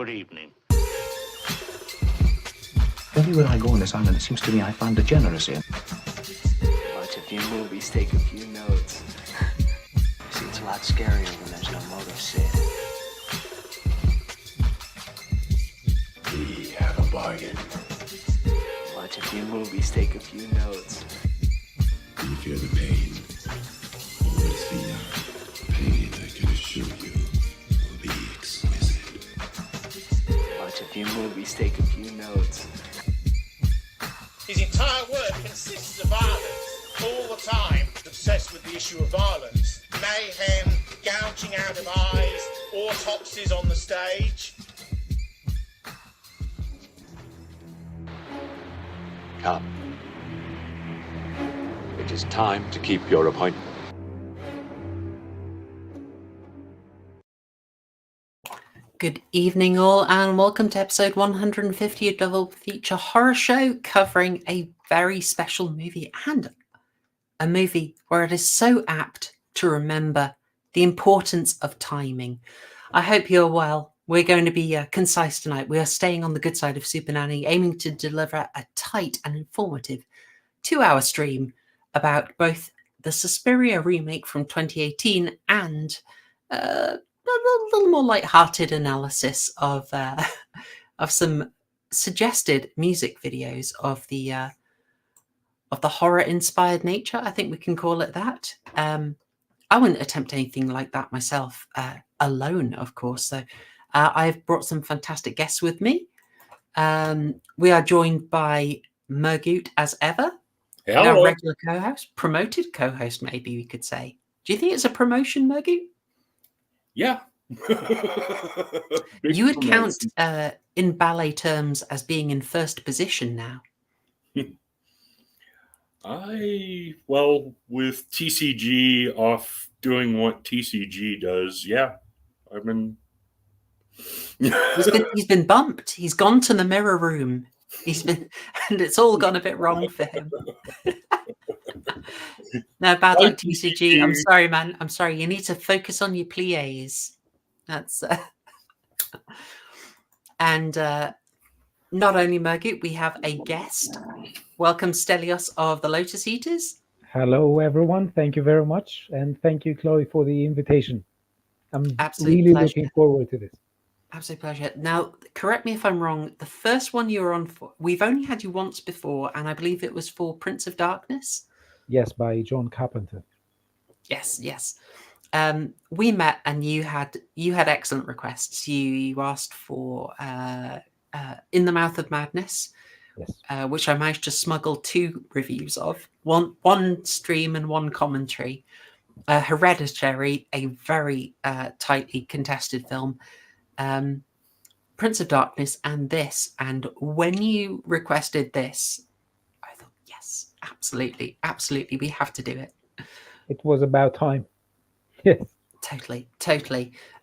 Good evening. Everywhere I go on this island, it seems to me I find degeneracy. Watch a few movies, take a few notes. See, it's a lot scarier when there's no motive, Sid. We have a bargain. Watch a few movies, take a few notes. Do you feel the pain? Oh, it's the pain I can assure you will be exquisite. Watch a few movies, take a few notes. His entire work consists of violence, all the time, obsessed with the issue of violence. Mayhem, gouging out of eyes, autopsies on the stage. Come. It is time to keep your appointment. Good evening, all, and welcome to episode 150 of Double Feature Horror Show, covering a very special movie and a movie where it is so apt to remember the importance of timing. I hope you're well. We're going to be concise tonight. We are staying on the good side of Super Nanny, aiming to deliver a tight and informative 2-hour stream about both the Suspiria remake from 2018 and a little more light-hearted analysis of some suggested music videos of the horror-inspired nature. I think we can call it that. I wouldn't attempt anything like that myself, alone, of course. So I've brought some fantastic guests with me. We are joined by Mergoot as ever. Hello. Our regular co-host, promoted co-host, maybe we could say. Do you think it's a promotion, Mergoot? Yeah. You would count in ballet terms as being in first position now. With TCG off doing what TCG does, yeah. I've been... He's been bumped. He's gone to the mirror room. And it's all gone a bit wrong for him. No, bad luck, TCG. I'm sorry, man. I'm sorry. You need to focus on your pliés. That's and not only Mergoot, we have a guest. Welcome, Stelios of the Lotus Eaters. Hello, everyone. Thank you very much, and thank you, Chloe, for the invitation. I'm Absolute really pleasure. looking forward to this. Absolute pleasure. Now, correct me if I'm wrong. The first one you were on for, we've only had you once before, and I believe it was for Prince of Darkness. Yes, by John Carpenter. Yes. We met, and you had excellent requests. You asked for In the Mouth of Madness, yes, which I managed to smuggle 2 reviews of, one stream and one commentary. Hereditary, a very tightly contested film. Prince of Darkness, and this. And when you requested this, I thought, yes, absolutely, we have to do it. It was about time. Yes, totally.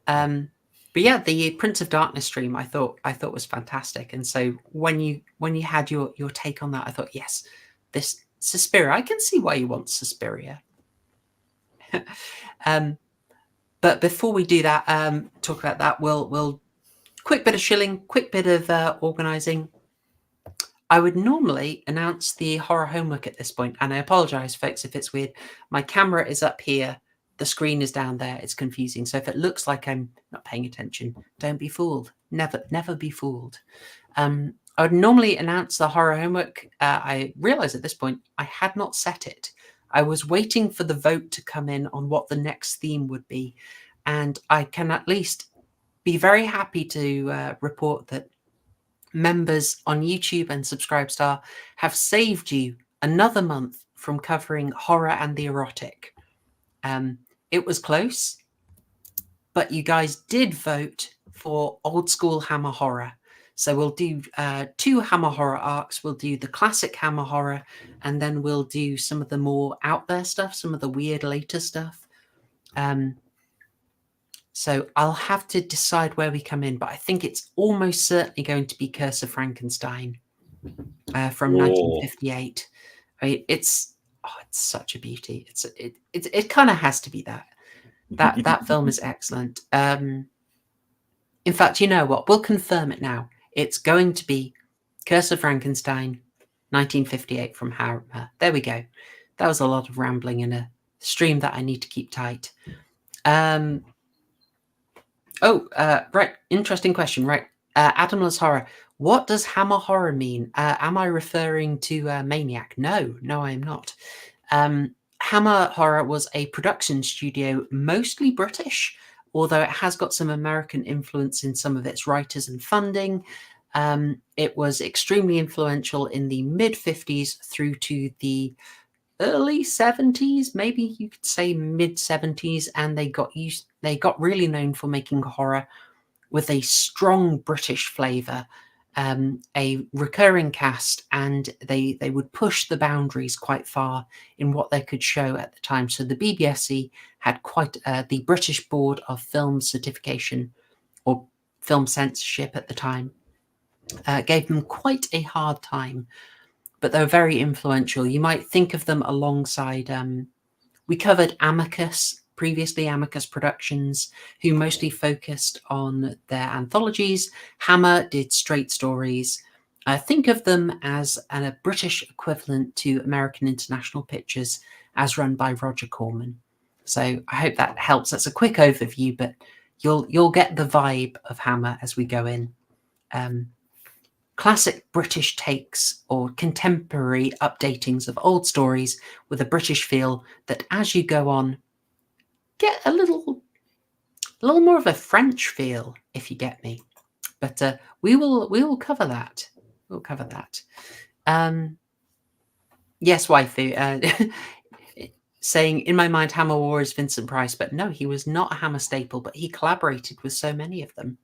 But yeah, the Prince of Darkness stream I thought was fantastic. And so when you had your take on that, I thought, yes, this Suspiria, I can see why you want Suspiria. But before we do that, talk about that, we'll quick bit of shilling, quick bit of organising. I would normally announce the horror homework at this point, and I apologise, folks, if it's weird. My camera is up here, the screen is down there. It's confusing. So if it looks like I'm not paying attention, don't be fooled. Never be fooled. I would normally announce the horror homework. I realise at this point I had not set it. I was waiting for the vote to come in on what the next theme would be. And I can at least be very happy to report that members on YouTube and Subscribestar have saved you another month from covering horror and the erotic. It was close, but you guys did vote for old school Hammer horror. So we'll do 2 Hammer horror arcs. We'll do the classic Hammer horror, and then we'll do some of the more out there stuff, some of the weird later stuff. So I'll have to decide where we come in, but I think it's almost certainly going to be Curse of Frankenstein from 1958. I mean, it's such a beauty. It kind of has to be that. That film is excellent. In fact, you know what? We'll confirm it now. It's going to be Curse of Frankenstein, 1958 from Hammer. There we go. That was a lot of rambling in a stream that I need to keep tight. Right. Interesting question. Right. Adamless Horror. What does Hammer Horror mean? Am I referring to Maniac? No, I am not. Hammer Horror was a production studio, mostly British, although it has got some American influence in some of its writers and funding. It was extremely influential in the mid-50s through to the early 70s, maybe you could say mid-70s, and they got really known for making horror with a strong British flavour, a recurring cast, and they would push the boundaries quite far in what they could show at the time. So the BBFC had quite the British Board of Film Certification or Film Censorship at the time gave them quite a hard time, but they were very influential. You might think of them alongside. We covered Amicus previously, Amicus Productions, who mostly focused on their anthologies. Hammer did straight stories. Think of them as a British equivalent to American International Pictures, as run by Roger Corman. So I hope that helps. That's a quick overview, but you'll get the vibe of Hammer as we go in. Classic British takes or contemporary updatings of old stories with a British feel that, as you go on, get a little more of a French feel, if you get me. But we will cover that. We'll cover that. Yes, waifu. Saying, in my mind, Hammer War is Vincent Price, but no, he was not a Hammer staple, but he collaborated with so many of them.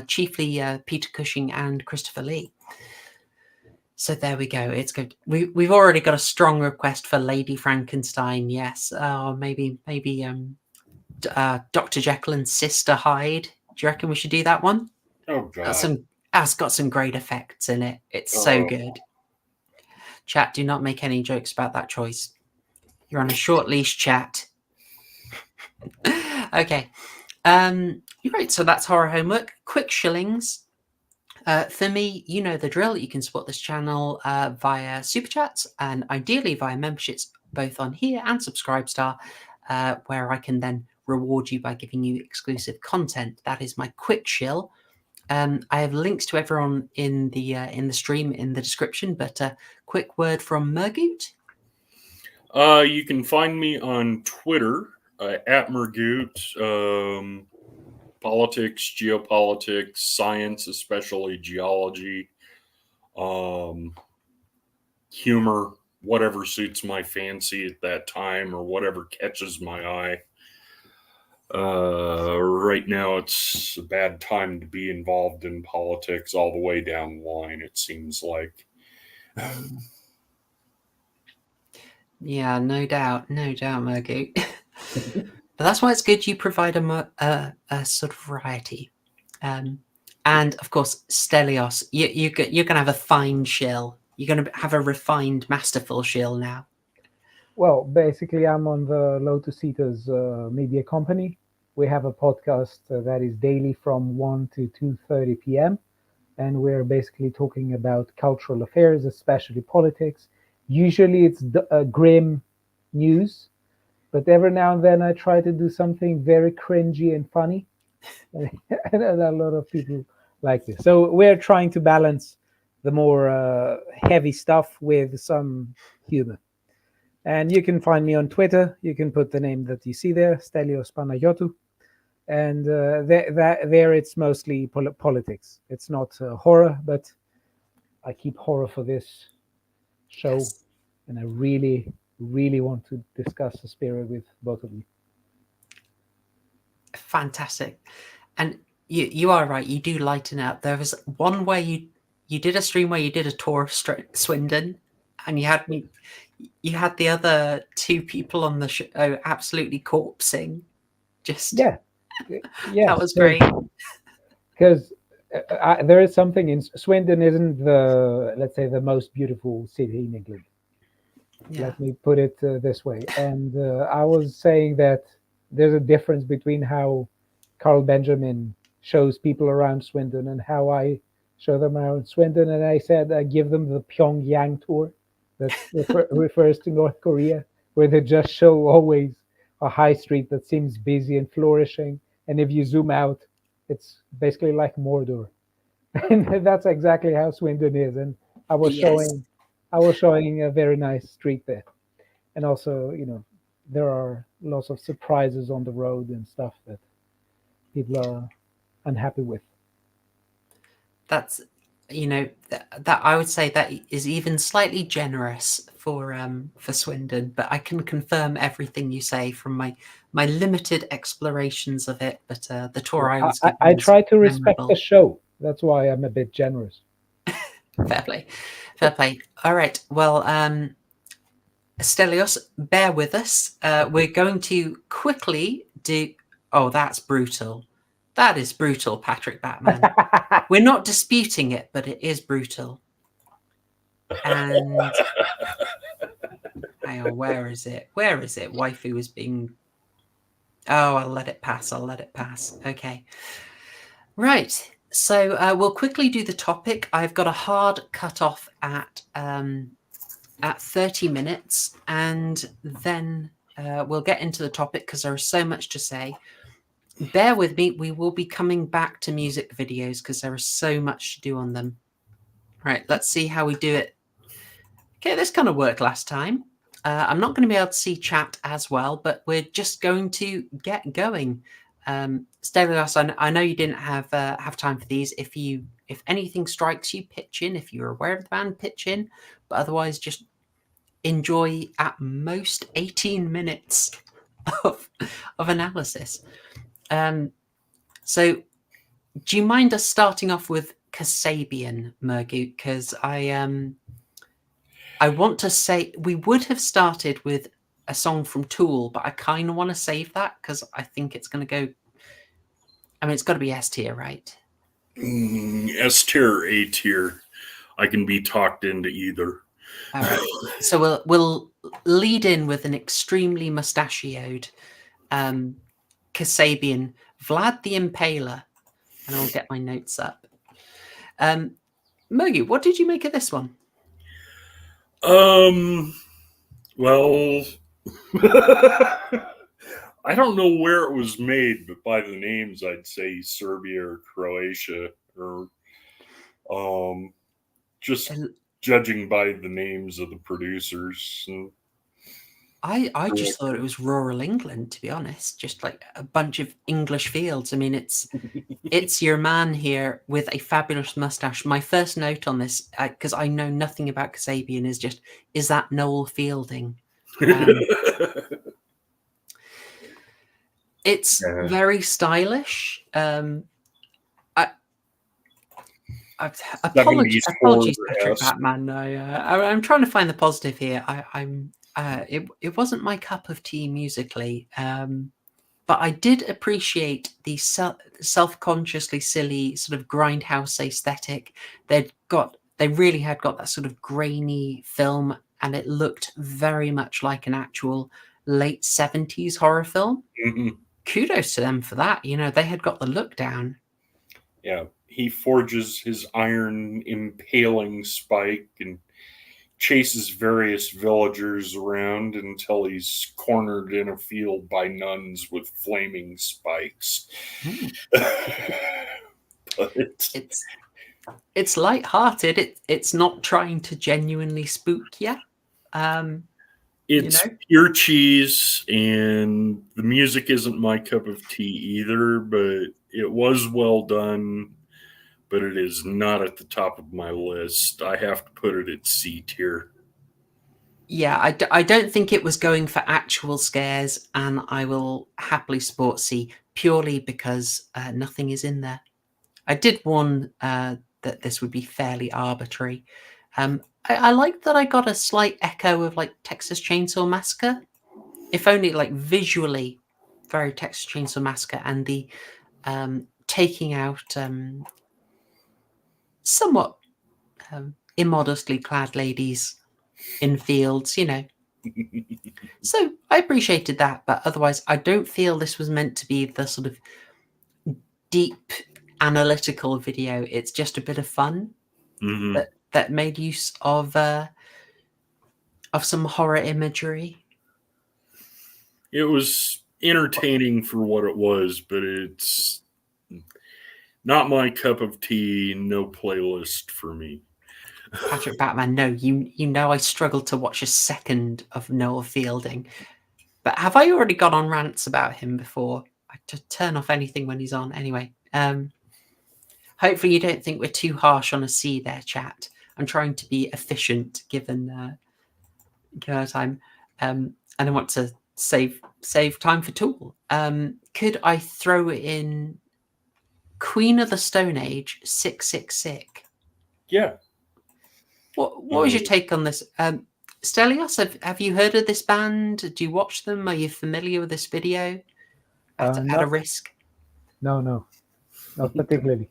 Chiefly Peter Cushing and Christopher Lee. So there we go. It's good. We've already got a strong request for Lady Frankenstein. Yes. Maybe Dr. Jekyll and Sister Hyde. Do you reckon we should do that one? Oh God. That's got some great effects in it. It's so good. Chat, do not make any jokes about that choice. You're on a short leash, chat. Okay. You're right. So that's horror homework. Quick shillings. For me, you know the drill. You can support this channel via super chats and ideally via memberships, both on here and Subscribestar, where I can then reward you by giving you exclusive content. That is my quick shill. I have links to everyone in the stream in the description. But a quick word from Mergoot. You can find me on Twitter at Mergoot. Politics, geopolitics, science, especially geology, humor, whatever suits my fancy at that time or whatever catches my eye. Right now, it's a bad time to be involved in politics all the way down the line, it seems like. Yeah, no doubt, Mergoot. But that's why it's good you provide a sort of variety. And of course, Stelios, you're going to have a fine shill. You're going to have a refined, masterful shill now. Well, basically, I'm on the Lotus Eaters media company. We have a podcast that is daily from 1 to 2:30 p.m. And we're basically talking about cultural affairs, especially politics. Usually it's grim news. But every now and then I try to do something very cringy and funny. And a lot of people like this. So we're trying to balance the more heavy stuff with some humor. And you can find me on Twitter. You can put the name that you see there, Stelios Panagiotou. And there it's mostly politics. It's not horror, but I keep horror for this show. Yes. And I really want to discuss Suspiria with both of you. Fantastic. And you are right, you do lighten up. There was one where you did a stream where you did a tour of Swindon, and you had the other two people on the show absolutely corpsing. Just yeah that was great. Because there is something in Swindon isn't let's say the most beautiful city in England. Yeah. Let me put it this way. And I was saying that there's a difference between how Carl Benjamin shows people around Swindon and how I show them around Swindon. And I said I give them the Pyongyang tour. That refers to North Korea, where they just show always a high street that seems busy and flourishing. And if you zoom out, it's basically like Mordor. And that's exactly how Swindon is. And I was Yes. showing a very nice street there. And also, there are lots of surprises on the road and stuff that people are unhappy with. That's that I would say that is even slightly generous for Swindon, but I can confirm everything you say from my limited explorations of it. But the tour I was given I was try to respect memorable. the show. That's why I'm a bit generous. Fair play, fair play. All right, well, Stelios, bear with us. We're going to quickly do. Oh, that's brutal. That is brutal, Patrick Batman. We're not disputing it, but it is brutal. And hang on, where is it? Where is it? Waifu is being. Oh, I'll let it pass. I'll let it pass. Okay. Right. So we'll quickly do the topic. I've got a hard cutoff at 30 minutes, and then we'll get into the topic because there is so much to say. Bear with me. We will be coming back to music videos because there is so much to do on them. Right, let's see how we do it. Okay, this kind of worked last time. I'm not going to be able to see chat as well, but we're just going to get going. Stelios, I know you didn't have time for these. If anything strikes you, pitch in. If you're aware of the band, pitch in. But otherwise, just enjoy at most 18 minutes of analysis. So, do you mind us starting off with Kasabian, Mergu? Because I want to say we would have started with a song from Tool, but I kind of want to save that because I think it's going to go. I mean, it's got to be S tier, right? S tier or A tier. I can be talked into either. All right. So we'll lead in with an extremely mustachioed Kasabian, Vlad the Impaler, and I'll get my notes up. Mergu, what did you make of this one? Well, I don't know where it was made, but by the names, I'd say Serbia or Croatia, or just judging by the names of the producers. I just thought it was rural England, to be honest, just like a bunch of English fields. I mean, it's your man here with a fabulous mustache. My first note on this, because I know nothing about Kasabian, is that Noel Fielding? It's very stylish. Apologies, Patrick Batman. I'm trying to find the positive here. It wasn't my cup of tea musically, but I did appreciate the self-consciously silly sort of grindhouse aesthetic. They really had got that sort of grainy film, and it looked very much like an actual late 70s horror film. Mm-hmm. Kudos to them for that. They had got the look down. Yeah, he forges his iron impaling spike and chases various villagers around until he's cornered in a field by nuns with flaming spikes. But it's light-hearted. It's not trying to genuinely spook you. It's pure cheese, and the music isn't my cup of tea either, but it was well done, but it is not at the top of my list. I have to put it at C tier. Yeah, I don't think it was going for actual scares, and I will happily support C purely because nothing is in there. I did warn that this would be fairly arbitrary. I like that I got a slight echo of like Texas Chainsaw Massacre, if only like visually very Texas Chainsaw Massacre, and the taking out somewhat immodestly clad ladies in fields, So I appreciated that, but otherwise I don't feel this was meant to be the sort of deep analytical video. It's just a bit of fun Mm-hmm. that made use of some horror imagery. It was entertaining for what it was, but it's not my cup of tea. No playlist for me. Patrick Batman, no, you know I struggled to watch a second of Noel Fielding. But have I already gone on rants about him before? I just turn off anything when he's on. Anyway, hopefully you don't think we're too harsh on a C there, chat. I'm trying to be efficient given our time, and I want to save time for Tool. Could I throw in Queen of the Stone Age 666? Yeah. What was your take on this? Stelios, have you heard of this band? Do you watch them? Are you familiar with this video? At a risk? No, not particularly.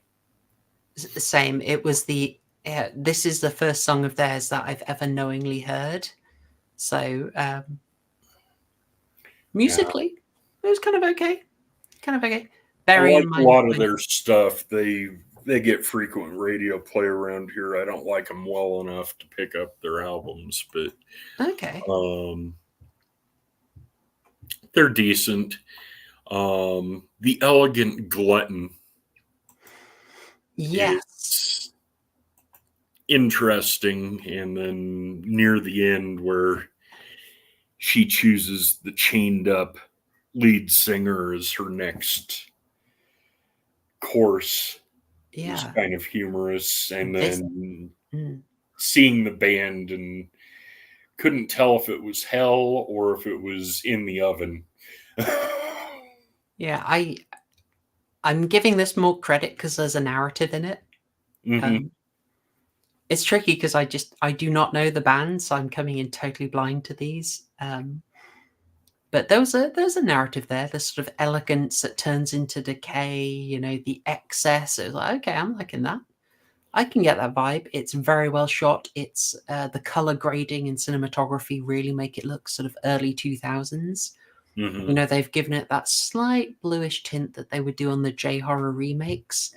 Same. It was this is the first song of theirs that I've ever knowingly heard. So musically, it was kind of okay. I like a lot of their stuff. They get frequent radio play around here. I don't like them well enough to pick up their albums, but okay. They're decent. The Elegant Glutton. Yes. Interesting. And then near the end where she chooses the chained up lead singer as her next course. Yeah. Was kind of humorous. And then seeing the band and couldn't tell if it was hell or if it was in the oven. Yeah, I'm giving this more credit because there's a narrative in it. Mm-hmm. It's tricky because I do not know the band, so I'm coming in totally blind to these. But there's a narrative there. There's sort of elegance that turns into decay. The excess. It was like, okay, I'm liking that. I can get that vibe. It's very well shot. It's the color grading and cinematography really make it look sort of early 2000s. Mm-hmm. They've given it that slight bluish tint that they would do on the J-horror remakes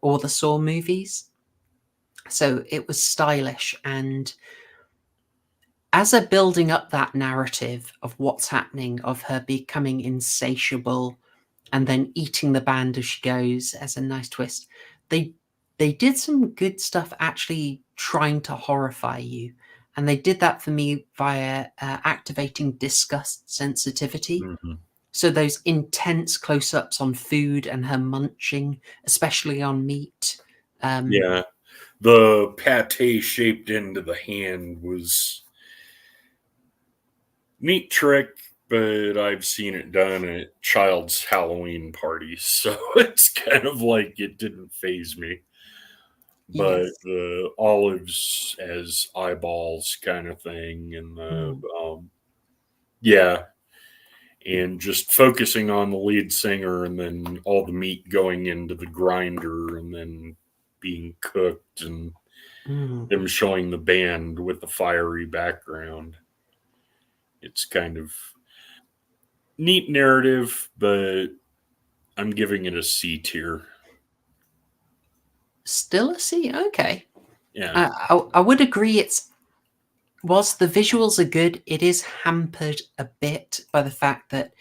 or the Saw movies. So it was stylish, and as they're building up that narrative of what's happening, of her becoming insatiable and then eating the band as she goes as a nice twist, they did some good stuff actually trying to horrify you. And they did that for me via activating disgust sensitivity. Mm-hmm. So those intense close-ups on food and her munching, especially on meat. Yeah. The pate shaped into the hand was neat trick, but I've seen it done at child's Halloween parties, so it's kind of like it didn't faze me. But Yes. the olives as eyeballs kind of thing, and and just focusing on the lead singer, and then all the meat going into the grinder, and then being cooked, and them showing the band with the fiery background. It's kind of neat narrative, but I'm giving it a C tier. Still a C? Okay. Yeah. I would agree whilst the visuals are good, it is hampered a bit by the fact that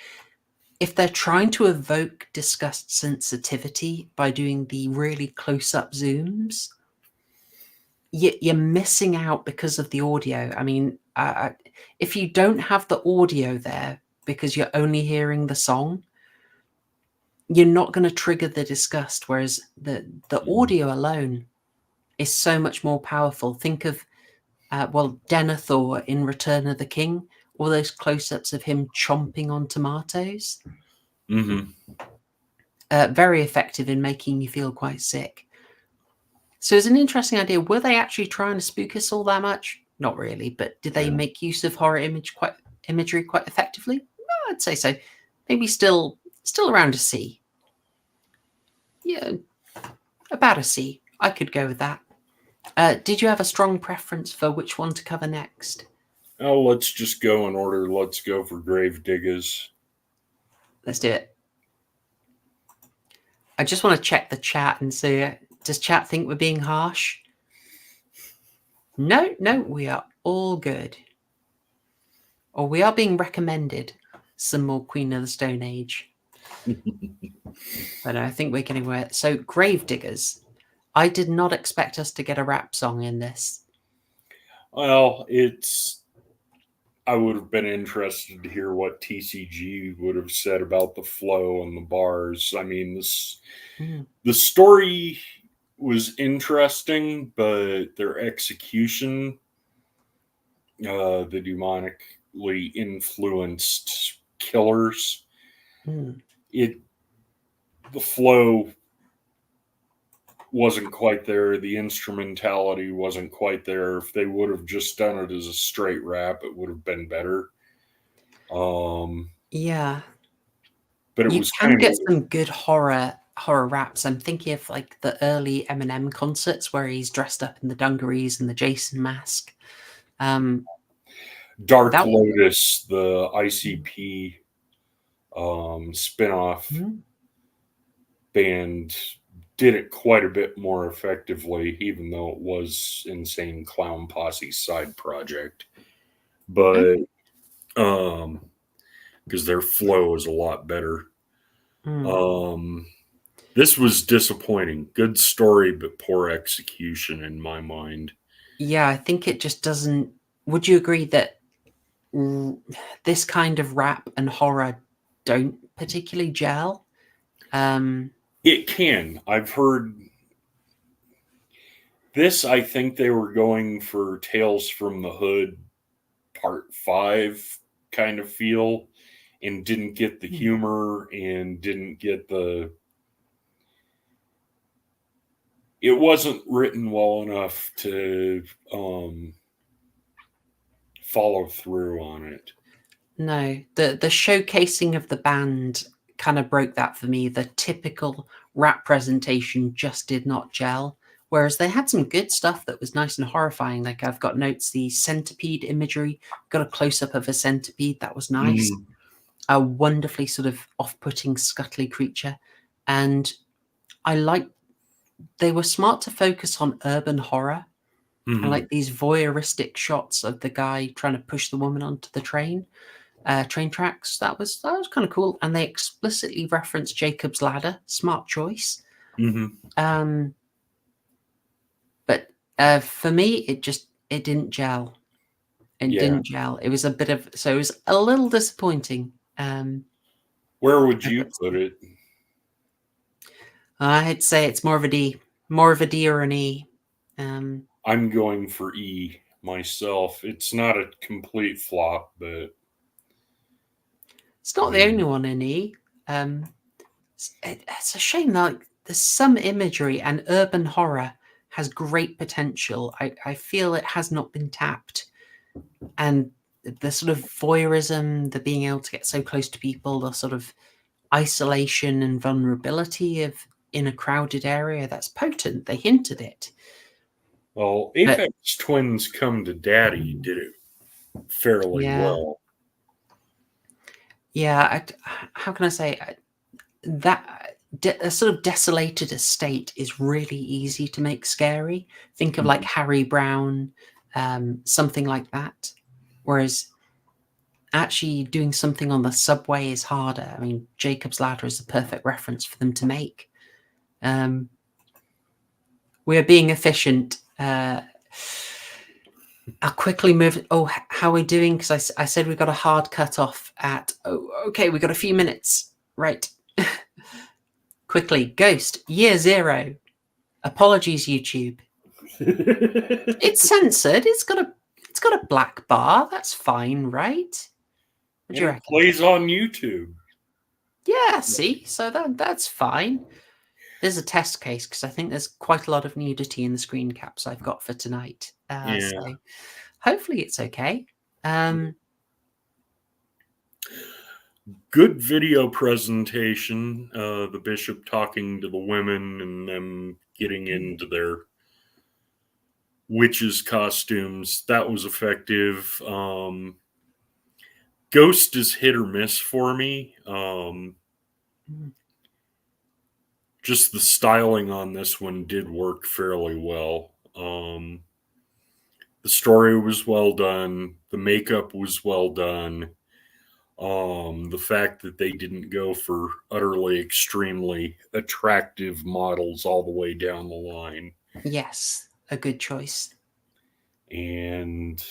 if they're trying to evoke disgust sensitivity by doing the really close-up zooms, you're missing out because of the audio. I mean, if you don't have the audio there because you're only hearing the song, you're not going to trigger the disgust, whereas the audio alone is so much more powerful. Think of Denethor in Return of the King, all those close-ups of him chomping on tomatoes. Mm-hmm. Very effective in making you feel quite sick. So it's an interesting idea. Were they actually trying to spook us all that much? Not really, but did they make use of horror imagery quite effectively? No, I'd say so. Maybe still around a C. Yeah, about a C. I could go with that. Did you have a strong preference for which one to cover next? Oh, let's just go in order. Let's go for Grave Diggers. Let's do it. I just want to check the chat and see, does chat think we're being harsh? No, we are all good. Or we are being recommended some more Queen of the Stone Age. But I think we're getting where. So, Gravediggers. I did not expect us to get a rap song in this. Well, I would have been interested to hear what TCG would have said about the flow and the bars. I mean, the story was interesting, but their execution, the demonically influenced killers, the flow wasn't quite there. The instrumentality wasn't quite there. If they would have just done it as a straight rap, it would have been better. Yeah, but it you was can kind get of some good horror raps. I'm thinking of like the early Eminem concerts where he's dressed up in the dungarees and the Jason mask. Dark that- Lotus, the ICP spin-off band, did it quite a bit more effectively, even though it was Insane Clown Posse's side project. But because their flow is a lot better. This was disappointing. Good story, but poor execution in my mind. Yeah, I think it just doesn't. Would you agree that this kind of rap and horror don't particularly gel? It can. I've heard this. I think they were going for Tales from the Hood Part 5 kind of feel, and didn't get the humor and didn't get the... It wasn't written well enough to follow through on it. No, the showcasing of the band kind of broke that for me. The typical rap presentation just did not gel. Whereas they had some good stuff that was nice and horrifying. Like I've got notes, the centipede imagery, got a close-up of a centipede. That was nice. A wonderfully sort of off-putting, scuttly creature. And I like, they were smart to focus on urban horror. I like these voyeuristic shots of the guy trying to push the woman onto the train tracks. That was kind of cool. And they explicitly referenced Jacob's Ladder. Smart choice. But for me, it didn't gel. It didn't gel. It was a bit of, so it was a little disappointing. Where would you put it? I'd say it's more of a D or an E. I'm going for E myself. It's not a complete flop, but it's not the only one in E. It's a shame that there's some imagery, and urban horror has great potential. I feel it has not been tapped, and the sort of voyeurism, the being able to get so close to people, the sort of isolation and vulnerability of in a crowded area, that's potent. They hinted it. Well, Aphex Twins Come to Daddy did it fairly well. Yeah, how can I say that a sort of desolated estate is really easy to make scary. Think of like Harry Brown, something like that. Whereas actually doing something on the subway is harder. I mean, Jacob's Ladder is the perfect reference for them to make. We're being efficient. I'll quickly move. Oh, how are we doing? Because I said we got a hard cut off at. Oh, okay, we got a few minutes. Right. Quickly, Ghost, year 0. Apologies, YouTube. It's censored. It's got a black bar. That's fine, right? What do you reckon? It plays on YouTube. Yeah, see, so that's fine. There's a test case because I think there's quite a lot of nudity in the screen caps I've got for tonight. So hopefully it's okay. Good video presentation. The bishop talking to the women and them getting into their witches' costumes. That was effective. Ghost is hit or miss for me. just the styling on this one did work fairly well. The story was well done. The makeup was well done. The fact that they didn't go for utterly extremely attractive models all the way down the line. Yes, a good choice. And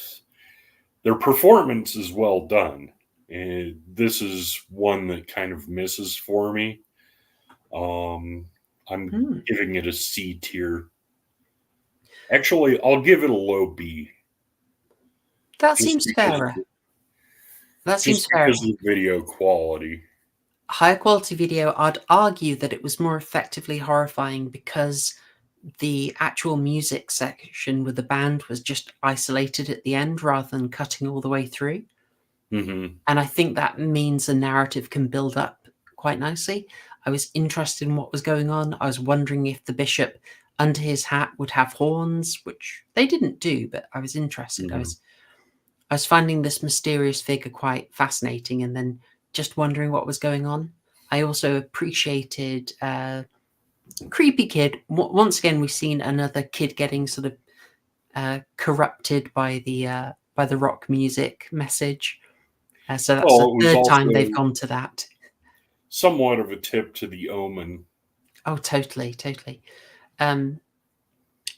their performance is well done. And this is one that kind of misses for me. I'm giving it a C tier. Actually, I'll give it a low B. That seems fairer. That seems fairer. Because of the video quality. Higher quality video, I'd argue that it was more effectively horrifying because the actual music section with the band was just isolated at the end rather than cutting all the way through. Mm-hmm. And I think that means the narrative can build up quite nicely. I was interested in what was going on. I was wondering if the bishop under his hat would have horns, which they didn't do, but I was interested. Mm-hmm. I was finding this mysterious figure quite fascinating and then just wondering what was going on. I also appreciated creepy kid. Once again, we've seen another kid getting sort of corrupted by the rock music message. So that's the third time they've gone to that. Somewhat of a tip to the Omen. Oh, totally.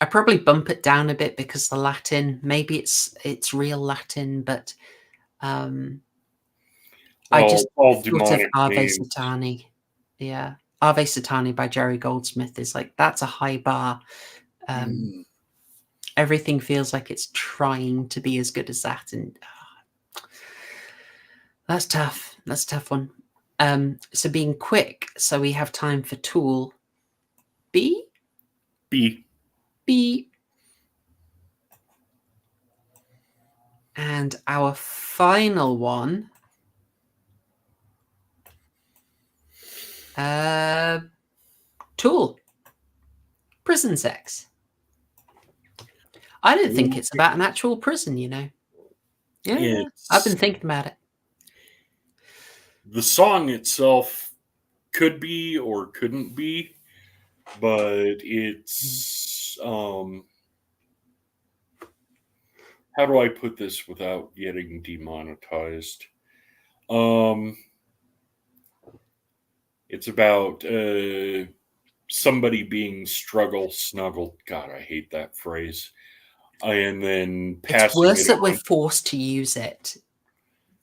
I probably bump it down a bit because the Latin, maybe it's real Latin, but I just thought of Ave Satani. Yeah, Ave Satani by Jerry Goldsmith is like, that's a high bar. Everything feels like it's trying to be as good as that, and that's tough. That's a tough one. So being quick, so we have time for Tool. B. And our final one, Tool. Prison sex. I don't think it's about an actual prison, you know. Yeah, I've been thinking about it. The song itself could be or couldn't be, but it's how do I put this without getting demonetized? It's about somebody being snuggled. God, I hate that phrase. And then passing it's worse that we're forced to use it.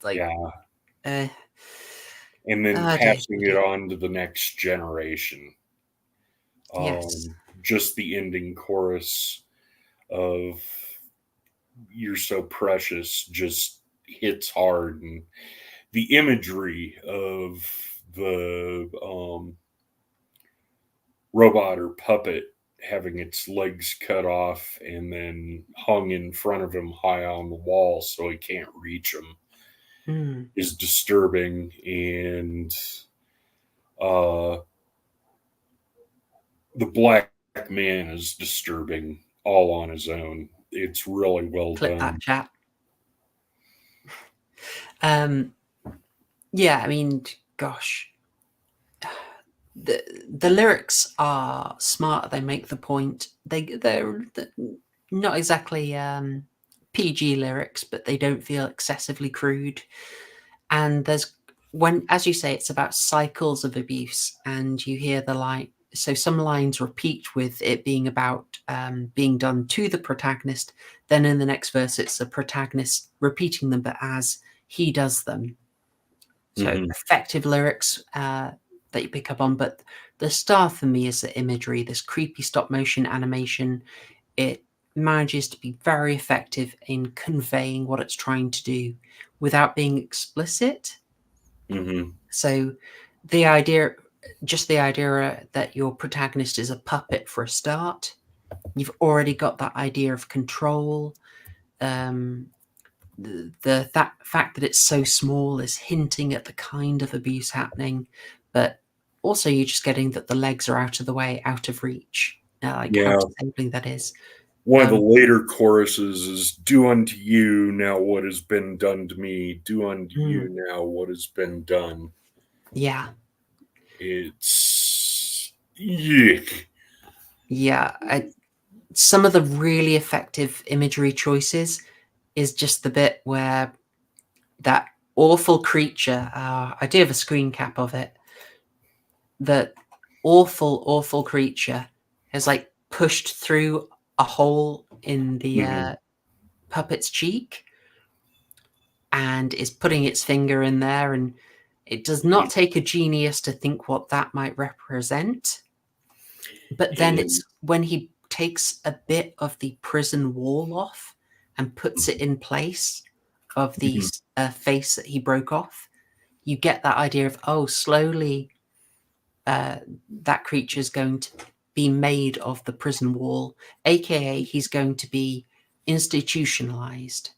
Like, yeah. And then passing it on to the next generation. Yes. Just the ending chorus of "You're So Precious" just hits hard, and the imagery of the robot or puppet having its legs cut off and then hung in front of him high on the wall so he can't reach them is disturbing, and the black man is disturbing all on his own. It's really well Clip done. that chat. Yeah, I mean, gosh, the lyrics are smart. They make the point. They're not exactly PG lyrics, but they don't feel excessively crude. And there's as you say, it's about cycles of abuse, and you hear the line. So some lines repeat with it being about being done to the protagonist. Then in the next verse, it's the protagonist repeating them, but as he does them. So effective lyrics that you pick up on. But the star for me is the imagery, this creepy stop motion animation. It manages to be very effective in conveying what it's trying to do without being explicit. So the idea that your protagonist is a puppet for a start, you've already got that idea of control. That fact that it's so small is hinting at the kind of abuse happening, but also you're just getting that the legs are out of the way, out of reach. How disabling that is. One of the later choruses is "Do unto you now what has been done to me. Do unto you now what has been done." Yeah. It's Yuck. Yeah, some of the really effective imagery choices is just the bit where that awful creature, I do have a screen cap of it, that awful creature has like pushed through a hole in the puppet's cheek and is putting its finger in there, and it does not take a genius to think what that might represent. But then it's when he takes a bit of the prison wall off and puts it in place of the face that he broke off, you get that idea of, oh, slowly that creature is going to be made of the prison wall, aka he's going to be institutionalized.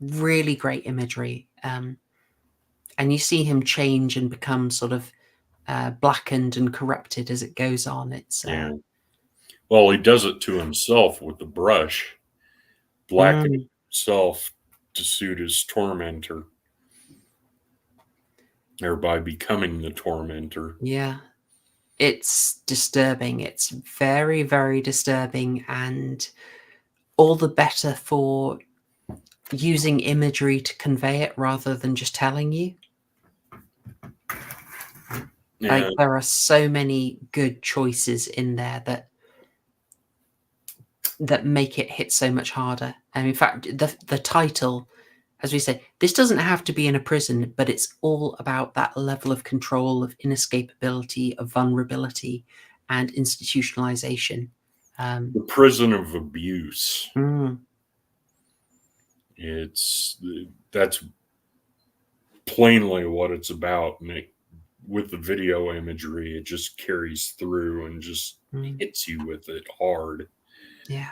Really great imagery. And you see him change and become sort of blackened and corrupted as it goes on. It's well, he does it to himself with the brush, blackening himself to suit his tormentor, thereby becoming the tormentor. Yeah, it's disturbing. It's very, very disturbing, and all the better for using imagery to convey it rather than just telling you. Like, there are so many good choices in there that make it hit so much harder. And in fact, the title, as we said, this doesn't have to be in a prison, but it's all about that level of control, of inescapability, of vulnerability, and institutionalization. The prison of abuse. That's plainly what it's about, and with the video imagery, it just carries through and just hits you with it hard. Yeah.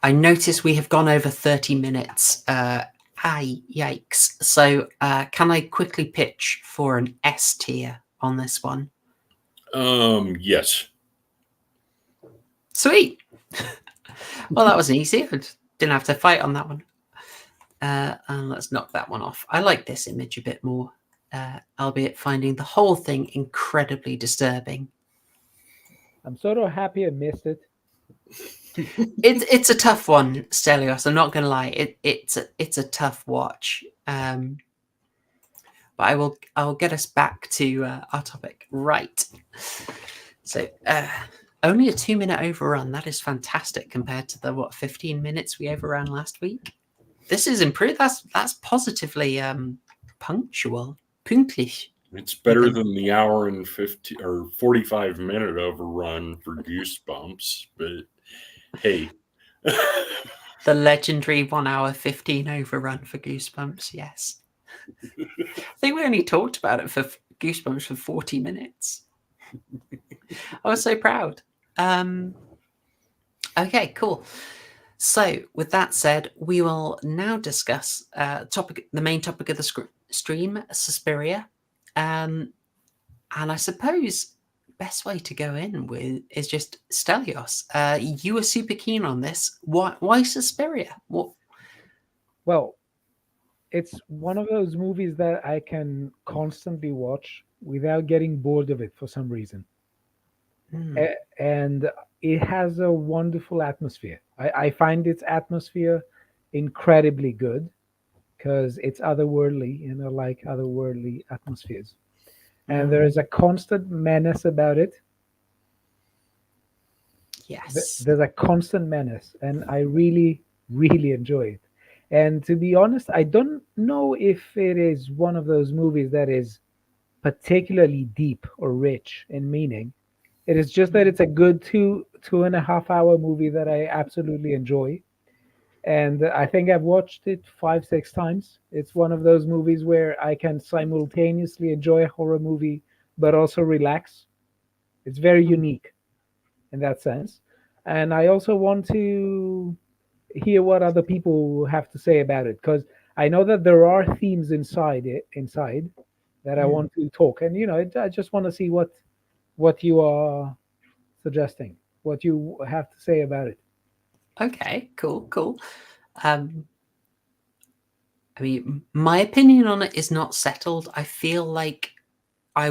I notice we have gone over 30 minutes. Yikes. So can I quickly pitch for an S tier on this one? Yes. Sweet. Well, that was easy. I didn't have to fight on that one. And let's knock that one off. I like this image a bit more, albeit finding the whole thing incredibly disturbing. I'm sort of happy I missed it. It's a tough one, Stelios. I'm not going to lie. It's a tough watch. But I will get us back to our topic. Right. So only a 2-minute overrun. That is fantastic compared to the 15 minutes we overran last week. This is improved. That's positively punctual. Pünktlich. It's better than the hour and 50 or 45-minute overrun for Goosebumps, but hey. The legendary 1 hour 15 overrun for Goosebumps, yes. I think we only talked about it for Goosebumps for 40 minutes. I was so proud. Okay, cool. So, with that said, we will now discuss the main topic of the stream, Suspiria. And I suppose best way to go in with is just Stelios. You were super keen on this. Why Suspiria? What? Well, it's one of those movies that I can constantly watch without getting bored of it for some reason. And it has a wonderful atmosphere. I find its atmosphere incredibly good because it's otherworldly, and I like otherworldly atmospheres. And there is a constant menace about it. Yes. There's a constant menace, and I really, really enjoy it. And to be honest, I don't know if it is one of those movies that is particularly deep or rich in meaning. It is just that it's a good 2.5 hour movie that I absolutely enjoy. And I think I've watched it 5-6 times. It's one of those movies where I can simultaneously enjoy a horror movie but also relax. It's very unique in that sense. And I also want to hear what other people have to say about it, because I know that there are themes inside that I want to talk. And I just want to see what you are suggesting, what you have to say about it. Okay, cool. I mean, my opinion on it is not settled. I feel like I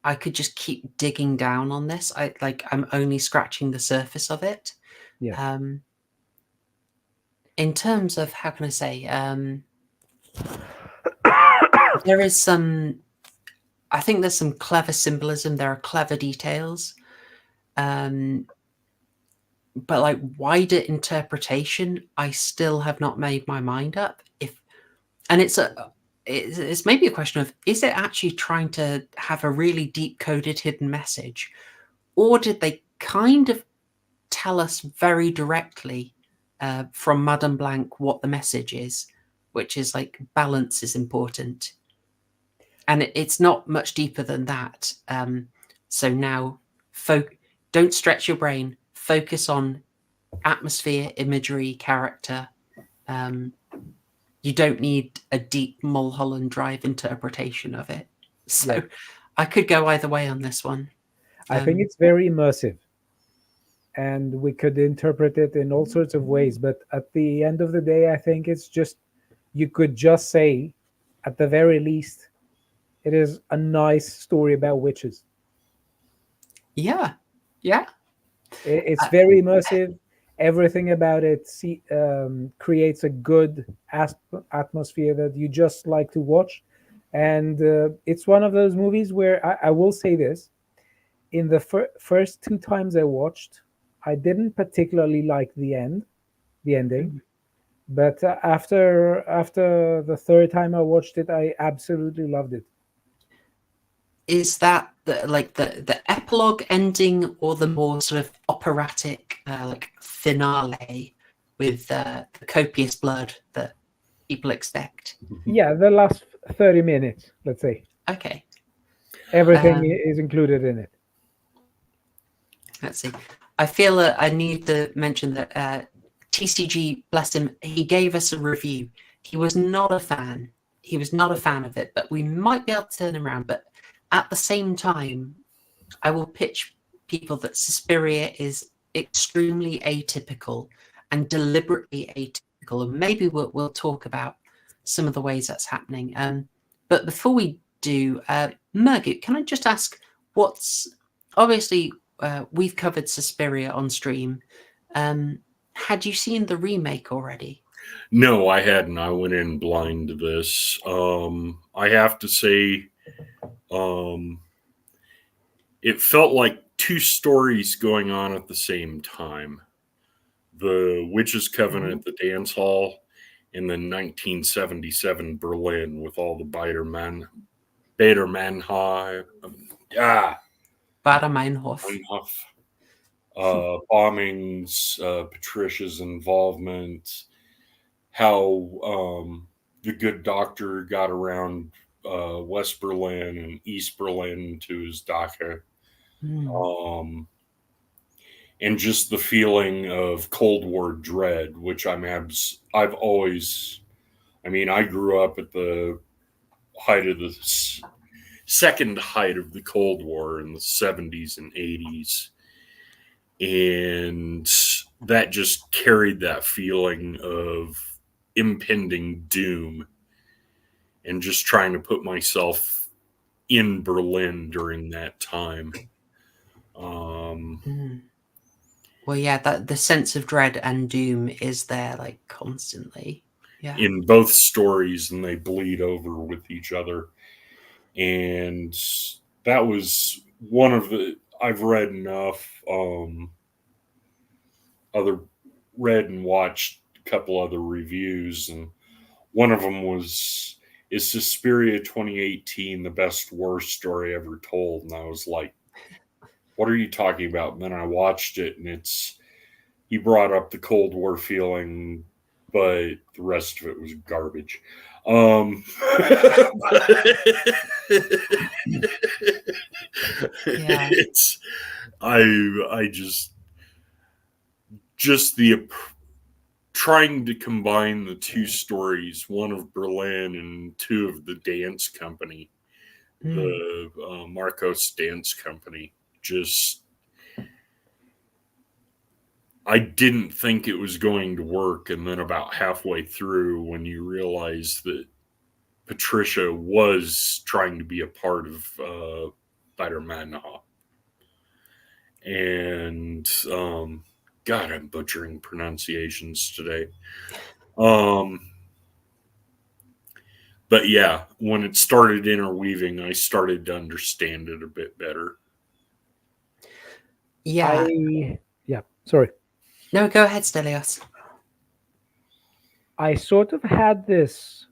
I could just keep digging down on this. I'm only scratching the surface of it. Yeah. In terms of, how can I say, there is some, I think there's some clever symbolism. There are clever details. But like wider interpretation, I still have not made my mind up. And it's maybe a question of, is it actually trying to have a really deep coded hidden message, or did they kind of tell us very directly from Madame Blanc what the message is, which is like balance is important, and it's not much deeper than that. So now, don't stretch your brain. Focus on atmosphere, imagery, character. You don't need a deep Mulholland Drive interpretation of it. So Yeah. I could go either way on this one. I think it's very immersive, and we could interpret it in all sorts of ways. But at the end of the day, I think it's just, you could just say, at the very least, it is a nice story about witches. Yeah. It's very immersive. Everything about it creates a good atmosphere that you just like to watch. And it's one of those movies where I will say this: in the first two times I watched, I didn't particularly like the ending. But after the third time I watched it, I absolutely loved it. Is that the epilogue ending, or the more sort of operatic like finale with the copious blood that people expect? Yeah, the last 30 minutes, let's say. Okay. Everything is included in it. Let's see. I feel that I need to mention that TCG, bless him, he gave us a review. He was not a fan. He was not a fan of it, but we might be able to turn him around. But at the same time, I will pitch people that Suspiria is extremely atypical and deliberately atypical, and maybe we'll talk about some of the ways that's happening. But before we do, Mergut, can I just ask, what's obviously we've covered Suspiria on stream. Had you seen the remake already? No, I hadn't. I went in blind to this. I have to say, it felt like two stories going on at the same time. The Witches' Covenant, the dance hall, and then 1977 Berlin with all the Bader-Meinhof. Bombings, Patricia's involvement, how the good doctor got around West Berlin and East Berlin to his dacha. And just the feeling of Cold War dread, which I've always, I mean, I grew up at the height of the second height of the Cold War in the 70s and 80s. And that just carried that feeling of impending doom, and just trying to put myself in Berlin during that time. Well, yeah, that the sense of dread and doom is there, like, constantly. Yeah. In both stories, and they bleed over with each other. And that was one of the, I've read enough, read and watched a couple other reviews, and one of them was, is Suspiria 2018 the best war story ever told? And I was like, what are you talking about? And then I watched it, and he brought up the Cold War feeling, but the rest of it was garbage. Yeah. It's, I just the trying to combine the two stories, one of Berlin and two of the dance company, the Marcos Dance Company. Just, I didn't think it was going to work, and then about halfway through, when you realize that Patricia was trying to be a part of Spider-Man. And God, I'm butchering pronunciations today. But yeah, when it started interweaving, I started to understand it a bit better. Yeah. Sorry. No, go ahead, Stelios. I sort of had this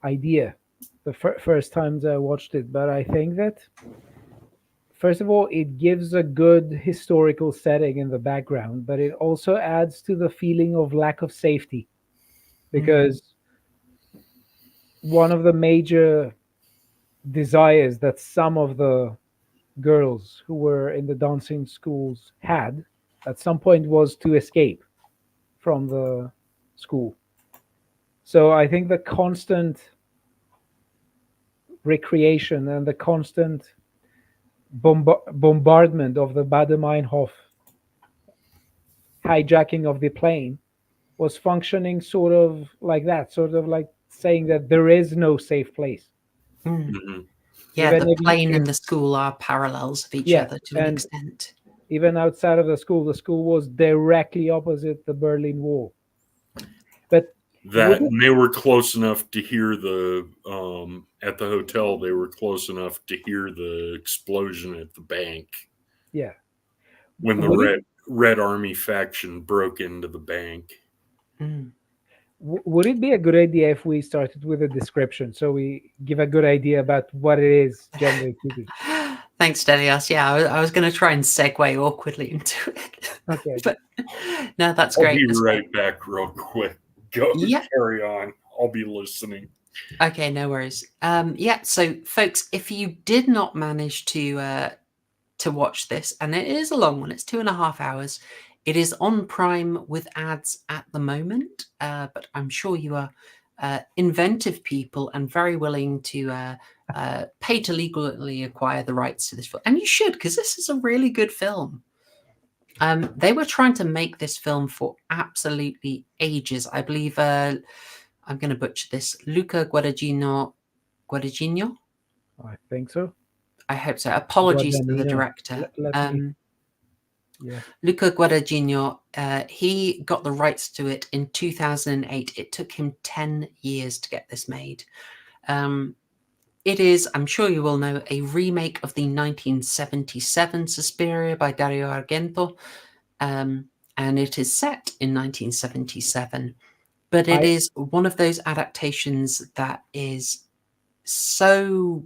idea the first times I watched it, but I think that first of all, it gives a good historical setting in the background, but it also adds to the feeling of lack of safety, because one of the major desires that some of the girls who were in the dancing schools had at some point was to escape from the school. So I think the constant recreation and the constant bombardment of the Bader-Meinhof hijacking of the plane was functioning sort of like that, sort of like saying that there is no safe place. Yeah, Even the if plane and the school are parallels of each other to an and extent. even outside of the school was directly opposite the Berlin Wall. But That, and they were close enough to hear the at the hotel. They were close enough to hear the explosion at the bank. Yeah, when the Red Army faction broke into the bank. Would it be a good idea if we started with a description so we give a good idea about what it is, generally speaking? Thanks, Stelios. Yeah, I was going to try and segue awkwardly into it. Okay. But no, that's I'll great. be right back real quick. Go carry on. I'll be listening. Okay, no worries. Yeah, so folks, if you did not manage to watch this, and it is a long one, it's 2.5 hours. It is on Prime with ads at the moment, but I'm sure you are inventive people and very willing to pay to legally acquire the rights to this film. And you should, because this is a really good film. They were trying to make this film for absolutely ages. I believe, I'm going to butcher this, Luca Gaudagnino. I think so. I hope so. Apologies to the director. Luca Gaudagnino, he got the rights to it in 2008. It took him 10 years to get this made. It is, I'm sure you will know, a remake of the 1977 Suspiria by Dario Argento, and it is set in 1977. But it is one of those adaptations that is so,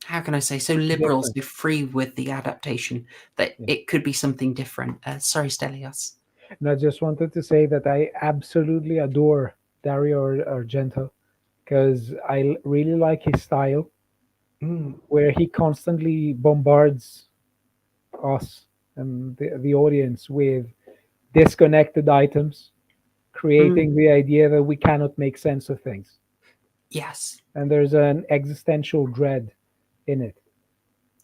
how can I say, so liberal, so free with the adaptation that it could be something different. Sorry, Stelios. And I just wanted to say that I absolutely adore Dario Argento, because I really like his style, where he constantly bombards us and the audience with disconnected items, creating the idea that we cannot make sense of things. Yes. And there's an existential dread in it.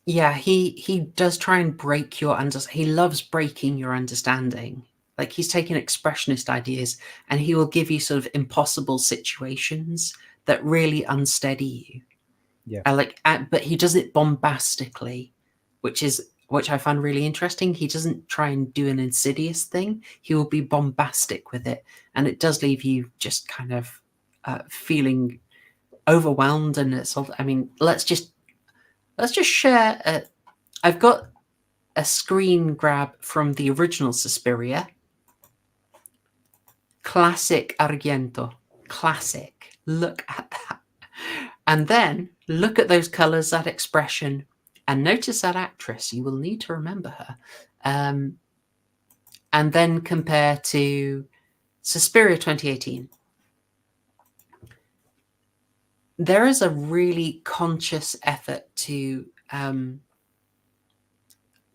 Yeah, he does try and break your he loves breaking your understanding. Like, he's taking expressionist ideas and he will give you sort of impossible situations that really unsteady you. Yeah. But he does it bombastically, which I find really interesting. He doesn't try and do an insidious thing. He will be bombastic with it, and it does leave you just kind of feeling overwhelmed. And it's all, I mean, let's just share. I've got a screen grab from the original Suspiria. Classic Argento. Classic. Look at that. And then look at those colors, that expression, and notice that actress. You will need to remember her. And then compare to Suspiria 2018. There is a really conscious effort to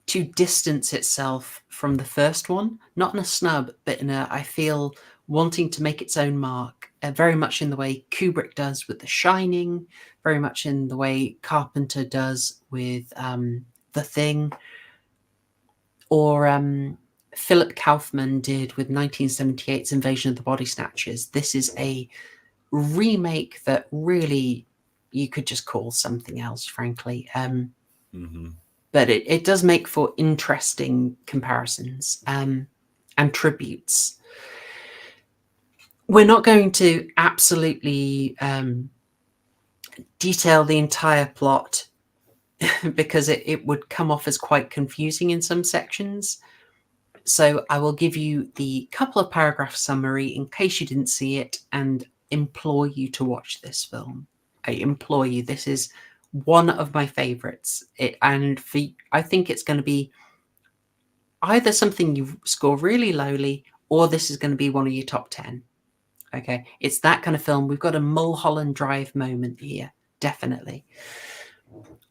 distance itself from the first one, not in a snub, but in a, I feel, wanting to make its own mark, very much in the way Kubrick does with The Shining, very much in the way Carpenter does with The Thing, or Philip Kaufman did with 1978's Invasion of the Body Snatchers. This is a remake that really you could just call something else, frankly. Mm-hmm. But it does make for interesting comparisons and tributes. We're not going to absolutely detail the entire plot because it would come off as quite confusing in some sections. So I will give you the couple of paragraph summary in case you didn't see it and implore you to watch this film. I implore you. This is one of my favorites. I think it's going to be either something you score really lowly or this is going to be one of your top 10. Okay, it's that kind of film. We've got a Mulholland Drive moment here, definitely.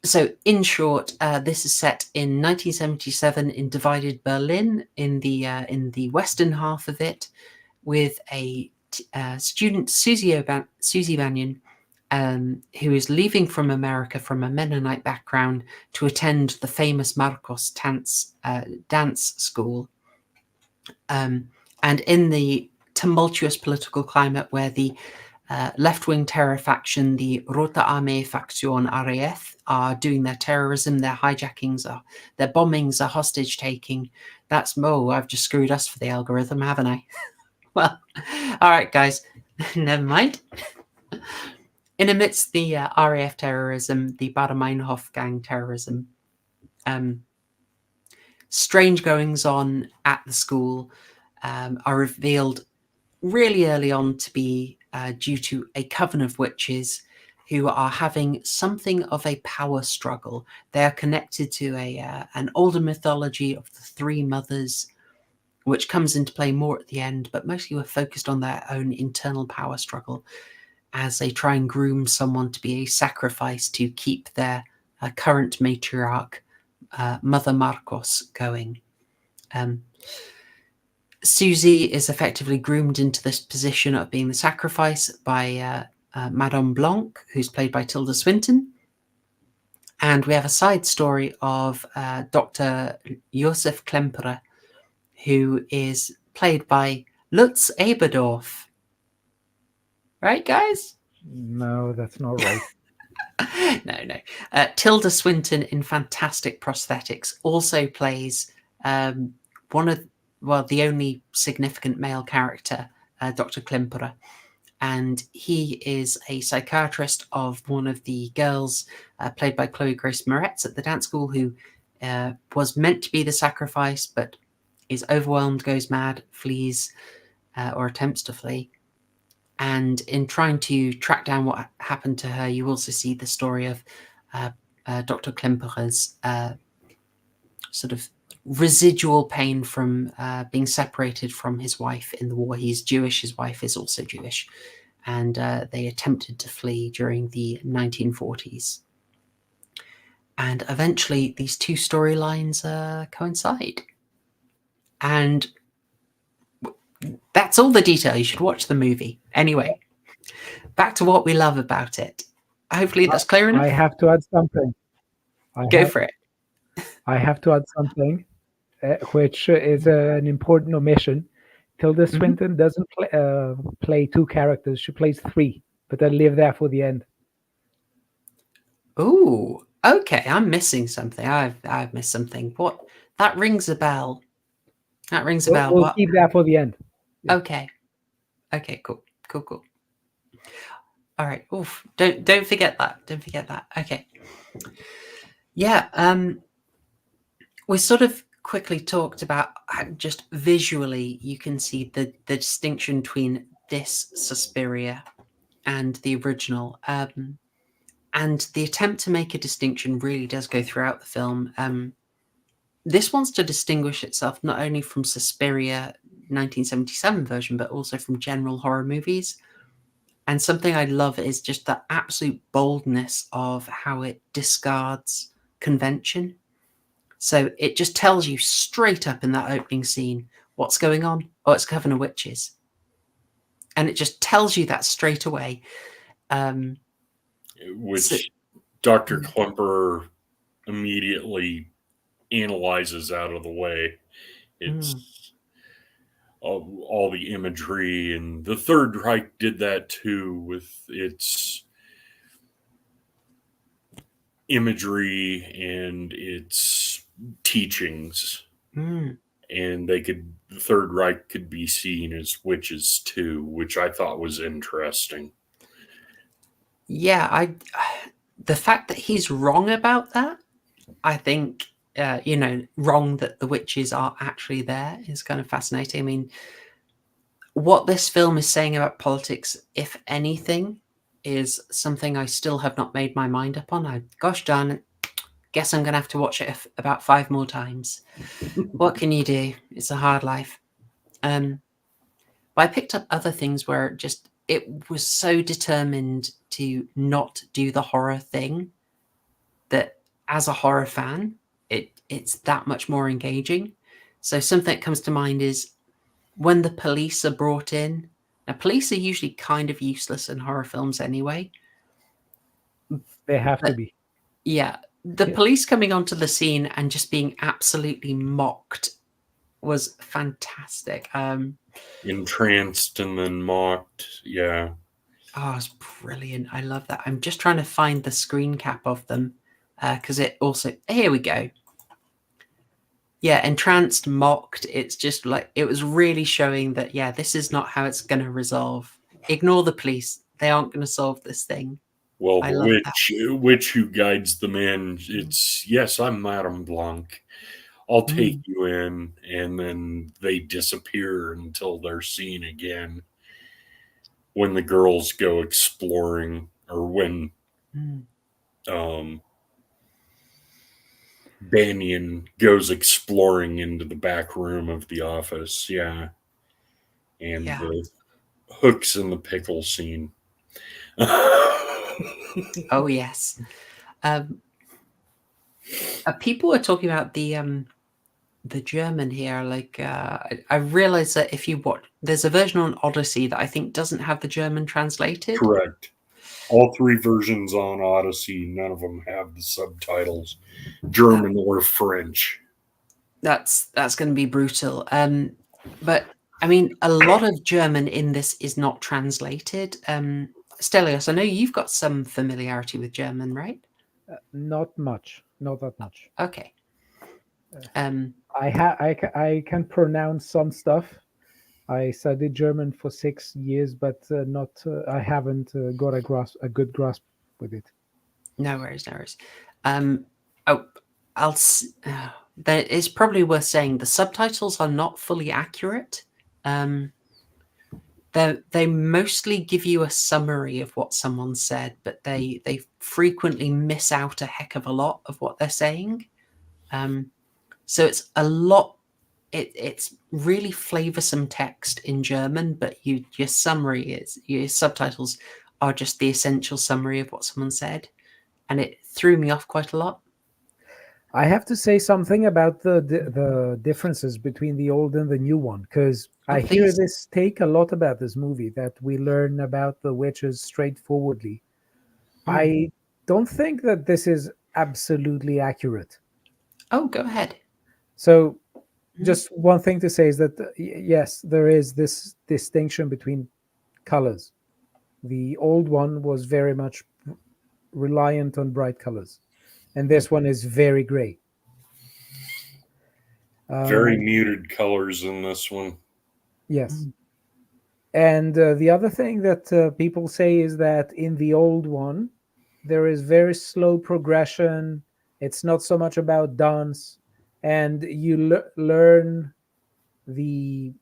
So, in short, this is set in 1977 in divided Berlin, in the western half of it, with a student, Susie Banyan, who is leaving from America from a Mennonite background to attend the famous Marcos dance school. And in the tumultuous political climate where the left-wing terror faction, the Rote Armee Faction RAF, are doing their terrorism, their hijackings, their bombings, their hostage-taking. I've just screwed us for the algorithm, haven't I? Well, all right, guys, never mind. In amidst the RAF terrorism, the Baader-Meinhof gang terrorism, strange goings-on at the school are revealed really early on to be due to a coven of witches who are having something of a power struggle. They are connected to an older mythology of the three mothers, which comes into play more at the end, but mostly we're focused on their own internal power struggle as they try and groom someone to be a sacrifice to keep their current matriarch, Mother Marcos, going. Susie is effectively groomed into this position of being the sacrifice by Madame Blanc, who's played by Tilda Swinton. And we have a side story of Dr. Josef Klemperer, who is played by Lutz Eberdorf. Right, guys? No, that's not right. No. Tilda Swinton in fantastic prosthetics also plays the only significant male character, Dr. Klemperer. And he is a psychiatrist of one of the girls played by Chloe Grace Moretz at the dance school who was meant to be the sacrifice, but is overwhelmed, goes mad, flees, or attempts to flee. And in trying to track down what happened to her, you also see the story of Dr. Klemperer's sort of residual pain from being separated from his wife in the war. He's Jewish, his wife is also Jewish, and they attempted to flee during the 1940s. And eventually these two storylines coincide. And that's all the detail. You should watch the movie. Anyway, back to what we love about it. Hopefully that's clear enough. I have to add something. Go for it. I have to add something, which is an important omission. Tilda Swinton doesn't play two characters; she plays three, but they live there for the end. Ooh, okay. I'm missing something. I've missed something. What? That rings a bell. That rings a bell. We'll keep that for the end. Yeah. Okay. Cool. All right. Oof. Don't forget that. Okay. Yeah. We sort of quickly talked about just visually, you can see the distinction between this Suspiria and the original. And the attempt to make a distinction really does go throughout the film. This wants to distinguish itself not only from Suspiria 1977 version, but also from general horror movies. And something I love is just the absolute boldness of how it discards convention. So it just tells you straight up in that opening scene what's going on. Oh, it's Coven of Witches. And it just tells you that straight away. Which Dr. Klemperer immediately analyzes out of the way. It's all the imagery, and the Third Reich did that too with its imagery and its teachings. Mm. And the Third Reich could be seen as witches too, which I thought was interesting. Yeah, the fact that he's wrong about that, I think, wrong that the witches are actually there is kind of fascinating. I mean, what this film is saying about politics, if anything, is something I still have not made my mind up on. Gosh darn it, guess I'm going to have to watch it about 5 more times. What can you do? It's a hard life. But I picked up other things where it was so determined to not do the horror thing that as a horror fan, it's that much more engaging. So something that comes to mind is when the police are brought in. Now, police are usually kind of useless in horror films anyway. They have to be. Yeah. The police coming onto the scene and just being absolutely mocked was fantastic. Entranced and then mocked. Yeah. Oh, it's brilliant. I love that. I'm just trying to find the screen cap of them because it also... Here we go. Yeah, entranced, mocked. It's just like, it was really showing that, yeah, this is not how it's going to resolve. Ignore the police. They aren't going to solve this thing. Well, I the love witch who guides them in, it's, yes, I'm Madame Blanc. I'll take you in, and then they disappear until they're seen again when the girls go exploring, or when Banyan goes exploring into the back room of the office. Yeah. And the hooks in the pickle scene. Oh, yes. People are talking about the German here. Like, I realize that if you watch, there's a version on Odyssey that I think doesn't have the German translated. Correct. All 3 versions on Odyssey, none of them have the subtitles, German or French. That's going to be brutal. But I mean, a lot of German in this is not translated. Stelios, I know you've got some familiarity with German, right? Not much. Not that much. Okay. I can pronounce some stuff. I studied German for 6 years, but not. I haven't got a good grasp with it. No worries, no worries. That is probably worth saying. The subtitles are not fully accurate. They mostly give you a summary of what someone said, but they frequently miss out a heck of a lot of what they're saying. So it's a lot. It's really flavoursome text in German, but your subtitles are just the essential summary of what someone said, and it threw me off quite a lot. I have to say something about the differences between the old and the new one, because I hear this take a lot about this movie, that we learn about the witches straightforwardly. I don't think that this is absolutely accurate. Oh, go ahead. So just one thing to say is that, yes, there is this distinction between colors. The old one was very much reliant on bright colors, and this one is very gray. Very muted colors in this one. Yes. And the other thing that people say is that in the old one, there is very slow progression. It's not so much about dance, and you learn the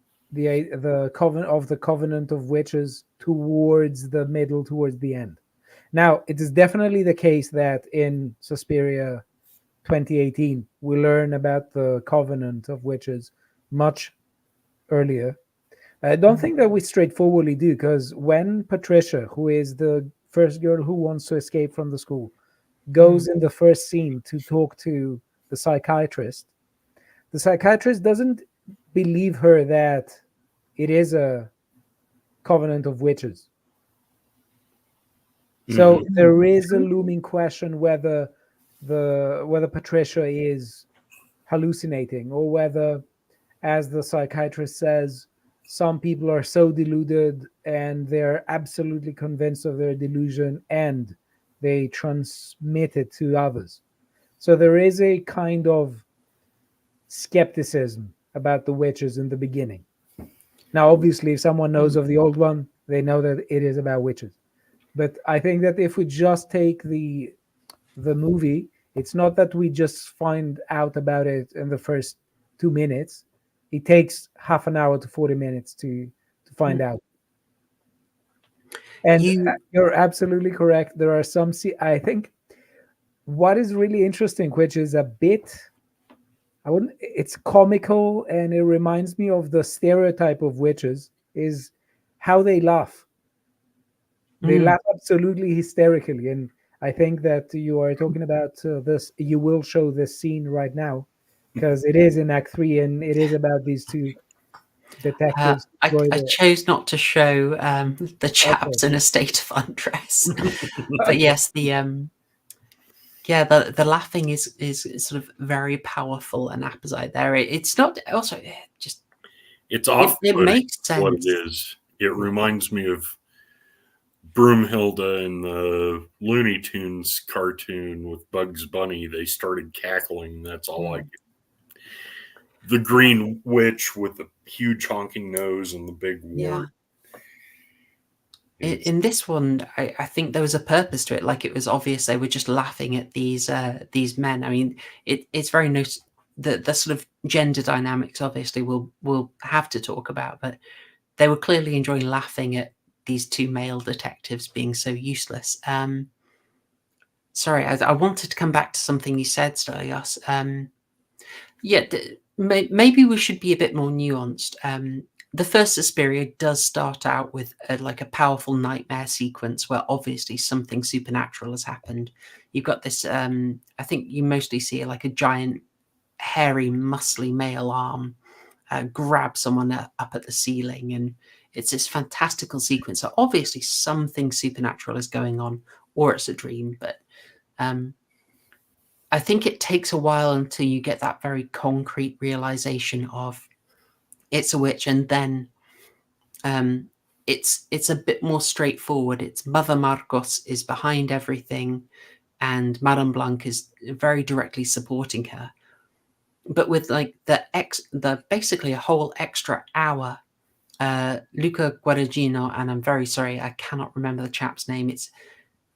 covenant of witches towards the middle, towards the end. Now, it is definitely the case that in Suspiria 2018, we learn about the covenant of witches much earlier. I don't think that we straightforwardly do, because when Patricia, who is the first girl who wants to escape from the school, goes in the first scene to talk to the psychiatrist doesn't believe her that it is a covenant of witches. So there is a looming question whether Patricia is hallucinating, or whether, as the psychiatrist says, some people are so deluded and they're absolutely convinced of their delusion, and they transmit it to others. So there is a kind of skepticism about the witches in the beginning. Now, obviously, if someone knows of the old one, they know that it is about witches. But I think that if we just take the movie, it's not that we just find out about it in the first 2 minutes. It takes half an hour to 40 minutes to find out. And you're absolutely correct. There are some. I think what is really interesting, which is a bit, it's comical, and it reminds me of the stereotype of witches, is how they laugh. They laugh absolutely hysterically, and I think that you are talking about this. You will show this scene right now, because it is in Act 3, and it is about these two detectives. I chose not to show the chaps in a state of undress, but yes, the laughing is sort of very powerful and apposite there. It's not also just it's off. It makes sense. What it is, it reminds me of Broomhilda in the Looney Tunes cartoon with Bugs Bunny. They started cackling. That's all I get. The green witch with the huge honking nose and the big wart. In this one, I think there was a purpose to it. Like, it was obvious they were just laughing at these men. I mean, it's very the sort of gender dynamics. Obviously, we'll have to talk about, but they were clearly enjoying laughing at these two male detectives being so useless. Sorry, I wanted to come back to something you said, Stelios. Maybe we should be a bit more nuanced. The first Suspiria does start out with like a powerful nightmare sequence where obviously something supernatural has happened. You've got this, I think you mostly see like a giant, hairy, muscly male arm grab someone up at the ceiling, and it's this fantastical sequence. So obviously something supernatural is going on, or it's a dream, but I think it takes a while until you get that very concrete realization of it's a witch, and then it's a bit more straightforward. It's Mother Marcos is behind everything, and Madame Blanc is very directly supporting her. But with like the basically a whole extra hour, Luca Gaudagnino, and I'm very sorry, I cannot remember the chap's name. It's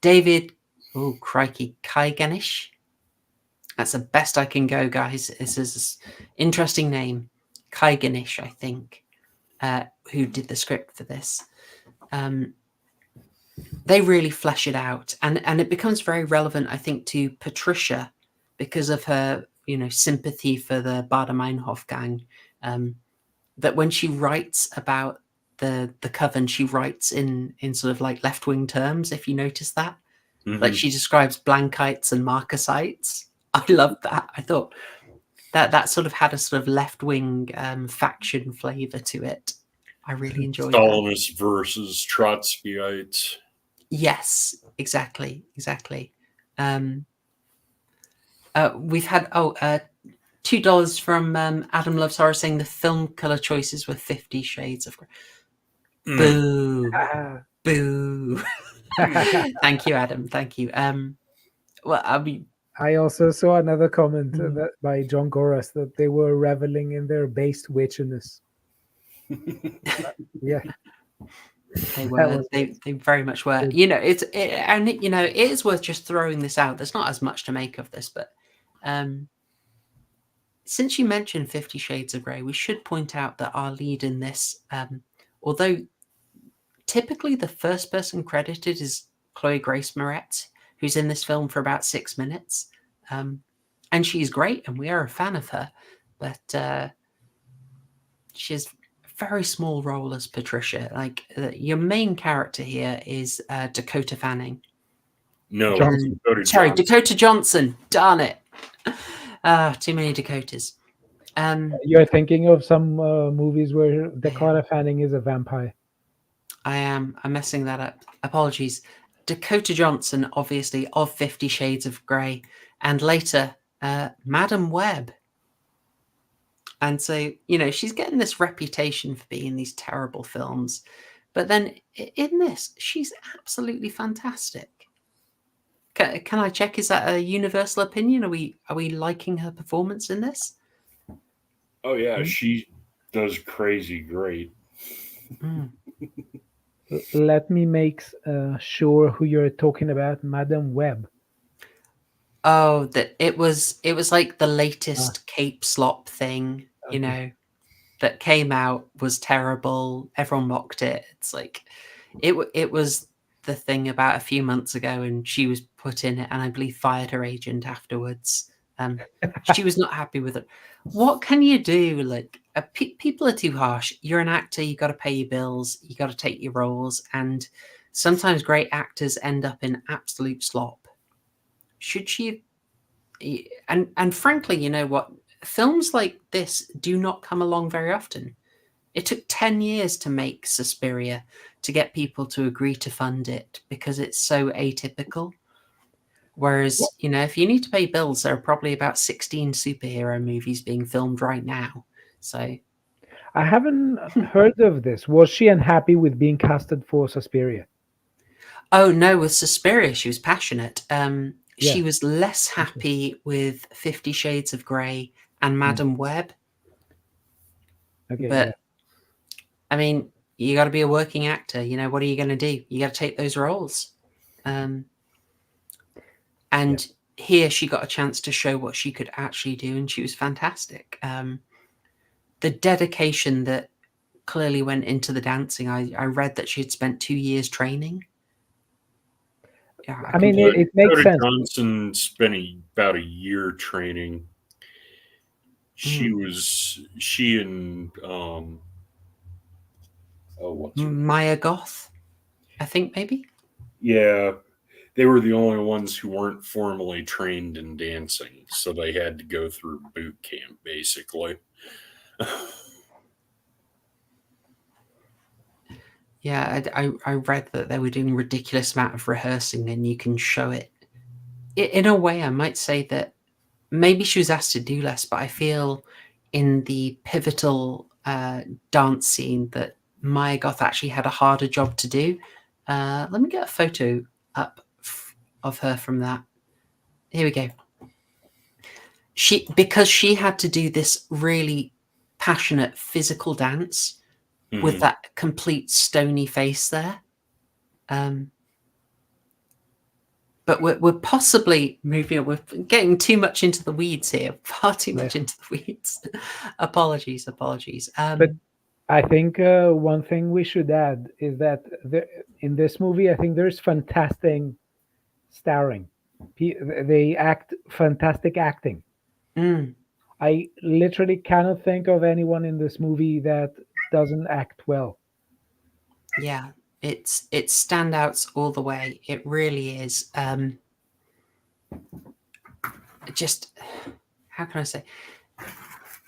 David, oh crikey, Kaiganish. That's the best I can go, guys. This is an interesting name. Kaiganish, I think, who did the script for this. They really flesh it out, and it becomes very relevant, I think, to Patricia because of her, sympathy for the Bader-Meinhof gang. That when she writes about the coven, she writes in sort of like left-wing terms, if you notice that. Mm-hmm. Like, she describes Blankites and Marcosites. I love that. I thought that sort of had a sort of left-wing faction flavor to it. I really enjoyed Stalinist versus Trotskyites. Yes, exactly. We've had $2 from Adam Loves Horror saying the film color choices were 50 Shades of Grey. Boo. Boo. Thank you, Adam. Thank you. Well, I also saw another comment that by John Goras that they were reveling in their based witchiness. Yeah, they were. They very much were. It is worth just throwing this out. There's not as much to make of this, but since you mentioned 50 Shades of Grey, we should point out that our lead in this, although typically the first person credited is Chloe Grace Moretz, who's in this film for about 6 minutes. And she's great, and we are a fan of her. But she has a very small role as Patricia. Like, your main character here is Dakota Fanning. No, Dakota Johnson. Darn it. Too many Dakotas. You're thinking of some movies where Dakota Fanning is a vampire. I am. I'm messing that up. Apologies. Dakota Johnson, obviously, of 50 Shades of Grey, and later Madam Web. And so, she's getting this reputation for being in these terrible films. But then in this, she's absolutely fantastic. Can I check? Is that a universal opinion? Are we liking her performance in this? Oh yeah, she does crazy great. Let me make sure who you're talking about, Madam Web. Oh, that it was like the latest Cape Slop thing, you know, that came out, was terrible. Everyone mocked it. It's like it was the thing about a few months ago, and she was put in it, and I believe fired her agent afterwards. She was not happy with it. What can you do? Like, people are too harsh. You're an actor. You got to pay your bills. You got to take your roles, and sometimes great actors end up in absolute slop. Should she? And frankly, you know what? Films like this do not come along very often. It took 10 years to make Suspiria, to get people to agree to fund it, because it's so atypical. Whereas, you know, if you need to pay bills, there are probably about 16 superhero movies being filmed right now. So I haven't heard of this. Was she unhappy with being casted for Suspiria? Oh no, with Suspiria, she was passionate. She Yeah. was less happy with 50 Shades of Grey and Madam Web. Okay. But yeah. I mean, you got to be a working actor. You know, what are you going to do? You got to take those roles. And here she got a chance to show what she could actually do, and she was fantastic. The dedication that clearly went into the dancing. I read that she had spent 2 years training. Yeah, I mean, it makes Dakota sense. Johnson spent about a year training. She and what's her name? Maya Goth, I think, maybe. Yeah, they were the only ones who weren't formally trained in dancing, so they had to go through boot camp, basically. Yeah, I read that they were doing a ridiculous amount of rehearsing, and you can show it. In a way, I might say that maybe she was asked to do less, but I feel in the pivotal dance scene that Maya Goth actually had a harder job to do. Let me get a photo up of her from that. Here we go. Because she had to do this really passionate physical dance with that complete stony face there. But we're possibly moving. We're getting too much into the weeds here. Far too much into the weeds. Apologies. But I think one thing we should add is that in this movie, I think there's fantastic starring. They act fantastic acting. I literally cannot think of anyone in this movie that doesn't act well. Yeah, it's standouts all the way. It really is. Just, how can I say?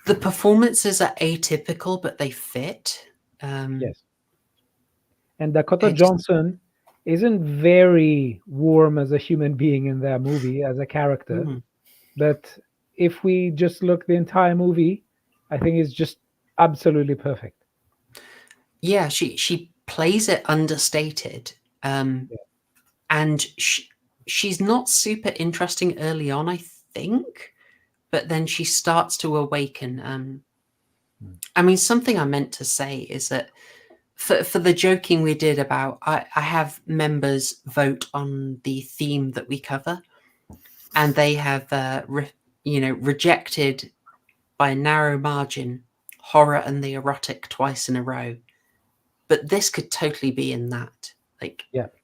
The performances are atypical, but they fit. Yes. And Dakota Johnson isn't very warm as a human being in that movie as a character. But if we just look the entire movie, I think it's just absolutely perfect. Yeah, she plays it understated. And she's not super interesting early on, I think, but then she starts to awaken. I mean, something I meant to say is that for the joking we did about, I have members vote on the theme that we cover, and they have rejected by a narrow margin horror and the erotic twice in a row. But this could totally be in that. Like, yep.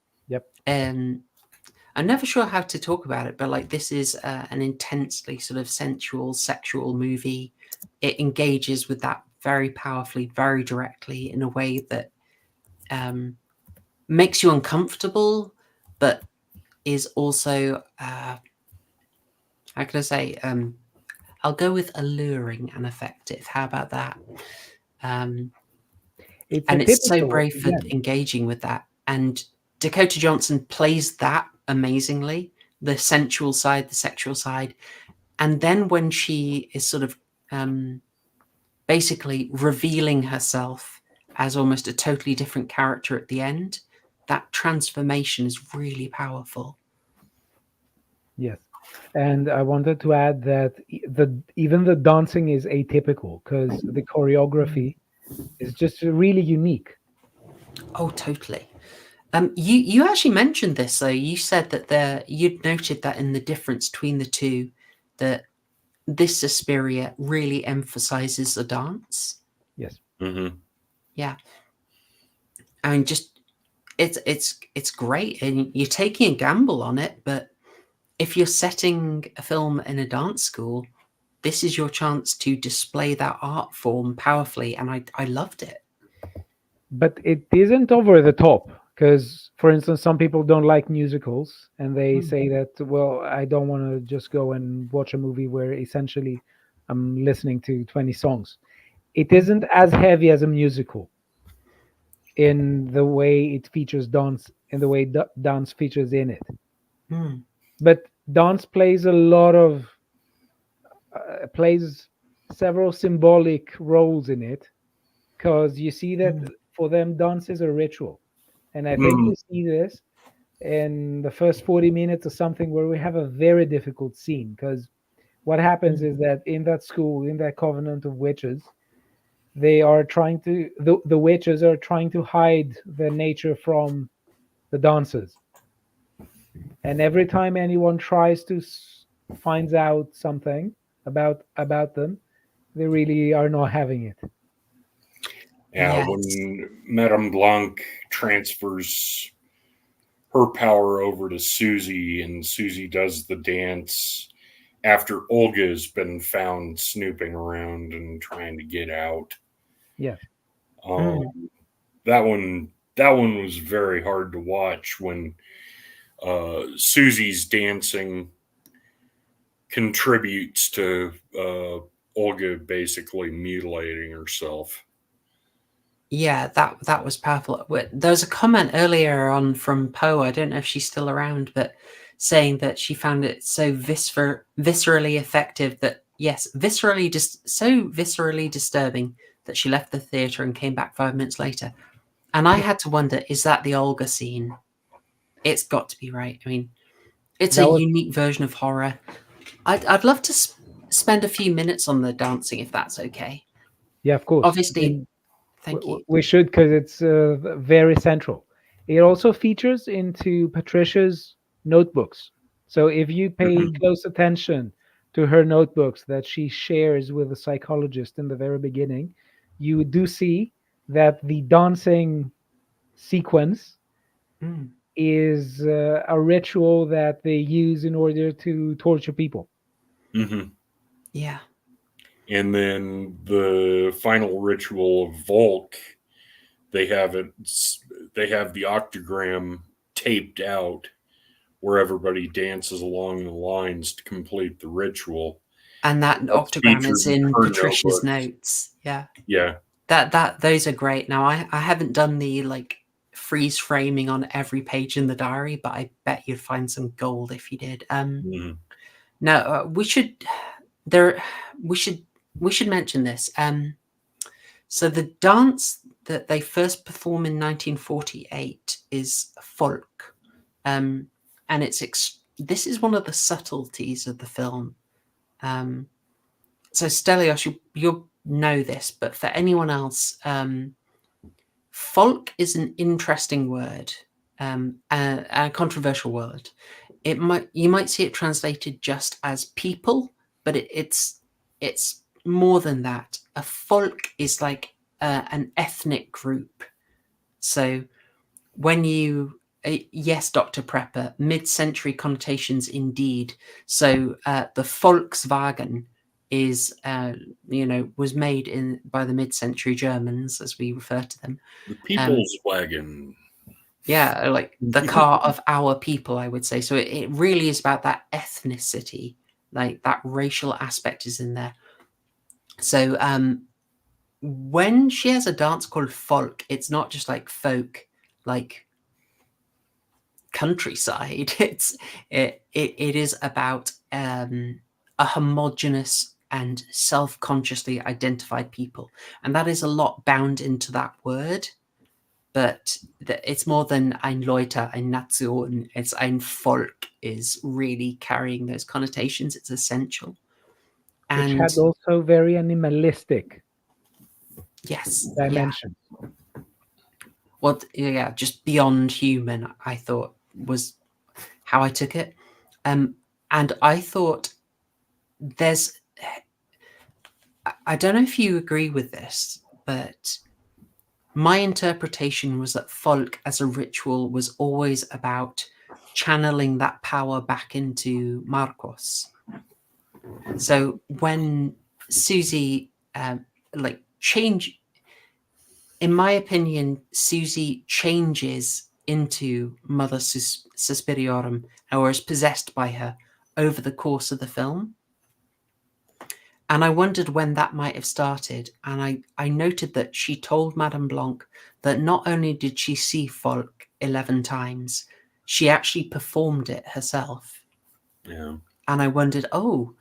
I'm never sure how to talk about it, but like, this is an intensely sort of sensual, sexual movie. It engages with that very powerfully, very directly, in a way that makes you uncomfortable, but is also, how can I say, I'll go with alluring and effective. How about that? It's so brave for engaging with that. And Dakota Johnson plays that amazingly, the sensual side, the sexual side. And then when she is sort of basically revealing herself as almost a totally different character at the end, that transformation is really powerful. Yes. And I wanted to add that even the dancing is atypical because the choreography is just really unique. Oh, totally. You actually mentioned this though. You said that you'd noted that in the difference between the two, that this Suspiria really emphasizes the dance. Yes. Mm-hmm. Yeah, I mean, just it's great, and you're taking a gamble on it. But if you're setting a film in a dance school, this is your chance to display that art form powerfully, and I loved it. But it isn't over the top because, for instance, some people don't like musicals and they say that, well, I don't want to just go and watch a movie where essentially I'm listening to 20 songs. It isn't as heavy as a musical in the way it features dance, in the way dance features in it. Hmm. But dance plays a lot of plays several symbolic roles in it because you see that for them dance is a ritual, and I think we see this in the first 40 minutes or something where we have a very difficult scene because what happens is that in that school, in that covenant of witches, they are trying to the witches are trying to hide the nature from the dancers, and every time anyone tries to finds out something about them, they really are not having it. Yeah, Yes. when Madame Blanc transfers her power over to Susie, and Susie does the dance after Olga has been found snooping around and trying to get out. Yes. That one was very hard to watch when Susie's dancing contributes to Olga basically mutilating herself. Yeah, that was powerful. There was a comment earlier on from Poe. I don't know if she's still around, but saying that she found it so viscerally effective that yes, so viscerally disturbing that she left the theater and came back 5 minutes later. And I had to wonder, is that the Olga scene? It's got to be right. I mean, it's That a was unique version of horror. I'd love to spend a few minutes on the dancing if that's okay. Yeah, of course. I Obviously, mean, thank you. we should because it's very central. It also features into Patricia's notebooks. So if you pay close attention to her notebooks that she shares with the psychologist in the very beginning, you do see that the dancing sequence Mm. is a ritual that they use in order to torture people. Mm-hmm. Yeah. And then the final ritual of Volk, they have the octagram taped out where everybody dances along the lines to complete the ritual. And that That's octagram featured is in in her Patricia's notebooks. notes. Yeah. Yeah. Those are great. Now I haven't done the like freeze framing on every page in the diary, but I bet you'd find some gold if you did. Mm-hmm. Now we should there we should mention this. So the dance that they first perform in 1948 is folk, and this is one of the subtleties of the film. So Stelios, you'll know this, but for anyone else, folk is an interesting word, a controversial word. You might see it translated just as people, but it's more than that. A folk is like an ethnic group. So when you yes, Dr. Prepper, mid-century connotations indeed. So the Volkswagen is was made by the mid-century Germans, as we refer to them. The People's Wagon. Yeah, like the car of our people, I would say. So it really is about that ethnicity, like that racial aspect is in there. So when she has a dance called folk, it's not just like folk, like countryside. It is about a homogenous and self-consciously identified people, and that is a lot bound into that word. but it's more than ein Leute, ein Nation. It's ein Volk is really carrying those connotations. It's essential. Which And had also very animalistic yes, dimensions. well, yeah, just beyond human, I thought was how I took it. And I thought there's, I don't know if you agree with this, but my interpretation was that folk as a ritual was always about channeling that power back into Marcos. So when Susie change, in my opinion, Susie changes into Mother Suspiriorum or is possessed by her over the course of the film. And I wondered when that might have started. And I noted that she told Madame Blanc that not only did she see Folk 11 times, she actually performed it herself. Yeah. And I wondered, oh,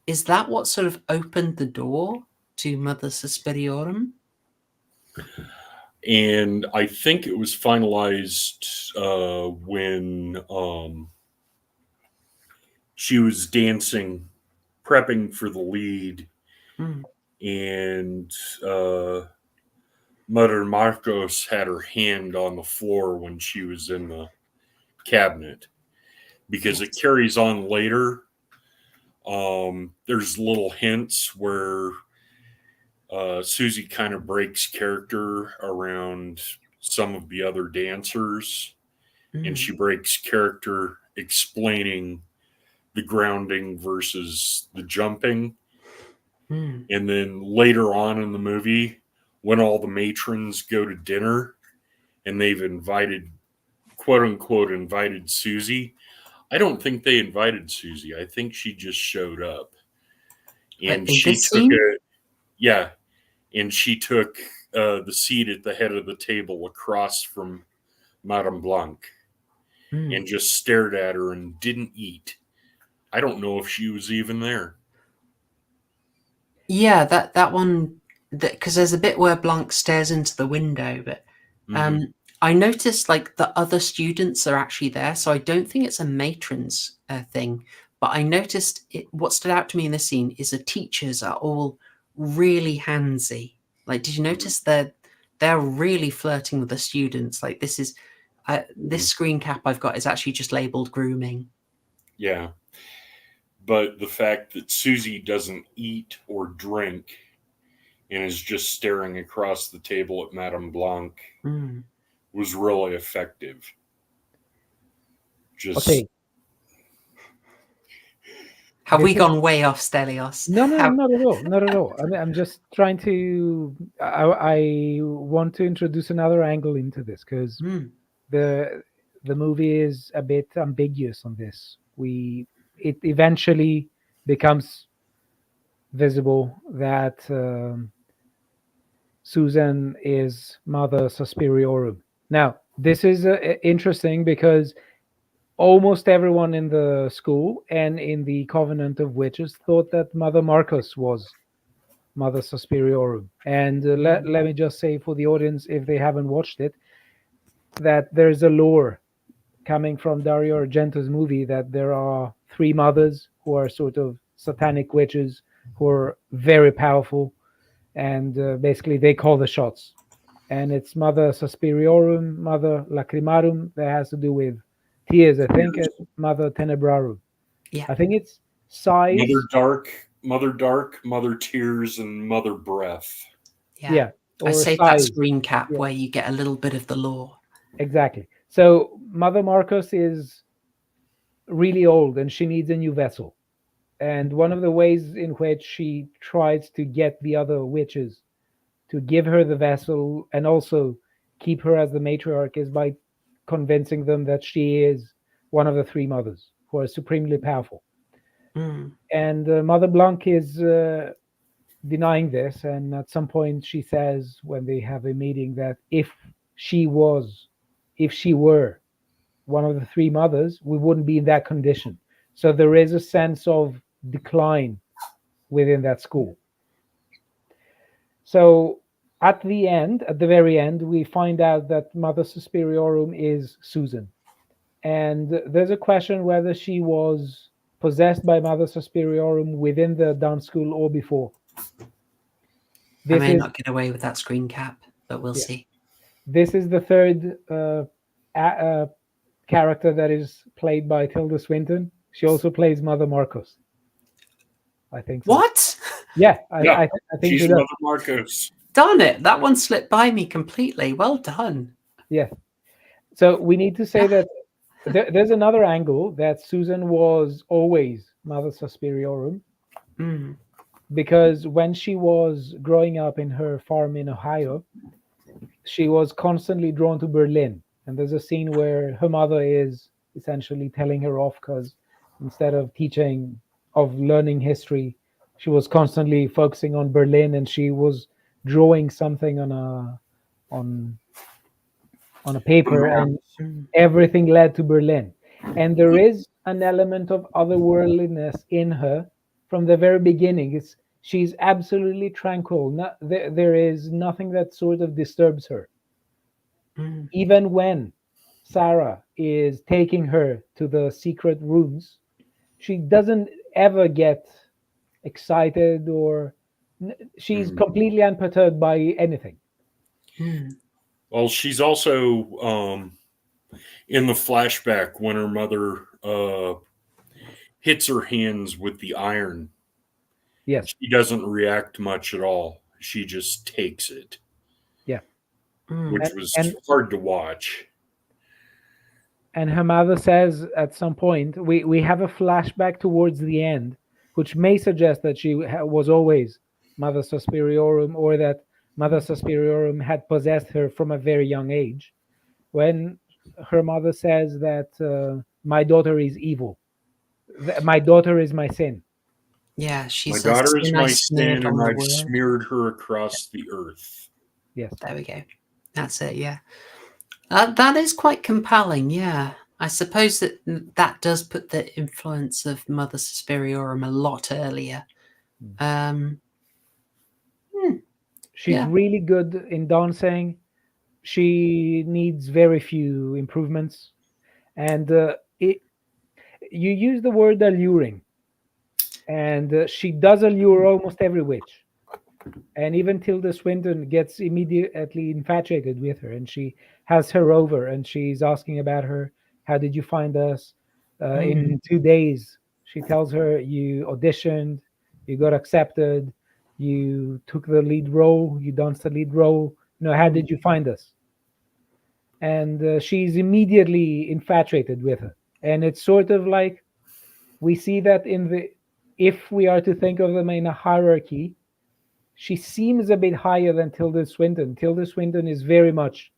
is that what sort of opened the door to Mother Suspiriorum? And I think it was finalized when she was dancing, prepping for the lead, and Mother Marcos had her hand on the floor when she was in the cabinet, because it carries on later. There's little hints where Susie kind of breaks character around some of the other dancers, and she breaks character explaining the grounding versus the jumping. And then later on in the movie, when all the matrons go to dinner and they've invited, quote unquote, invited Susie, I don't think they invited Susie. I think she just showed up. And she took it. Yeah. And she took the seat at the head of the table across from Madame Blanc and just stared at her and didn't eat. I don't know if she was even there. Yeah, that one, because there's a bit where Blanc stares into the window, but I noticed like the other students are actually there, so I don't think it's a matron's thing. But I noticed what stood out to me in this scene is the teachers are all really handsy. Like, did you notice they're really flirting with the students? Like, this is this screen cap I've got is actually just labeled grooming. Yeah. But the fact that Susie doesn't eat or drink and is just staring across the table at Madame Blanc was really effective. Just okay. Have we gone way off, Stelios? No, not at all. Not at all. I mean, I'm just trying to. I want to introduce another angle into this because the movie is a bit ambiguous on this. It eventually becomes visible that Susan is Mother Suspiriorum. Now, this is interesting because almost everyone in the school and in the Covenant of Witches thought that Mother Marcos was Mother Suspiriorum. And let me just say for the audience, if they haven't watched it, that there's a lore coming from Dario Argento's movie that there are three mothers who are sort of satanic witches who are very powerful, and basically they call the shots. And it's Mother Suspiriorum, Mother Lacrimarum, that has to do with tears, I think, and Mother Tenebrarum. Yeah. I think it's size. Mother Dark, Mother Tears, and Mother Breath. Yeah. I saved that screen cap where you get a little bit of the lore. Exactly. So Mother Marcos is really old and she needs a new vessel. And one of the ways in which she tries to get the other witches to give her the vessel and also keep her as the matriarch is by convincing them that she is one of the three mothers who are supremely powerful. And Mother Blanc is denying this. And at some point she says, when they have a meeting, that if she were one of the three mothers, we wouldn't be in that condition. So there is a sense of decline within that school. So at the very end, we find out that Mother Suspiriorum is Susan. And there's a question whether she was possessed by Mother Suspiriorum within the dance school or before. I may not get away with that screen cap, but we'll see. This is the third character that is played by Tilda Swinton. She also plays Mother Marcos. I think so. What? Yeah, Yeah, I think she's she does. Mother Marcos. Darn it, that one slipped by me completely. Well done. Yeah. So we need to say that there's another angle that Susan was always Mother Suspiriorum, because when she was growing up in her farm in Ohio, she was constantly drawn to Berlin. And there's a scene where her mother is essentially telling her off because instead of learning history, she was constantly focusing on Berlin, and she was drawing something on a paper, and everything led to Berlin. And there is an element of otherworldliness in her from the very beginning. She's absolutely tranquil. There is nothing that sort of disturbs her. Even when Sarah is taking her to the secret rooms, she doesn't ever get excited, or she's completely unperturbed by anything. Well, she's also in the flashback when her mother hits her hands with the iron. Yes. She doesn't react much at all. She just takes it. Yeah. Which was hard to watch. And her mother says at some point, we have a flashback towards the end, which may suggest that she was always Mother Suspiriorum, or that Mother Suspiriorum had possessed her from a very young age, when her mother says that my daughter is evil. My daughter is my sin. Yeah, she my says, daughter is my sin, and I've smeared her across the earth. Yes. There we go. That's it, yeah. That is quite compelling, yeah. I suppose that does put the influence of Mother Suspiriorum a lot earlier. She's really good in dancing. She needs very few improvements. And you use the word alluring. And she does allure almost every witch. And even Tilda Swinton gets immediately infatuated with her, and she has her over, and she's asking about her. How did you find us? In 2 days, she tells her, you auditioned, you got accepted, you took the lead role, you danced the lead role. How did you find us? And she's immediately infatuated with her. And it's sort of like, we see that if we are to think of them in a hierarchy, she seems a bit higher than Tilda Swinton. Tilda Swinton is very much,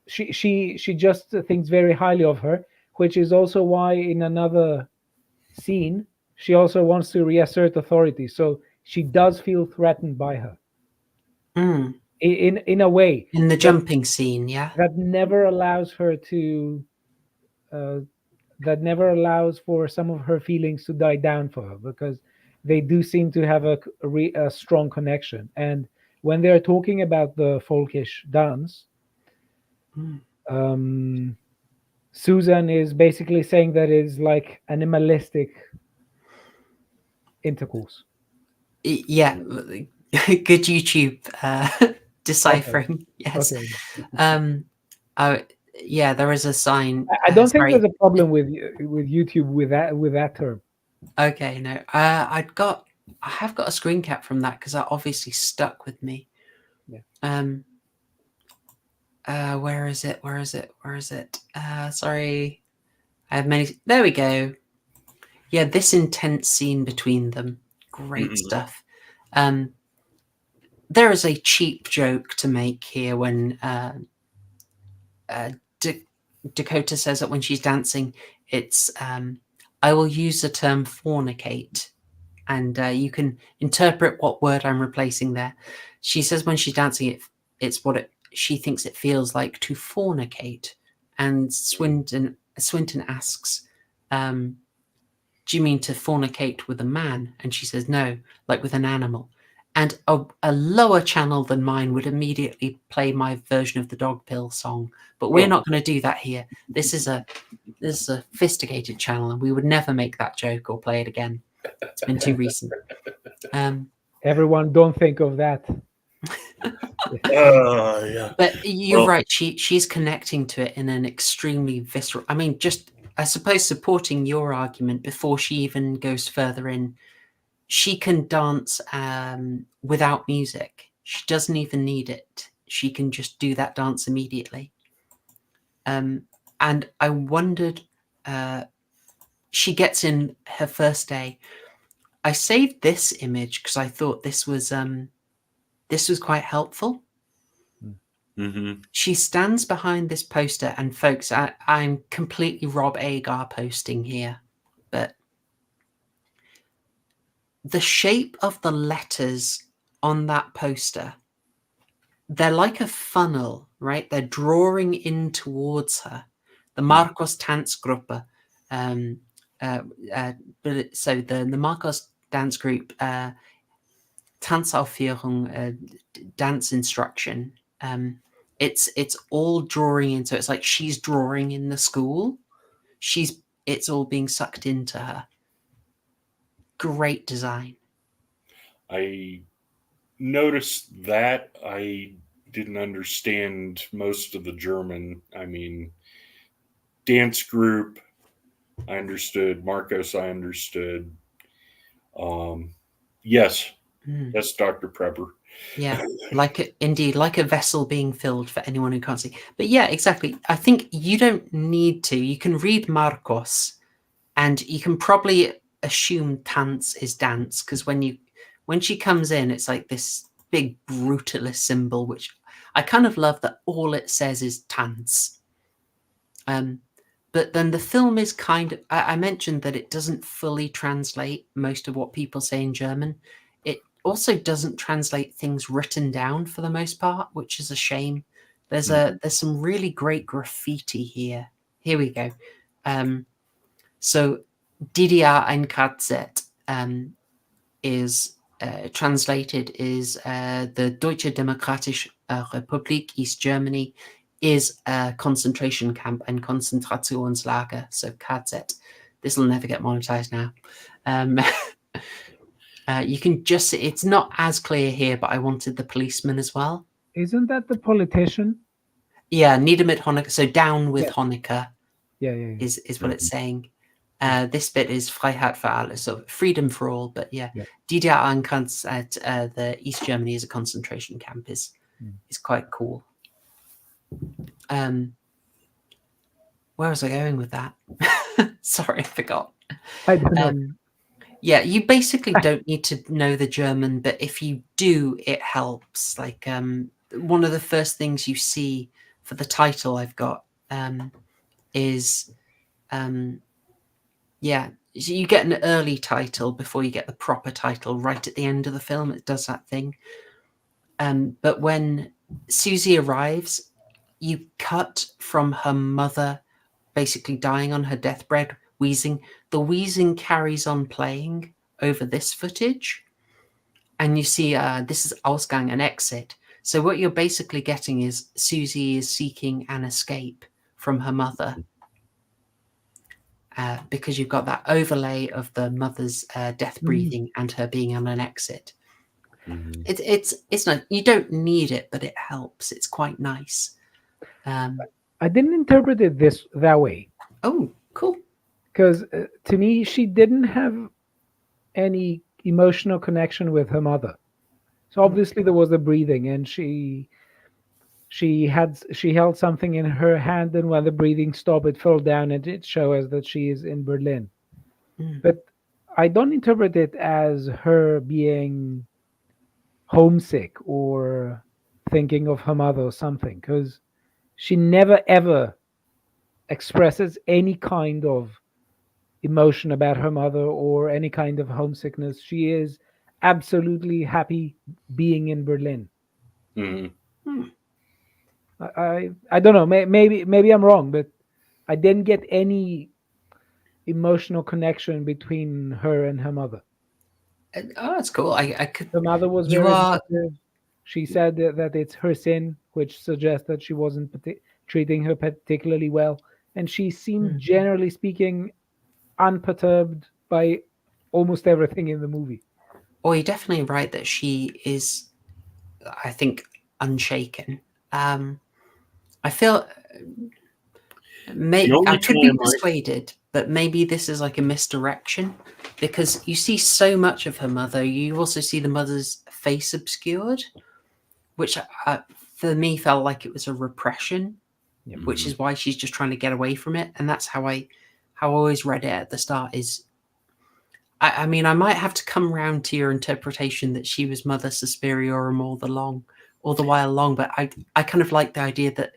she just thinks very highly of her, which is also why in another scene, she also wants to reassert authority. So she does feel threatened by her. In a way. In the jumping scene, yeah. That never allows her to, that never allows for some of her feelings to die down for her, because they do seem to have a strong connection. And when they're talking about the folkish dance, Susan is basically saying that it's like animalistic intercourse. Yeah, good YouTube deciphering. Okay. Yes. Okay. Yeah, there is a sign. I don't think there's a problem with YouTube with that term. Okay, no. I have got a screen cap from that because that obviously stuck with me. Yeah. Where is it? Sorry. I have many. There we go. Yeah, this intense scene between them. Great stuff. There is a cheap joke to make here when Dakota says that when she's dancing, it's I will use the term fornicate, and you can interpret what word I'm replacing there. She says when she's dancing, it's what she thinks it feels like to fornicate. And Swinton asks, do you mean to fornicate with a man? And she says, no, like with an animal. and a lower channel than mine would immediately play my version of the dog pill song. But we're not going to do that here. This is a sophisticated channel, and we would never make that joke or play it again. It's been too recent. Everyone, don't think of that. Yeah. But you're right. She's connecting to it in an extremely visceral. I mean, just I suppose supporting your argument before she even goes further in. She can dance without music. She doesn't even need it. She can just do that dance immediately. And I wondered, she gets in her first day. I saved this image because I thought this was quite helpful. Mm-hmm. She stands behind this poster, and folks, I'm completely Rob Agar posting here, but the shape of the letters on that poster, they're like a funnel, right? They're drawing in towards her. The Marcos Tanzgruppe. So the Marcos dance group, Tanzaufführung, dance instruction. It's all drawing in. So it's like she's drawing in the school. It's all being sucked into her. Great design. I noticed that. I didn't understand most of the German. I mean, dance group, I understood. Marcos, I understood. Yes, Dr. Prepper. Yeah, like a vessel being filled for anyone who can't see. But yeah, exactly. I think you don't need to. You can read Marcos, and you can probably assume Tanz is dance, because when she comes in, it's like this big brutalist symbol, which I kind of love that all it says is Tanz. But then the film is kind of, I mentioned that it doesn't fully translate most of what people say in German. It also doesn't translate things written down for the most part, which is a shame. There's some really great graffiti here. Here we go. So DDR ein KZ is translated is the Deutsche Demokratische Republik, East Germany, is a concentration camp and Konzentrationslager. So KZ. This will never get monetized now. You can just, it's not as clear here, but I wanted the policeman as well. Isn't that the politician? Yeah, Nieder mit Honecker. So down with Honecker. Yeah. Is what it's saying. This bit is Freiheit für alle, so freedom for all. But yeah. DDR at the East Germany is a concentration camp is quite cool. Where was I going with that? Sorry, I forgot. I don't know. Yeah, you basically don't need to know the German, but if you do, it helps. Like one of the first things you see for the title I've got is so you get an early title before you get the proper title right at the end of the film. It does that thing. But when Susie arrives, you cut from her mother basically dying on her deathbed, wheezing. The wheezing carries on playing over this footage. And you see this is Ausgang, an exit. So what you're basically getting is Susie is seeking an escape from her mother. Because you've got that overlay of the mother's death breathing and her being on an exit. It's not, you don't need it, but it helps. It's quite nice. I didn't interpret it that way. Oh, cool. Because to me, she didn't have any emotional connection with her mother. So obviously there was the breathing, and she held something in her hand, and when the breathing stopped, it fell down, and it shows us that she is in Berlin. But I don't interpret it as her being homesick or thinking of her mother or something, because she never ever expresses any kind of emotion about her mother or any kind of homesickness. She is absolutely happy being in Berlin. I don't know. Maybe I'm wrong, but I didn't get any emotional connection between her and her mother. Oh, that's cool. I could. The mother was You very are. abusive. She said that it's her sin, which suggests that she wasn't treating her particularly well. And she seemed, generally speaking, unperturbed by almost everything in the movie. Well, you're definitely right that she is, I think, unshaken. I feel The only I could be time persuaded, but maybe this is like a misdirection because you see so much of her mother. You also see the mother's face obscured, which for me felt like it was a repression, which is why she's just trying to get away from it. And that's how I always read it at the start. Is I mean, I might have to come round to your interpretation that she was Mother Suspiriorum all the while long, but I kind of like the idea that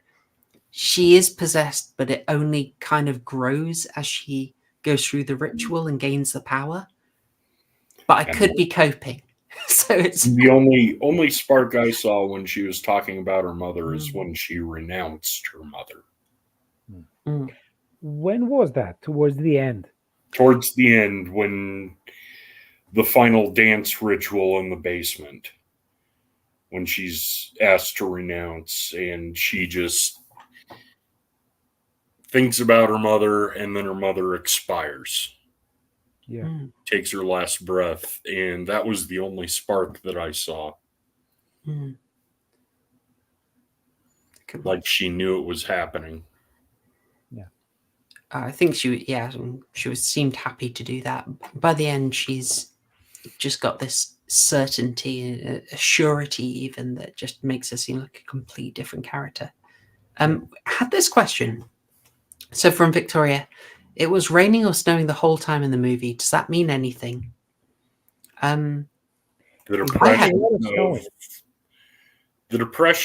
she is possessed, but it only kind of grows as she goes through the ritual and gains the power. But I could be coping. So it's the only spark I saw when she was talking about her mother is when she renounced her mother. When was that? Towards the end? Towards the end, when the final dance ritual in the basement, when she's asked to renounce, and she just thinks about her mother, and then her mother expires. Yeah. Takes her last breath, and that was the only spark that I saw. Like she knew it was happening. Yeah. I think she seemed happy to do that. By the end, she's just got this certainty, a surety even, that just makes her seem like a complete different character. Had this question. So from Victoria, it was raining or snowing the whole time in the movie. Does that mean anything? The depression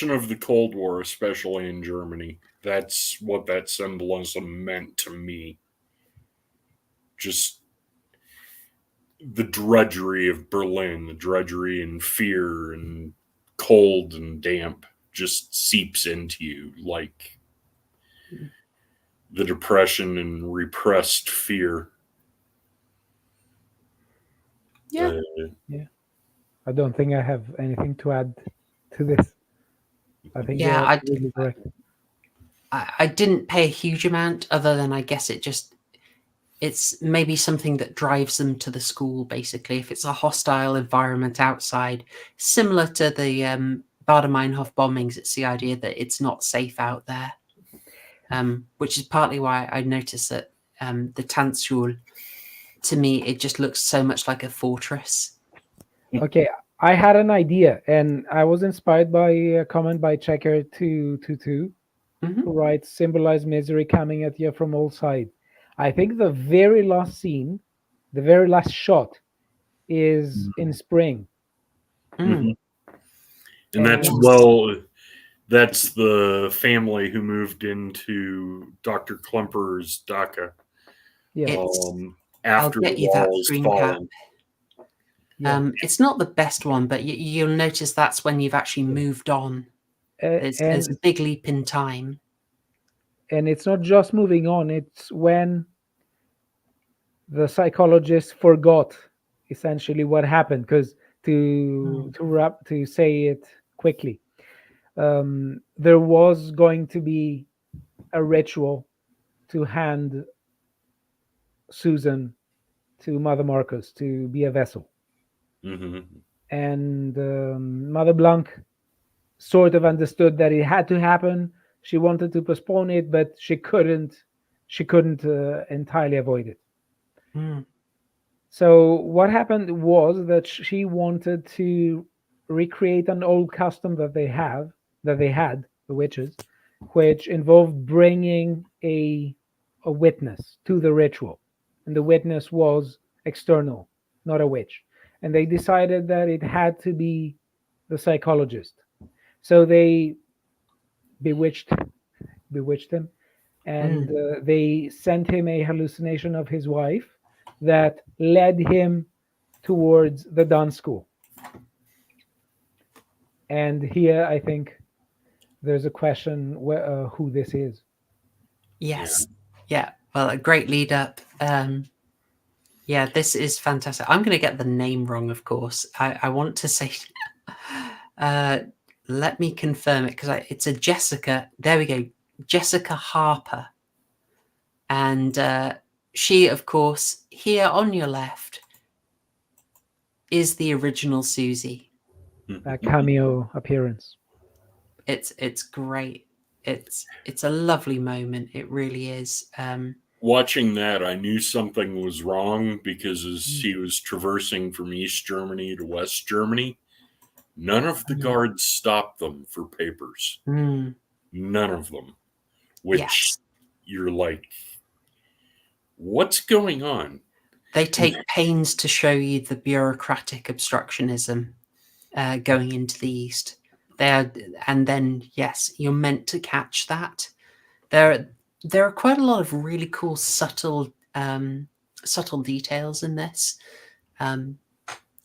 of the Cold War, especially in Germany, that's what that symbolism meant to me. Just the drudgery of Berlin, the drudgery and fear and cold and damp just seeps into you like the depression and repressed fear. Yeah. I don't think I have anything to add to this. I think you're absolutely correct. I didn't pay a huge amount, other than I guess it's maybe something that drives them to the school, basically. If it's a hostile environment outside, similar to the Baader-Meinhof bombings, it's the idea that it's not safe out there, which is partly why I noticed that the Tanzschule, to me, it just looks so much like a fortress. Okay, I had an idea, and I was inspired by a comment by Checker222, who writes, symbolize misery coming at you from all sides. I think the very last scene, the very last shot, is in spring. And that's the family who moved into Dr. Klemper's dacha. Yeah. After I'll get you that screen cap. It's not the best one, but you'll notice that's when you've actually moved on. There's a big leap in time. And it's not just moving on, it's when the psychologist forgot essentially what happened, because to say it quickly, there was going to be a ritual to hand Susan to Mother Marcus to be a vessel. And Mother Blanc sort of understood that it had to happen. She wanted to postpone it, but she couldn't entirely avoid it. So what happened was that she wanted to recreate an old custom that they had, the witches, which involved bringing a witness to the ritual, and the witness was external, not a witch. And they decided that it had to be the psychologist. So they bewitched him, and they sent him a hallucination of his wife that led him towards the dance school. And here I think there's a question who this is. Yes. Yeah. Well, a great lead up. Yeah, this is fantastic. I'm going to get the name wrong, of course. I want to say, let me confirm it because it's a Jessica. There we go, Jessica Harper, and she, of course, here on your left, is the original Susie. That cameo appearance. It's great. It's a lovely moment. It really is. Watching that, I knew something was wrong because as he was traversing from East Germany to West Germany, none of the guards stopped them for papers. Mm, None of them. Which yes, you're like, what's going on? they take pains to show you the bureaucratic obstructionism going into the East. And then yes, you're meant to catch that. There are quite a lot of really cool subtle details in this.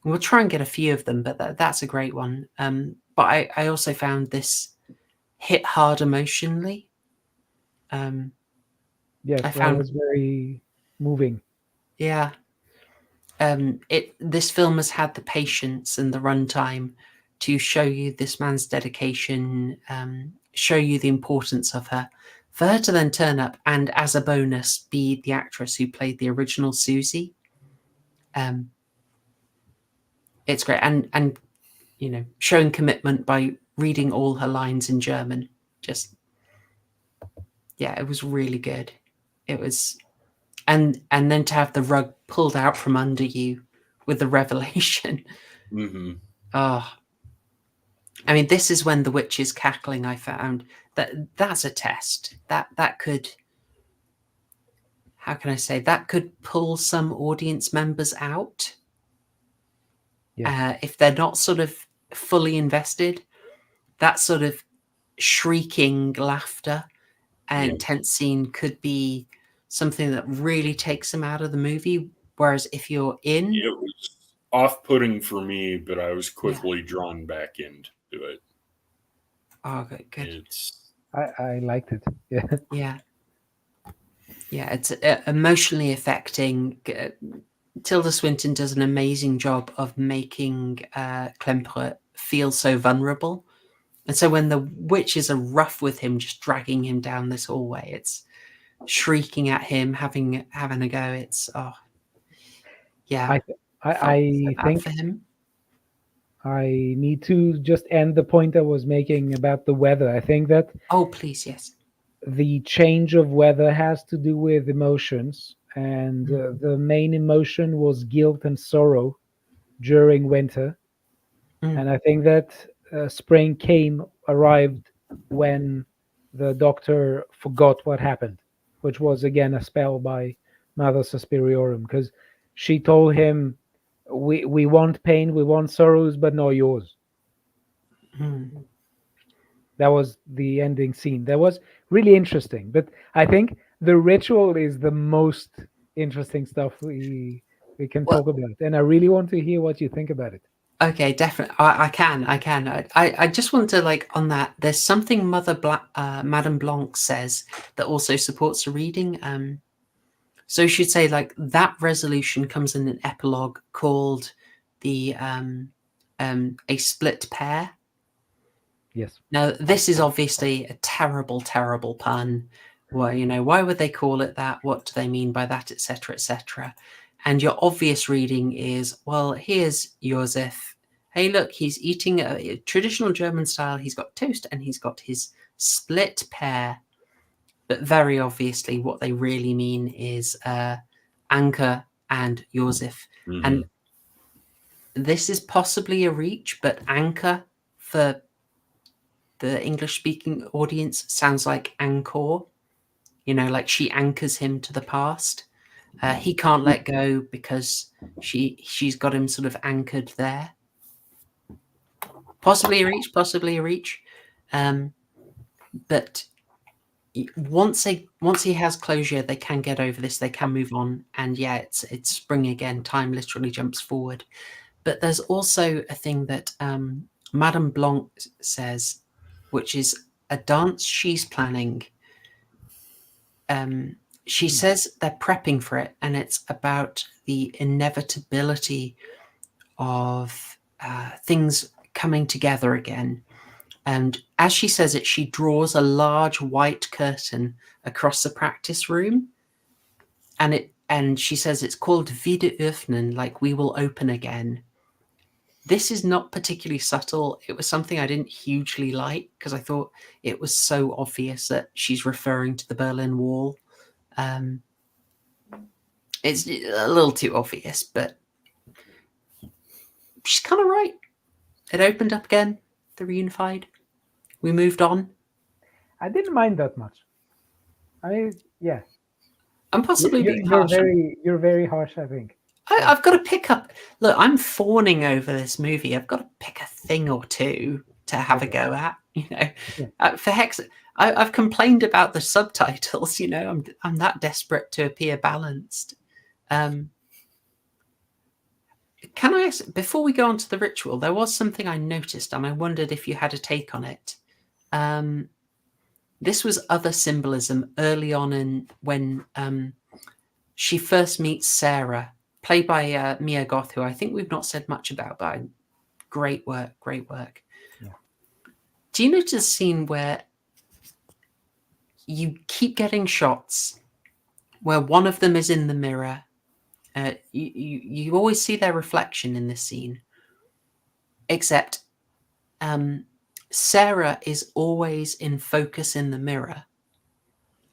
We'll try and get a few of them, but that's a great one. But I also found this hit hard emotionally. Yes, that was very moving. Yeah. This film has had the patience and the runtime to show you this man's dedication, show you the importance of her, for her to then turn up and, as a bonus, be the actress who played the original Susie. It's great, and you know, showing commitment by reading all her lines in German. Just yeah, it was really good. It was, and then to have the rug pulled out from under you with the revelation. Mm-hmm. Oh, I mean, this is when the witch is cackling. I found that's a test that could, how can I say, that could pull some audience members out. Yeah. If they're not sort of fully invested, that sort of shrieking laughter and tense scene could be something that really takes them out of the movie. Whereas if you're in, it was off-putting for me, but I was quickly drawn back into it. Oh, good. I liked it. Yeah. Yeah. It's emotionally affecting. Tilda Swinton does an amazing job of making Klemperer feel so vulnerable. And so when the witches are rough with him, just dragging him down this hallway, it's shrieking at him, having a go. It's yeah. I think for him. I need to just end the point I was making about the weather. I think that Please, yes. The change of weather has to do with emotions, and the main emotion was guilt and sorrow during winter. And I think that spring arrived when the doctor forgot what happened, which was again a spell by Mother Suspiriorum, because she told him, we want pain, we want sorrows, but not yours. That was the ending scene. That was really interesting. But I think the ritual is the most interesting stuff we can talk about. And I really want to hear what you think about it. Okay, definitely. I can. I just want to, like, on that, there's something Madame Blanc says that also supports the reading. So you should say, like, that resolution comes in an epilogue called the A Split Pair. Yes. Now, this is obviously a terrible, terrible pun. Well, you know, why would they call it that? What do they mean by that, etc., etc.? And your obvious reading is, well, here's Joseph. Hey, look, he's eating a traditional German style. He's got toast and he's got his split pear. But very obviously, what they really mean is Anke and Joseph. And this is possibly a reach, but Anke for the English-speaking audience sounds like anchor. You know, like she anchors him to the past. He can't let go because she's got him sort of anchored there. Possibly a reach. But once he has closure, they can get over this. They can move on, and yeah, it's spring again. Time literally jumps forward. But there's also a thing that Madame Blanc says, which is a dance she's planning. she says they're prepping for it, and it's about the inevitability of things coming together again. And as she says it, she draws a large white curtain across the practice room, and she says it's called Wieder öffnen, like we will open again. This is not particularly subtle. It was something I didn't hugely like because I thought it was so obvious that she's referring to the Berlin Wall. It's a little too obvious, but she's kind of right. It opened up again. They reunified. We moved on. I didn't mind that much. Yeah. I'm possibly being harsh. You're very harsh, I think. I've got to pick up. Look, I'm fawning over this movie. I've got to pick a thing or two to have a go at. For heck's, I've complained about the subtitles. I'm that desperate to appear balanced. Can I ask, before we go on to the ritual, there was something I noticed, and I wondered if you had a take on it. This was other symbolism early on when she first meets Sarah, played by Mia Goth, who I think we've not said much about, but great work. Yeah. Do you notice a scene where you keep getting shots where one of them is in the mirror? You always see their reflection in this scene, except Sarah is always in focus in the mirror,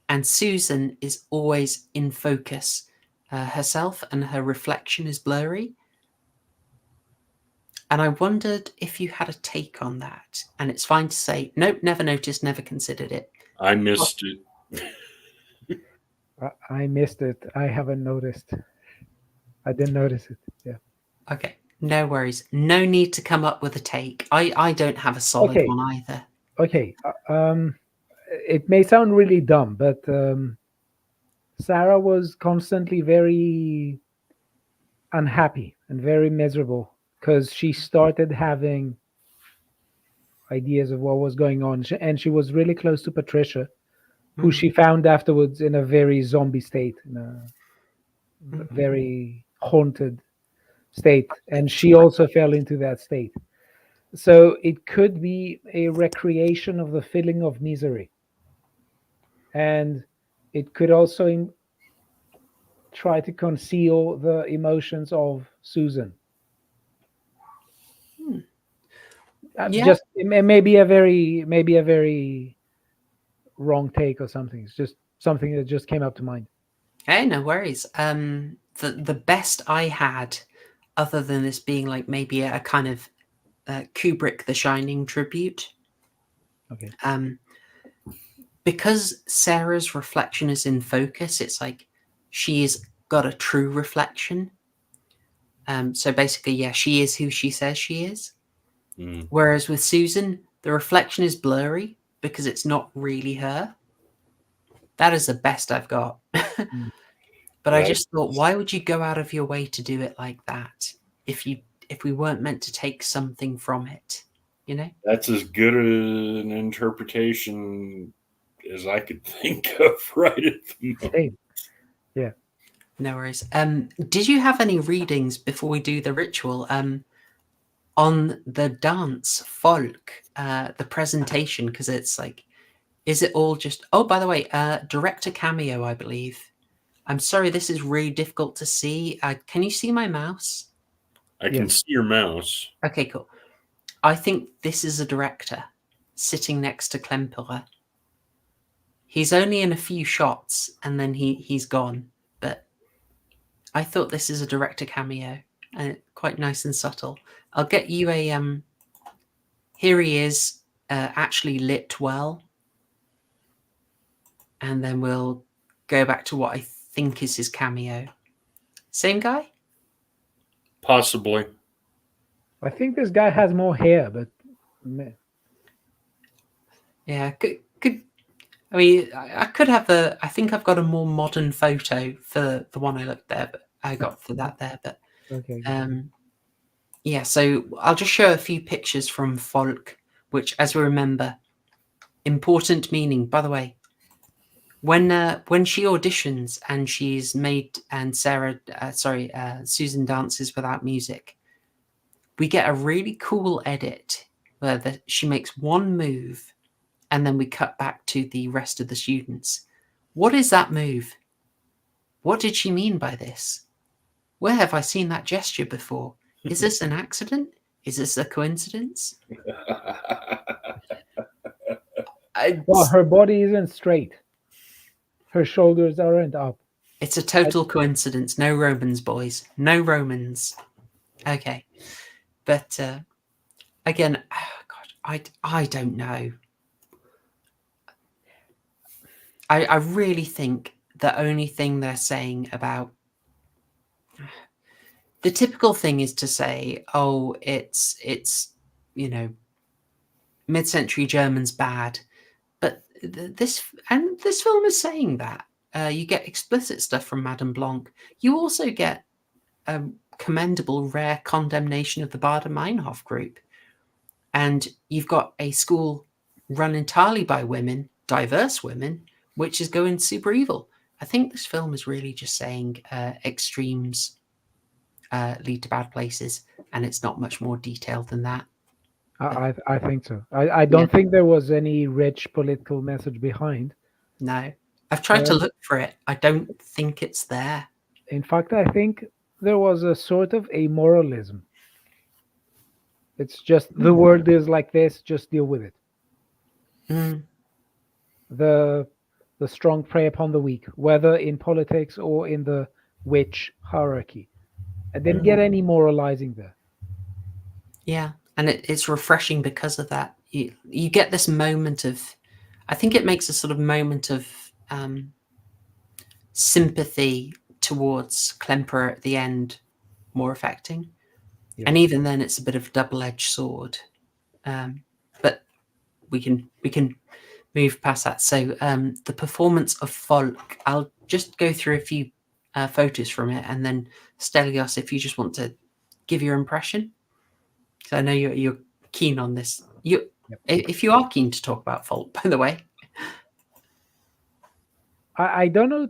and Susan is always in focus herself, and her reflection is blurry. And I wondered if you had a take on that. And it's fine to say, nope, never noticed, never considered it. I missed it. I missed it. I haven't noticed. I didn't notice it. Yeah. Okay. No worries. No need to come up with a take. I don't have a solid one either. Okay. It may sound really dumb, but Sarah was constantly very unhappy and very miserable because she started having ideas of what was going on. And she was really close to Patricia, who she found afterwards in a very zombie state, in a very haunted state. And she also fell into that state. So it could be a recreation of the feeling of misery. And it could also try to conceal the emotions of Susan. Just maybe a very wrong take or something. It's just something that just came up to mind. Hey, no worries. The best I had, other than this being like maybe a kind of Kubrick The Shining tribute. Okay. Because Sarah's reflection is in focus, it's like she's got a true reflection. So basically, yeah, she is who she says she is. Whereas with Susan, the reflection is blurry because it's not really her. That is the best I've got. But I just thought, why would you go out of your way to do it like that if we weren't meant to take something from it? That's as good an interpretation as I could think of right at the moment. Yeah. No worries. Did you have any readings before we do the ritual on the dance folk, the presentation? Because it's like, is it all just... Oh, by the way, director cameo, I believe. I'm sorry, this is really difficult to see. Can you see my mouse? I can see your mouse. Okay, cool. I think this is a director sitting next to Klemperer. He's only in a few shots and then he's gone. But I thought this is a director cameo. Quite nice and subtle. I'll get you a... Here he is, actually lit well. And then we'll go back to what I think is his cameo. Same guy? Possibly. I think this guy has more hair, but... Yeah, could I mean, I could have I think I've got a more modern photo for the one I looked there, but I got for that there. But okay. Yeah, so I'll just show a few pictures from Folk, which, as we remember, important meaning. By the way, when she auditions and she's made and Susan dances without music, we get a really cool edit where she makes one move and then we cut back to the rest of the students. What is that move? What did she mean by this? Where have I seen that gesture before? Is this an accident? Is this a coincidence? Well, her body isn't straight. Her shoulders aren't up. It's a total coincidence. No Romans, boys. No Romans. Okay. But again, God, I don't know. I really think the only thing they're saying about the typical thing is to say, oh, it's mid-century German's bad, but this film is saying that. You get explicit stuff from Madame Blanc. You also get commendable, rare condemnation of the Baader-Meinhof group, and you've got a school run entirely by women, diverse women, which is going super evil. I think this film is really just saying extremes lead to bad places, and it's not much more detailed than that. I think so. I don't think there was any rich political message behind. No. I've tried to look for it. I don't think it's there. In fact, I think there was a sort of amoralism. It's just the world is like this, just deal with it. The strong prey upon the weak, whether in politics or in the witch hierarchy. I didn't get any moralizing there. Yeah, and it's refreshing because of that. You get this moment of, I think it makes a sort of moment of sympathy towards Klemperer at the end more affecting. Yeah. And even then it's a bit of a double-edged sword. But we can move past that. So the performance of Folk, I'll just go through a few photos from it, and then Stelios, if you just want to give your impression, because I know you're keen on this. If you are keen to talk about Folk, by the way. I don't know.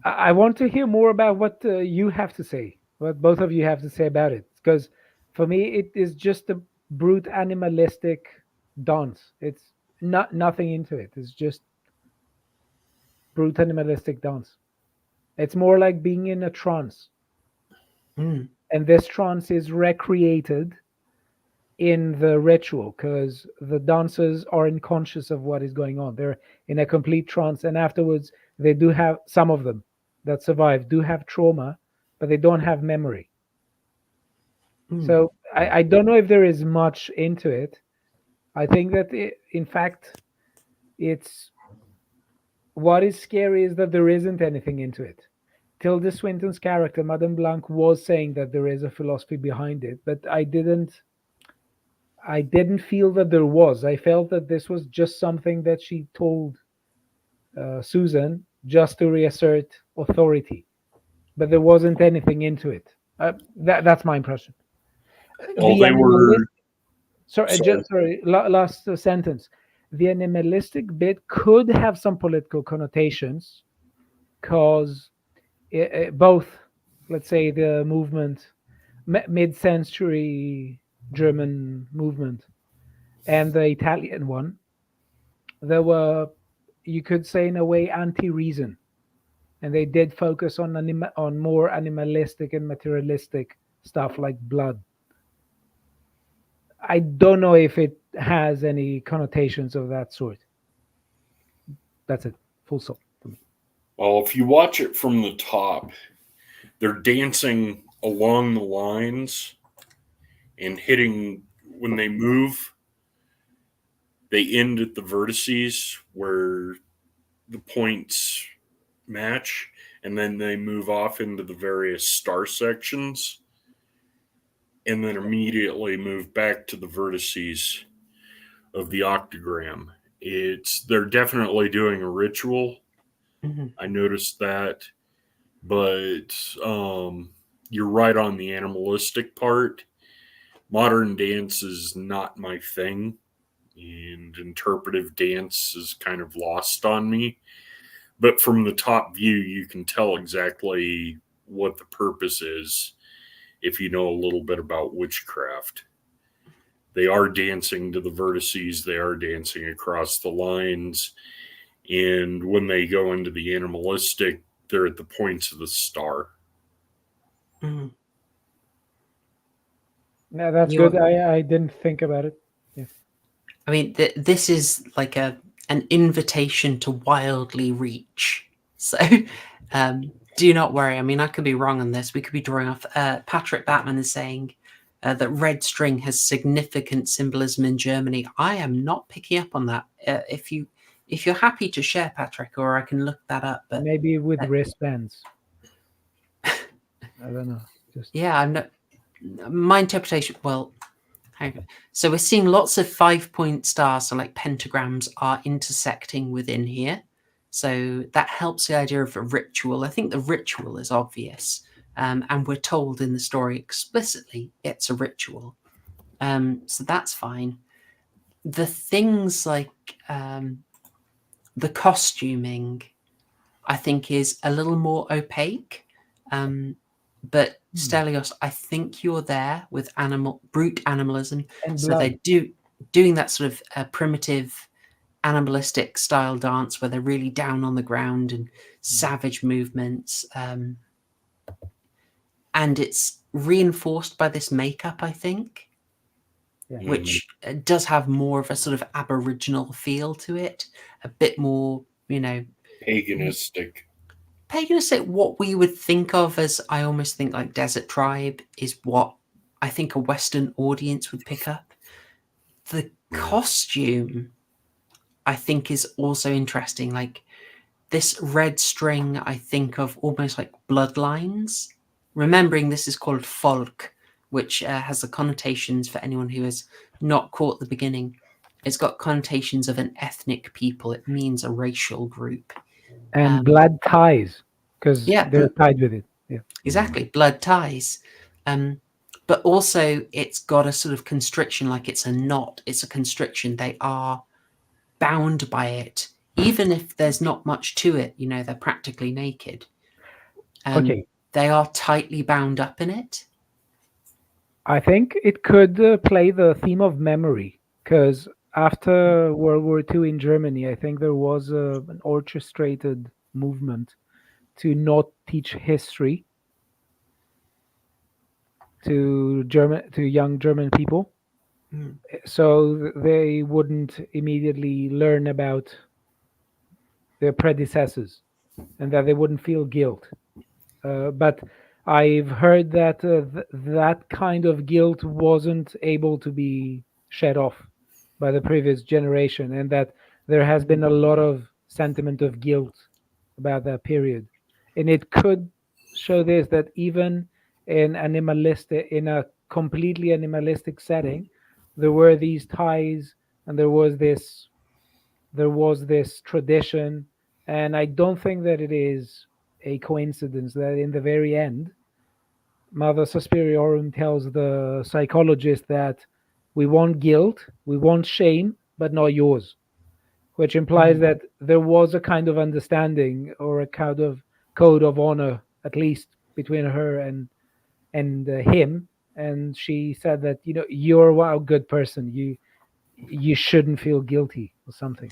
I want to hear more about what you have to say, what both of you have to say about it, because for me it is just a brute animalistic dance. It's nothing into it. It's just brute animalistic dance. It's more like being in a trance. And this trance is recreated in the ritual because the dancers are unconscious of what is going on. They're in a complete trance, and afterwards they do have, some of them that survive do have trauma, but they don't have memory. So I don't know if there is much into it. I think that in fact, it's what is scary is that there isn't anything into it. Tilda Swinton's character, Madame Blanc, was saying that there is a philosophy behind it, but I didn't feel that there was. I felt that this was just something that she told Susan just to reassert authority, but there wasn't anything into it. That's my impression. Last sentence. The animalistic bit could have some political connotations, because both, let's say, the movement, mid-century German movement, and the Italian one, there were, you could say in a way, anti-reason, and they did focus on more animalistic and materialistic stuff like blood. I don't know if it has any connotations of that sort. That's it. Full stop for me. Well, if you watch it from the top, they're dancing along the lines and hitting, when they move, they end at the vertices where the points match, and then they move off into the various star sections, and then immediately move back to the vertices of the octagram. They're definitely doing a ritual. I noticed that, but you're right on the animalistic part. Modern dance is not my thing. and interpretive dance is kind of lost on me. But from the top view, you can tell exactly what the purpose is if you know a little bit about witchcraft. They are dancing to the vertices, they are dancing across the lines, and when they go into the animalistic, they're at the points of the star. Mm. No, that's You're- good. I didn't think about it. Yeah. I mean, this is like an invitation to wildly reach. So do not worry. I mean, I could be wrong on this. We could be drawing off. Patrick Batman is saying that red string has significant symbolism in Germany. I am not picking up on that. If you're happy to share, Patrick, or I can look that up. But Maybe with wristbands. I don't know. Just yeah, I'm not. My interpretation. Well, hang on. So we're seeing lots of 5-point stars, so like pentagrams, are intersecting within here. So that helps the idea of a ritual. I think the ritual is obvious, and we're told in the story explicitly it's a ritual. So that's fine. The things like the costuming, I think, is a little more opaque. But Stelios, I think you're there with brute animalism. and So blood. they're doing that sort of primitive animalistic style dance where they're really down on the ground and savage movements. And it's reinforced by this makeup, I think, Yeah. which does have more of a sort of Aboriginal feel to it, a bit more, Paganistic. paganistic. What we would think of as, I almost think like Desert Tribe is what I think a Western audience would pick up. The costume, I think, is also interesting. Like this red string, I think of almost like bloodlines. Remembering this is called folk, which has the connotations, for anyone who has not caught the beginning, it's got connotations of an ethnic people. It means a racial group. And blood ties, because they're tied with it. Yeah. Exactly, blood ties. But also it's got a sort of constriction, like it's a knot, it's a constriction. They are bound by it, even if there's not much to it. They're practically naked. Okay. They are tightly bound up in it. I think it could play the theme of memory, because after World War II in Germany, I think there was an orchestrated movement to not teach history to young German people, so they wouldn't immediately learn about their predecessors, and that they wouldn't feel guilt. But I've heard that that kind of guilt wasn't able to be shed off by the previous generation, and that there has been a lot of sentiment of guilt about that period. And it could show this, that even in a completely animalistic setting, there were these ties, and there was this tradition. And I don't think that it is a coincidence that in the very end, Mother Suspiriorum tells the psychologist that we want guilt, we want shame, but not yours, which implies that there was a kind of understanding, or a kind of code of honor, at least between her and him. And she said that you're a good person, you shouldn't feel guilty or something.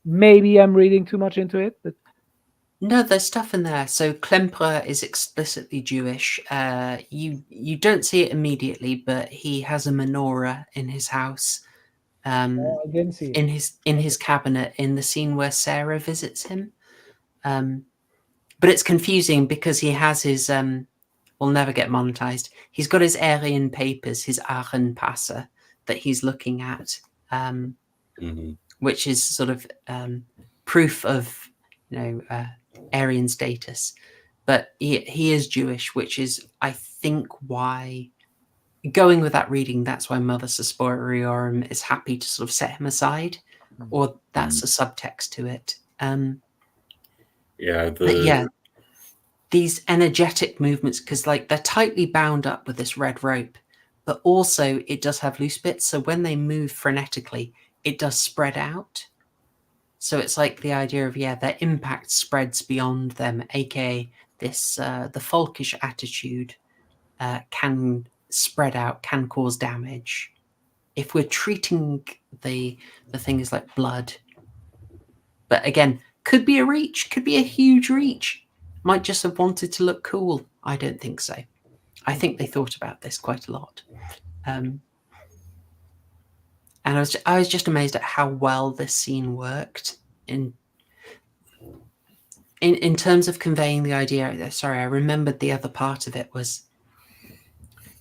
Maybe I'm reading too much into it, but No, there's stuff in there. So Klemperer is explicitly Jewish. You don't see it immediately, but he has a menorah in his house. I didn't see it. In his cabinet in the scene where Sarah visits him. But it's confusing because he has his will never get monetized. He's got his Aryan papers, his Aachen-Passe that he's looking at, which is sort of proof of Aryan status. But he is Jewish, which is, I think, why, going with that reading, that's why Mother Suspiriorum is happy to sort of set him aside, or that's a subtext to it. These energetic movements, because like they're tightly bound up with this red rope, but also it does have loose bits. So when they move frenetically, it does spread out. So it's like the idea of, their impact spreads beyond them, aka this the folkish attitude can spread out, can cause damage. If we're treating the things like blood, but again, could be a reach, could be a huge reach. Might just have wanted to look cool. I don't think so. I think they thought about this quite a lot. And I was just amazed at how well this scene worked in terms of conveying the idea. Sorry, I remembered the other part of it was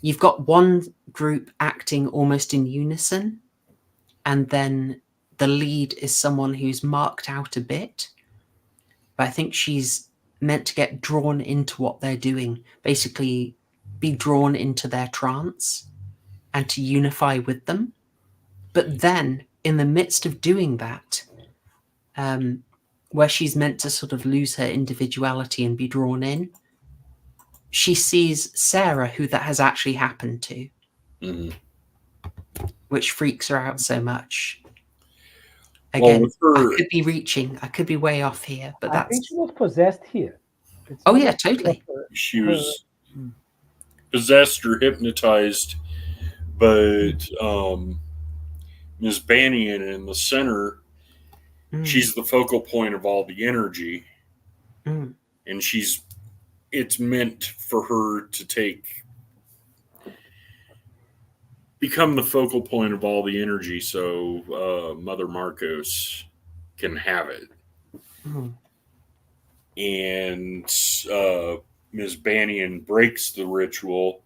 you've got one group acting almost in unison, and then the lead is someone who's marked out a bit, but I think she's meant to get drawn into what they're doing, basically be drawn into their trance and to unify with them. But then in the midst of doing that, where she's meant to sort of lose her individuality and be drawn in, she sees Sarah, who that has actually happened to, which freaks her out so much. Again, I could be reaching, I could be way off here, but I think she was possessed here. Totally. She was possessed or hypnotized, but Ms. Banyan in the center, she's the focal point of all the energy, and it's meant for her to become the focal point of all the energy, so Mother Marcos can have it. And Ms. Banyan breaks the ritual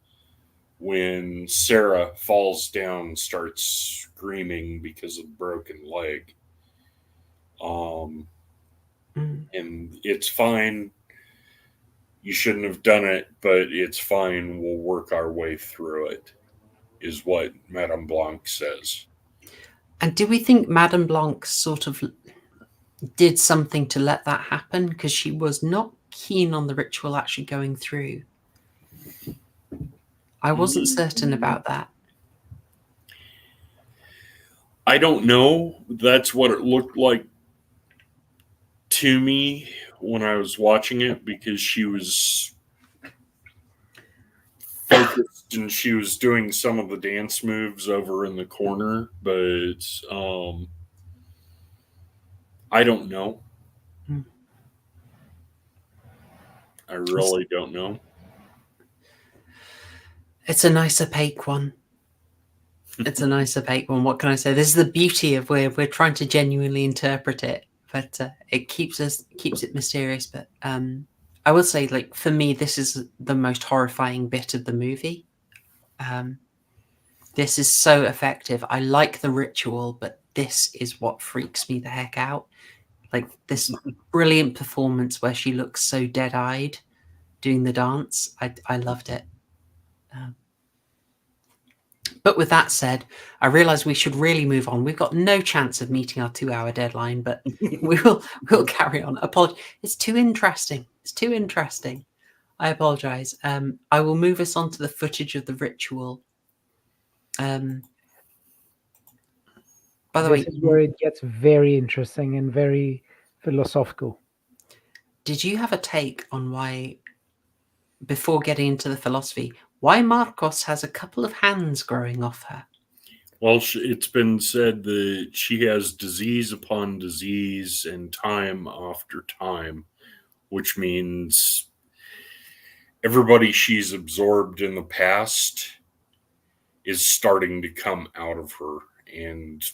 when Sarah falls down and starts screaming because of a broken leg. And it's fine. You shouldn't have done it, but it's fine. We'll work our way through it, is what Madame Blanc says. And do we think Madame Blanc sort of did something to let that happen? Because she was not keen on the ritual actually going through. I wasn't certain about that. I don't know. That's what it looked like to me when I was watching it, because she was focused and she was doing some of the dance moves over in the corner, but I don't know. I really don't know. It's a nice opaque one. It's a nice opaque one. What can I say? This is the beauty of we're trying to genuinely interpret it, but it keeps it mysterious. But I will say, like, for me, this is the most horrifying bit of the movie. This is so effective. I like the ritual, but this is what freaks me the heck out. Like this brilliant performance where she looks so dead-eyed doing the dance. I loved it. But with that said, I realize we should really move on. We've got no chance of meeting our 2-hour deadline, but we'll carry on. Apologies. It's too interesting. It's too interesting. I apologize. I will move us on to the footage of the ritual. By the way, this is where it gets very interesting and very philosophical. Did you have a take on why, before getting into the philosophy, why Marcos has a couple of hands growing off her? Well, it's been said that she has disease upon disease and time after time, which means everybody she's absorbed in the past is starting to come out of her, and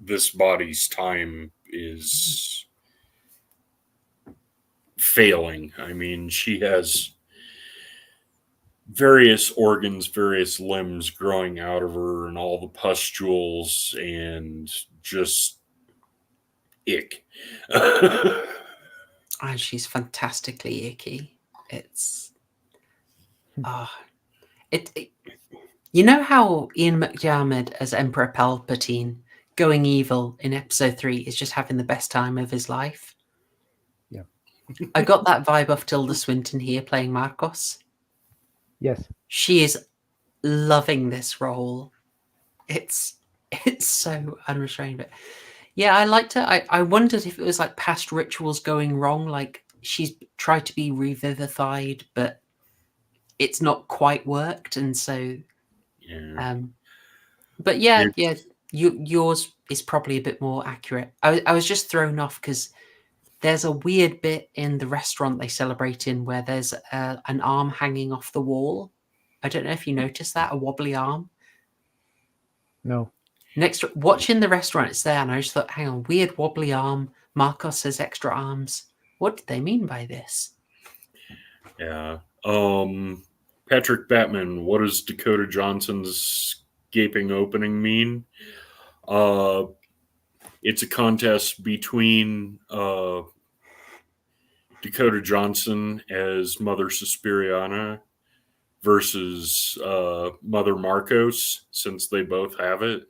this body's time is failing. I mean, she has various organs, various limbs growing out of her, and all the pustules, and just ick. And she's fantastically icky. It's you know how Ian McDiarmid as Emperor Palpatine going evil in episode 3 is just having the best time of his life? Yeah. I got that vibe off Tilda Swinton here playing Marcos. Yes. She is loving this role. It's It's so unrestrained. But yeah, I liked it. I wondered if it was like past rituals going wrong, like she's tried to be revivified, but it's not quite worked, and so Yeah. but yeah, It's- yours is probably a bit more accurate. I was just thrown off because there's a weird bit in the restaurant they celebrate in where there's an arm hanging off the wall. I don't know if you noticed that, a wobbly arm. No. Watching the restaurant, it's there, and I just thought, hang on, weird wobbly arm. Marcos has extra arms. What did they mean by this? Yeah. Patrick Batman, what does Dakota Johnson's gaping opening mean? It's a contest between Dakota Johnson as Mother Suspiriana versus Mother Marcos, since they both have it.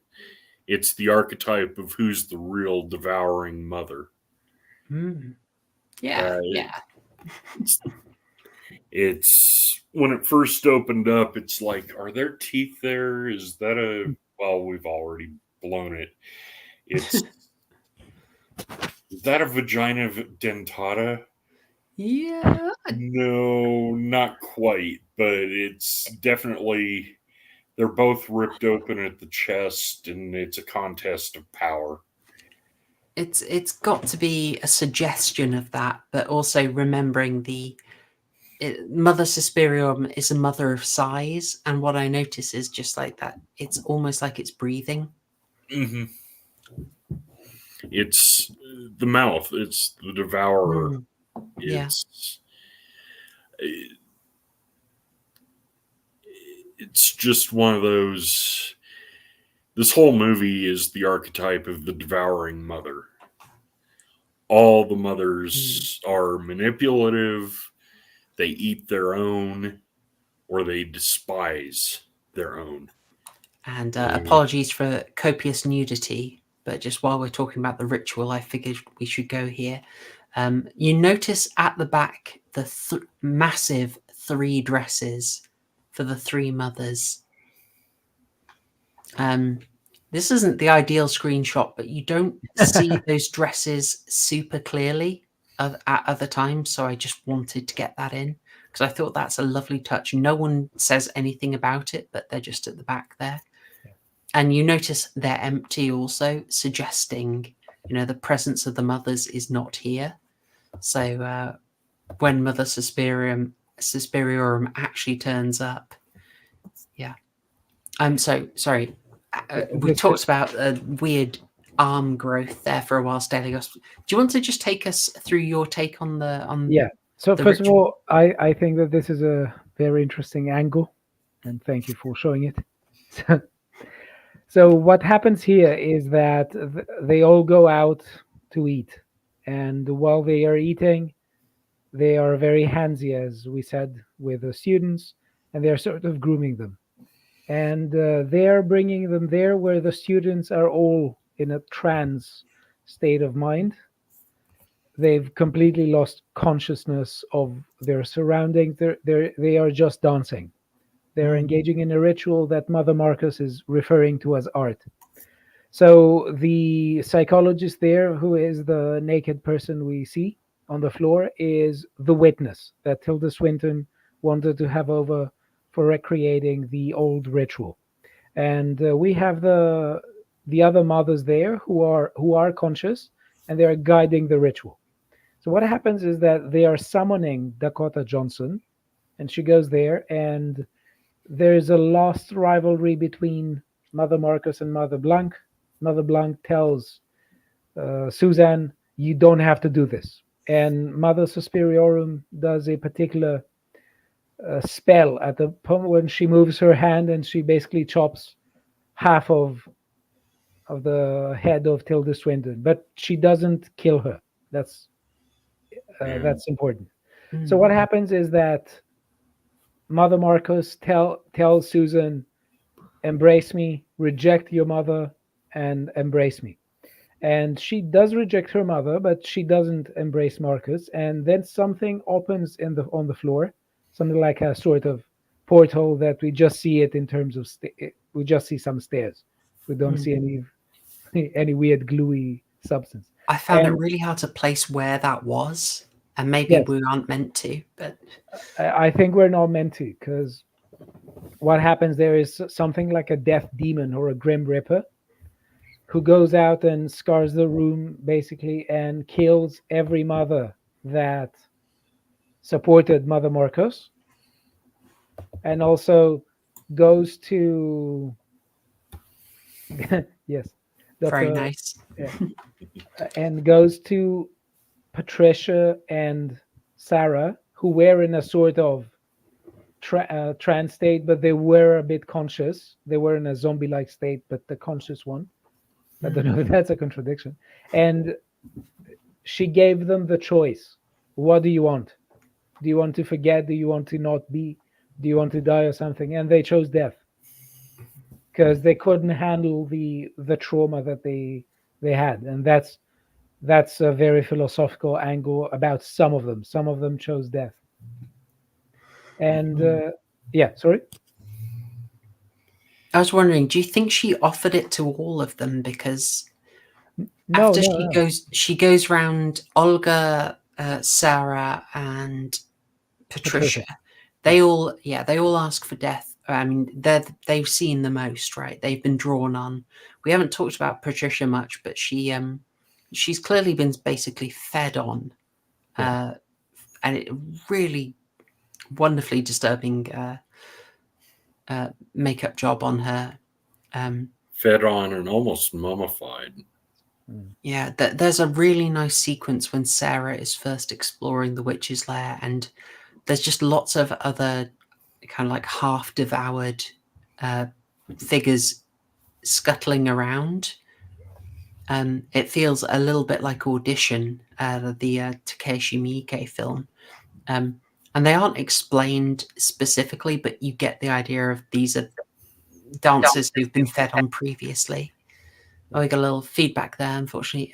It's the archetype of who's the real devouring mother. Yeah, yeah. It's when it first opened up, it's like, are there teeth there? Is that a well, we've already blown it. It's is that a vagina dentata? Yeah. No, not quite, but it's definitely they're both ripped open at the chest, and it's a contest of power. It's got to be a suggestion of that, but also remembering Mother Suspiriorum is a mother of size, and what I notice is just like that, it's almost like it's breathing. Mm-hmm. It's the mouth. It's the devourer. It's it's just one of those. This whole movie is the archetype of the devouring mother. All the mothers are manipulative. They eat their own, or they despise their own. And apologies for copious nudity, but just while we're talking about the ritual, I figured we should go here. You notice at the back the massive 3 dresses for the 3 mothers. This isn't the ideal screenshot, but you don't see those dresses super clearly at other times, so I just wanted to get that in because I thought that's a lovely touch. No one says anything about it, but they're just at the back there. And you notice they're empty also, suggesting, the presence of the mothers is not here. So when Mother Suspiriorum actually turns up, yeah. I'm so sorry. We talked about weird arm growth there for a while, Stelios. Do you want to just take us through your take on Yeah. So the first ritual? of all, I think that this is a very interesting angle, and thank you for showing it. So what happens here is that they all go out to eat, and while they are eating, they are very handsy, as we said, with the students, and they are sort of grooming them. And they are bringing them there where the students are all in a trance state of mind. They've completely lost consciousness of their surroundings. They are just dancing. They're engaging in a ritual that Mother Marcus is referring to as art. So the psychologist there, who is the naked person we see on the floor, is the witness that Tilda Swinton wanted to have over for recreating the old ritual. And we have the other mothers there who are conscious, and they are guiding the ritual. So what happens is that they are summoning Dakota Johnson, and she goes there, and there's a lost rivalry between Mother Marcus and Mother Blanc. Mother Blanc tells Suzanne, you don't have to do this. And Mother Suspiriorum does a particular spell at the point when she moves her hand, and she basically chops half of the head of Tilda Swinton, but she doesn't kill her. That's important. So what happens is that Mother Marcus tells Susan, embrace me, reject your mother, and embrace me. And she does reject her mother, but she doesn't embrace Marcus. And then something opens on the floor, something like a sort of portal that we just see it in terms of we just see some stairs. We don't see any weird gluey substance. I found it And really hard to place where that was, and maybe yes, we aren't meant to, but I think we're not meant to, because what happens there is something like a death demon or a grim reaper who goes out and scars the room basically and kills every mother that supported Mother Marcos, and also goes to yes, very Dr. nice. Yeah, and goes to Patricia and Sarah, who were in a sort of trance state, but they were a bit conscious. They were in a zombie-like state, but the conscious one. I don't know if that's a contradiction. And she gave them the choice. What do you want? Do you want to forget? Do you want to not be? Do you want to die or something? And they chose death because they couldn't handle the trauma that they had. And that's a very philosophical angle about some of them. Some of them chose death. And yeah, sorry. I was wondering, do you think she offered it to all of them? Because No, after no. she goes round Olga, Sarah, and Patricia. They all ask for death. I mean, they've seen the most, right? They've been drawn on. We haven't talked about Patricia much, but she's clearly been basically fed on, and it really wonderfully disturbing makeup job on her. Fed on and almost mummified. Yeah, there's a really nice sequence when Sarah is first exploring the witch's lair, and there's just lots of other kind of like half devoured figures scuttling around. It feels a little bit like Audition, the Takeshi Miike film. And they aren't explained specifically, but you get the idea of these are dancers who've been fed on previously. Oh, we got a little feedback there, unfortunately.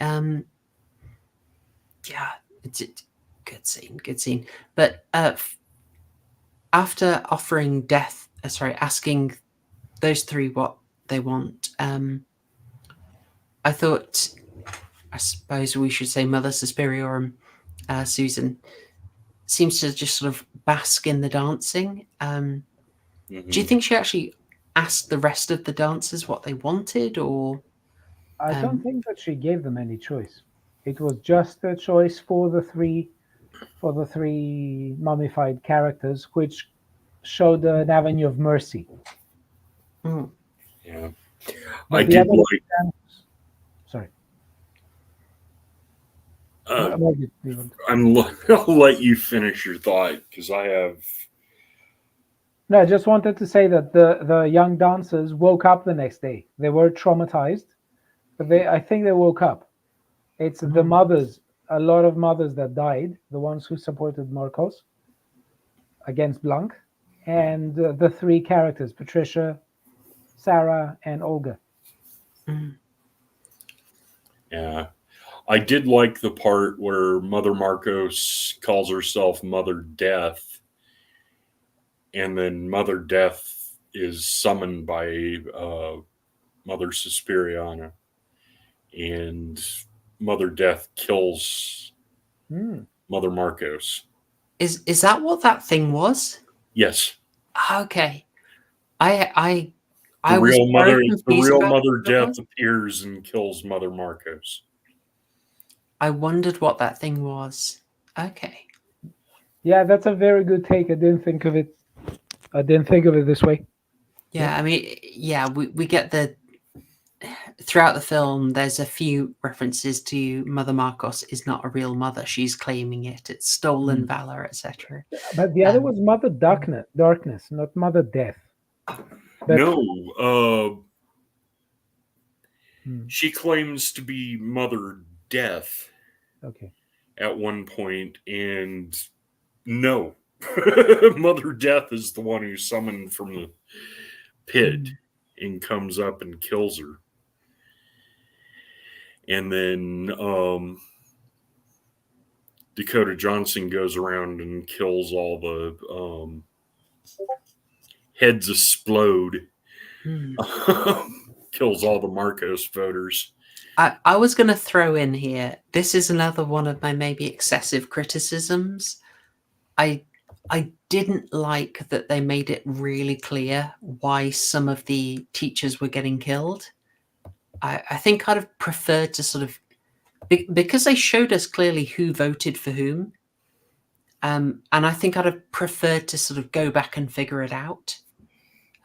Yeah, it's good scene. But after offering death, asking those three what they want, I thought, I suppose we should say Mother Suspiriorum, Susan, seems to just sort of bask in the dancing. Do you think she actually asked the rest of the dancers what they wanted, or? I don't think that she gave them any choice. It was just a choice for the three mummified characters, which showed an avenue of mercy. Yeah, But I did like. Sorry. I'll let you finish your thought because I have. No, I just wanted to say that the young dancers woke up the next day. They were traumatized, but I think they woke up. It's the mothers, a lot of mothers that died, the ones who supported Marcos against Blanc, and the three characters, Patricia, Sarah, and Olga. Yeah. I did like the part where Mother Marcos calls herself Mother Death, and then Mother Death is summoned by Mother Suspiriana, and Mother Death kills Mother Marcos. Is that what that thing was? Yes. Okay. The real Mother Death appears and kills Mother Marcos. I wondered what that thing was. Okay. Yeah, that's a very good take. I didn't think of it this way. Yeah, I mean, yeah, we get throughout the film, there's a few references to Mother Marcos is not a real mother. She's claiming it. It's stolen valor, etc. But the other was Mother Darkness, not Mother Death. But, no, she claims to be Mother Death. Okay. At one point, and no, Mother Death is the one who's summoned from the pit and comes up and kills her. And then Dakota Johnson goes around and kills all the heads explode. kills all the Marcos voters. I was going to throw in here, this is another one of my maybe excessive criticisms. I didn't like that they made it really clear why some of the teachers were getting killed. I think I'd have preferred to sort of, because they showed us clearly who voted for whom, and I think I'd have preferred to sort of go back and figure it out.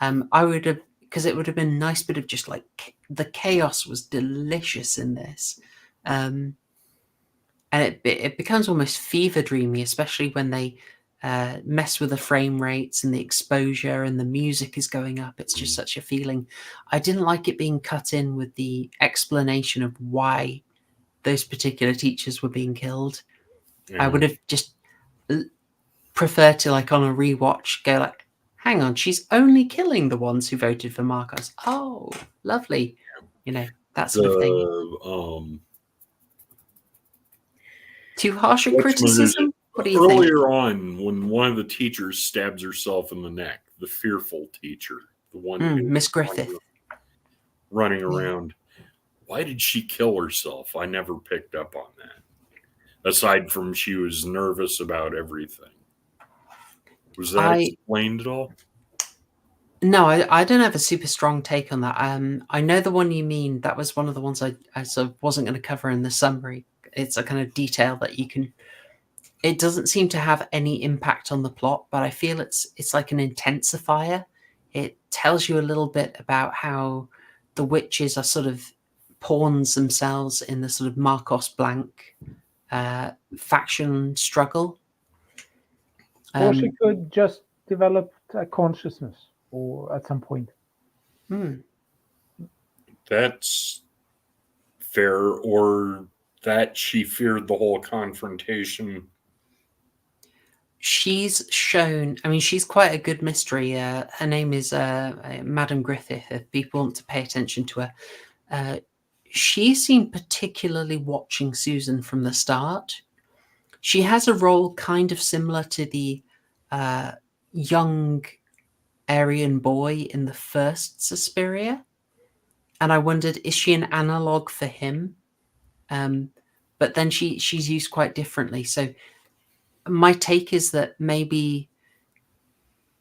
I would have, because it would have been a nice bit of just like, the chaos was delicious in this. And it becomes almost fever dreamy, especially when they mess with the frame rates and the exposure and the music is going up. It's just such a feeling. I didn't like it being cut in with the explanation of why those particular teachers were being killed. I would have just preferred to, like, on a rewatch, go like, hang on, she's only killing the ones who voted for Marcos. Oh, lovely. You know, that sort of thing. Too harsh a criticism? What do you think? Earlier on, when one of the teachers stabs herself in the neck, the fearful teacher, the one who Miss Griffith, running around, why did she kill herself? I never picked up on that. Aside from she was nervous about everything. Was that explained at all? No, I don't have a super strong take on that. I know the one you mean. That was one of the ones I sort of wasn't going to cover in the summary. It's a kind of detail that you can. It doesn't seem to have any impact on the plot, but I feel it's like an intensifier. It tells you a little bit about how the witches are sort of pawns themselves in the sort of Marcos Blanc faction struggle. Or she could just develop a consciousness, or at some point. That's fair, or that she feared the whole confrontation. She's shown, I mean, she's quite a good mystery. Her name is Madam Griffith, if people want to pay attention to her. She seemed particularly watching Susan from the start. She has a role kind of similar to the young Aryan boy in the first Suspiria. And I wondered, is she an analog for him? But then she's used quite differently. So my take is that maybe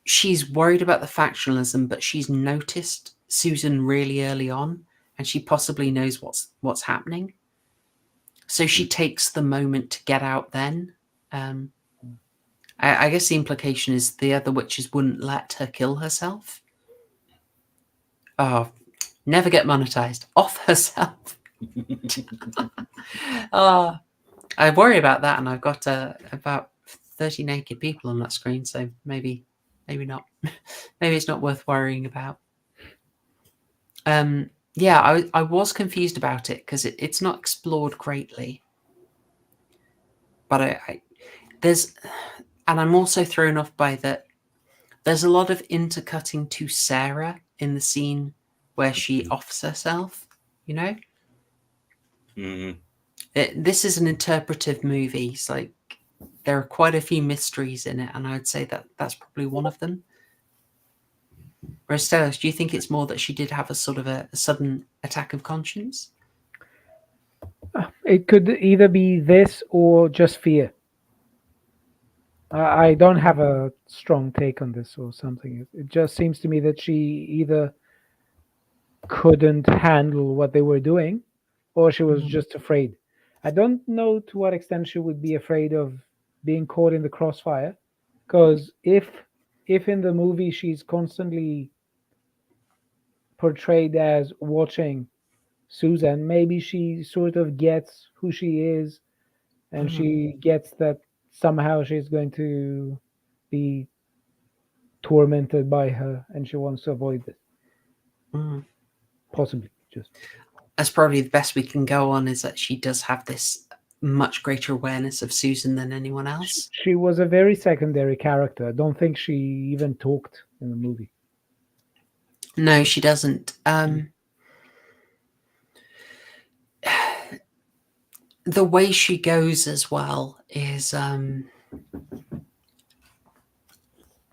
she's worried about the factionalism, but she's noticed Susan really early on, and she possibly knows what's happening. So she takes the moment to get out then. I guess the implication is the other witches wouldn't let her kill herself. Oh, never get monetized. Off herself. I worry about that, and I've got about 30 naked people on that screen, so maybe not. Maybe it's not worth worrying about. Yeah, I was confused about it because it's not explored greatly. But and I'm also thrown off by that there's a lot of intercutting to Sarah in the scene where she offs herself, you know? This is an interpretive movie. It's like there are quite a few mysteries in it, and I'd say that's probably one of them. Whereas Stelios, do you think it's more that she did have a sort of a sudden attack of conscience? It could either be this or just fear. I don't have a strong take on this or something. It just seems to me that she either couldn't handle what they were doing, or she was just afraid. I don't know to what extent she would be afraid of being caught in the crossfire, because if in the movie she's constantly portrayed as watching Susan, maybe she sort of gets who she is, and she gets that somehow she's going to be tormented by her, and she wants to avoid this. Possibly. Just that's probably the best we can go on, is that she does have this much greater awareness of Susan than anyone else. She was a very secondary character. I don't think she even talked in the movie. No, she doesn't. The way she goes as well is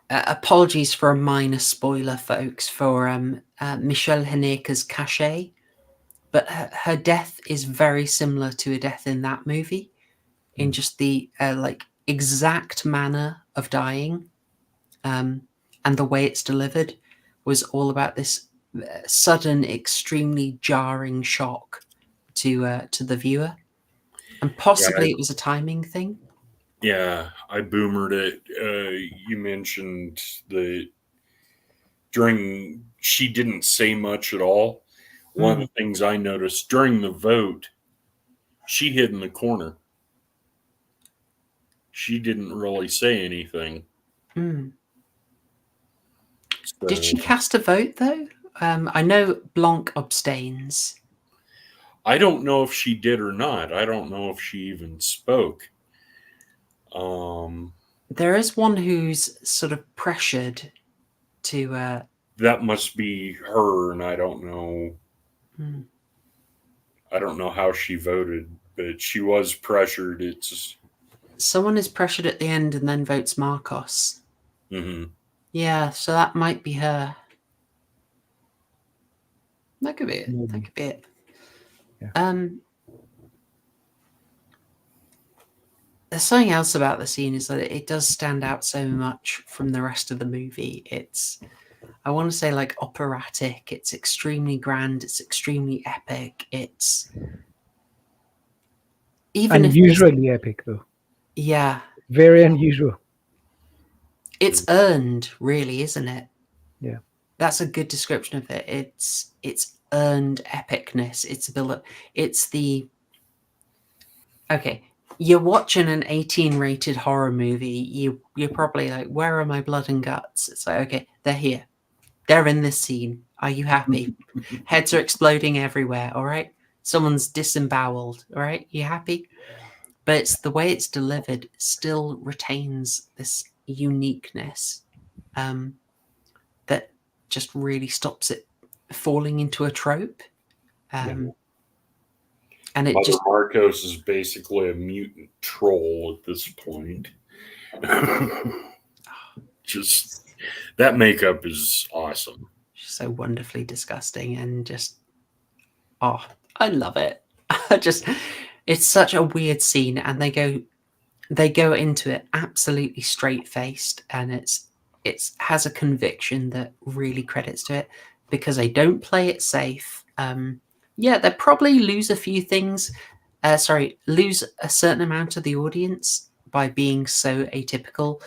apologies for a minor spoiler, folks, for Michelle Haneke's Cachet, but her death is very similar to a death in that movie, in just the like exact manner of dying, and the way it's delivered was all about this sudden, extremely jarring shock to the viewer, and possibly it was a timing thing. Yeah, I boomered it. You mentioned that she didn't say much at all. One of the things I noticed during the vote, she hid in the corner. She didn't really say anything. So, Did she cast a vote though? I know Blanc abstains. I don't know if she did or not. I don't know if she even spoke. There is one who's sort of pressured to. That must be her, and I don't know. I don't know how she voted, but she was pressured. Someone is pressured at the end and then votes Marcos. Mm-hmm. Yeah, so that might be her. That could be it. Maybe. That could be it. Yeah. There's something else about the scene is that it does stand out so much from the rest of the movie. It's, I want to say, like operatic. It's extremely grand. It's extremely epic. It's even unusually epic, though. Yeah, Very unusual. it's earned, really, isn't it? Yeah. That's a good description of it. It's earned epicness. It's the okay. You're watching an 18 rated horror movie. You're probably like, where are my blood and guts? It's like, okay, they're here. They're in this scene. Are you happy? Heads are exploding everywhere. All right. Someone's disemboweled. All right. You happy? But it's the way it's delivered still retains this uniqueness that just really stops it falling into a trope. And it Mother just Marcos is basically a mutant troll at this point. Just that makeup is awesome. so wonderfully disgusting and just I love it. It's such a weird scene, and they go into it absolutely straight faced, and it has a conviction that really credits to it because they don't play it safe. Yeah, they probably lose a few things. Lose a certain amount of the audience by being so atypical.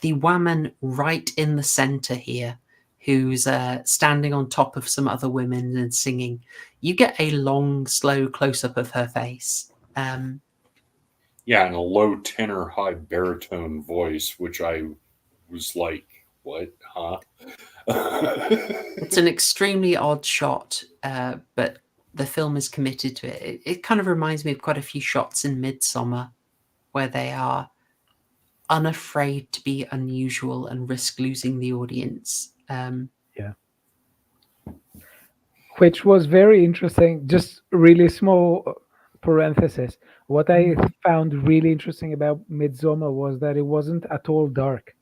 The woman right in the center here, who's standing on top of some other women and singing, you get a long, slow close-up of her face. Yeah, and a low tenor, high baritone voice, which I was like, what? Huh? It's an extremely odd shot, but the film is committed to it. It kind of reminds me of quite a few shots in Midsommar where they are unafraid to be unusual and risk losing the audience. Yeah. Which was very interesting. Just really small parenthesis. What I found really interesting about Midsommar was that it wasn't at all dark.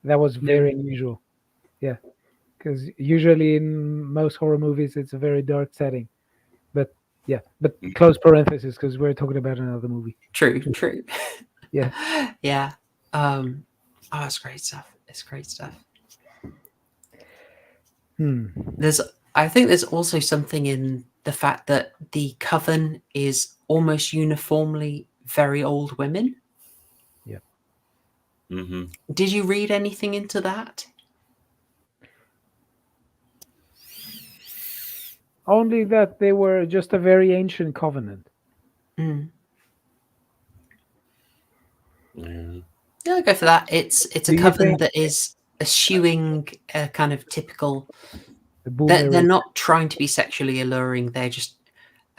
That was very unusual. Yeah. Because usually in most horror movies, it's a very dark setting. But yeah, but close parenthesis because we're talking about another movie. True. Yeah. Yeah. It's great stuff. It's great stuff. I think there's also something in the fact that the coven is almost uniformly very old women. Yeah. Mm-hmm. Did you read anything into that? Only that they were just a very ancient covenant. Mm. Yeah. Yeah, I'll go for that. It's a Do you coven think- that is eschewing a kind of typical. The boomer They're not trying to be sexually alluring. They're just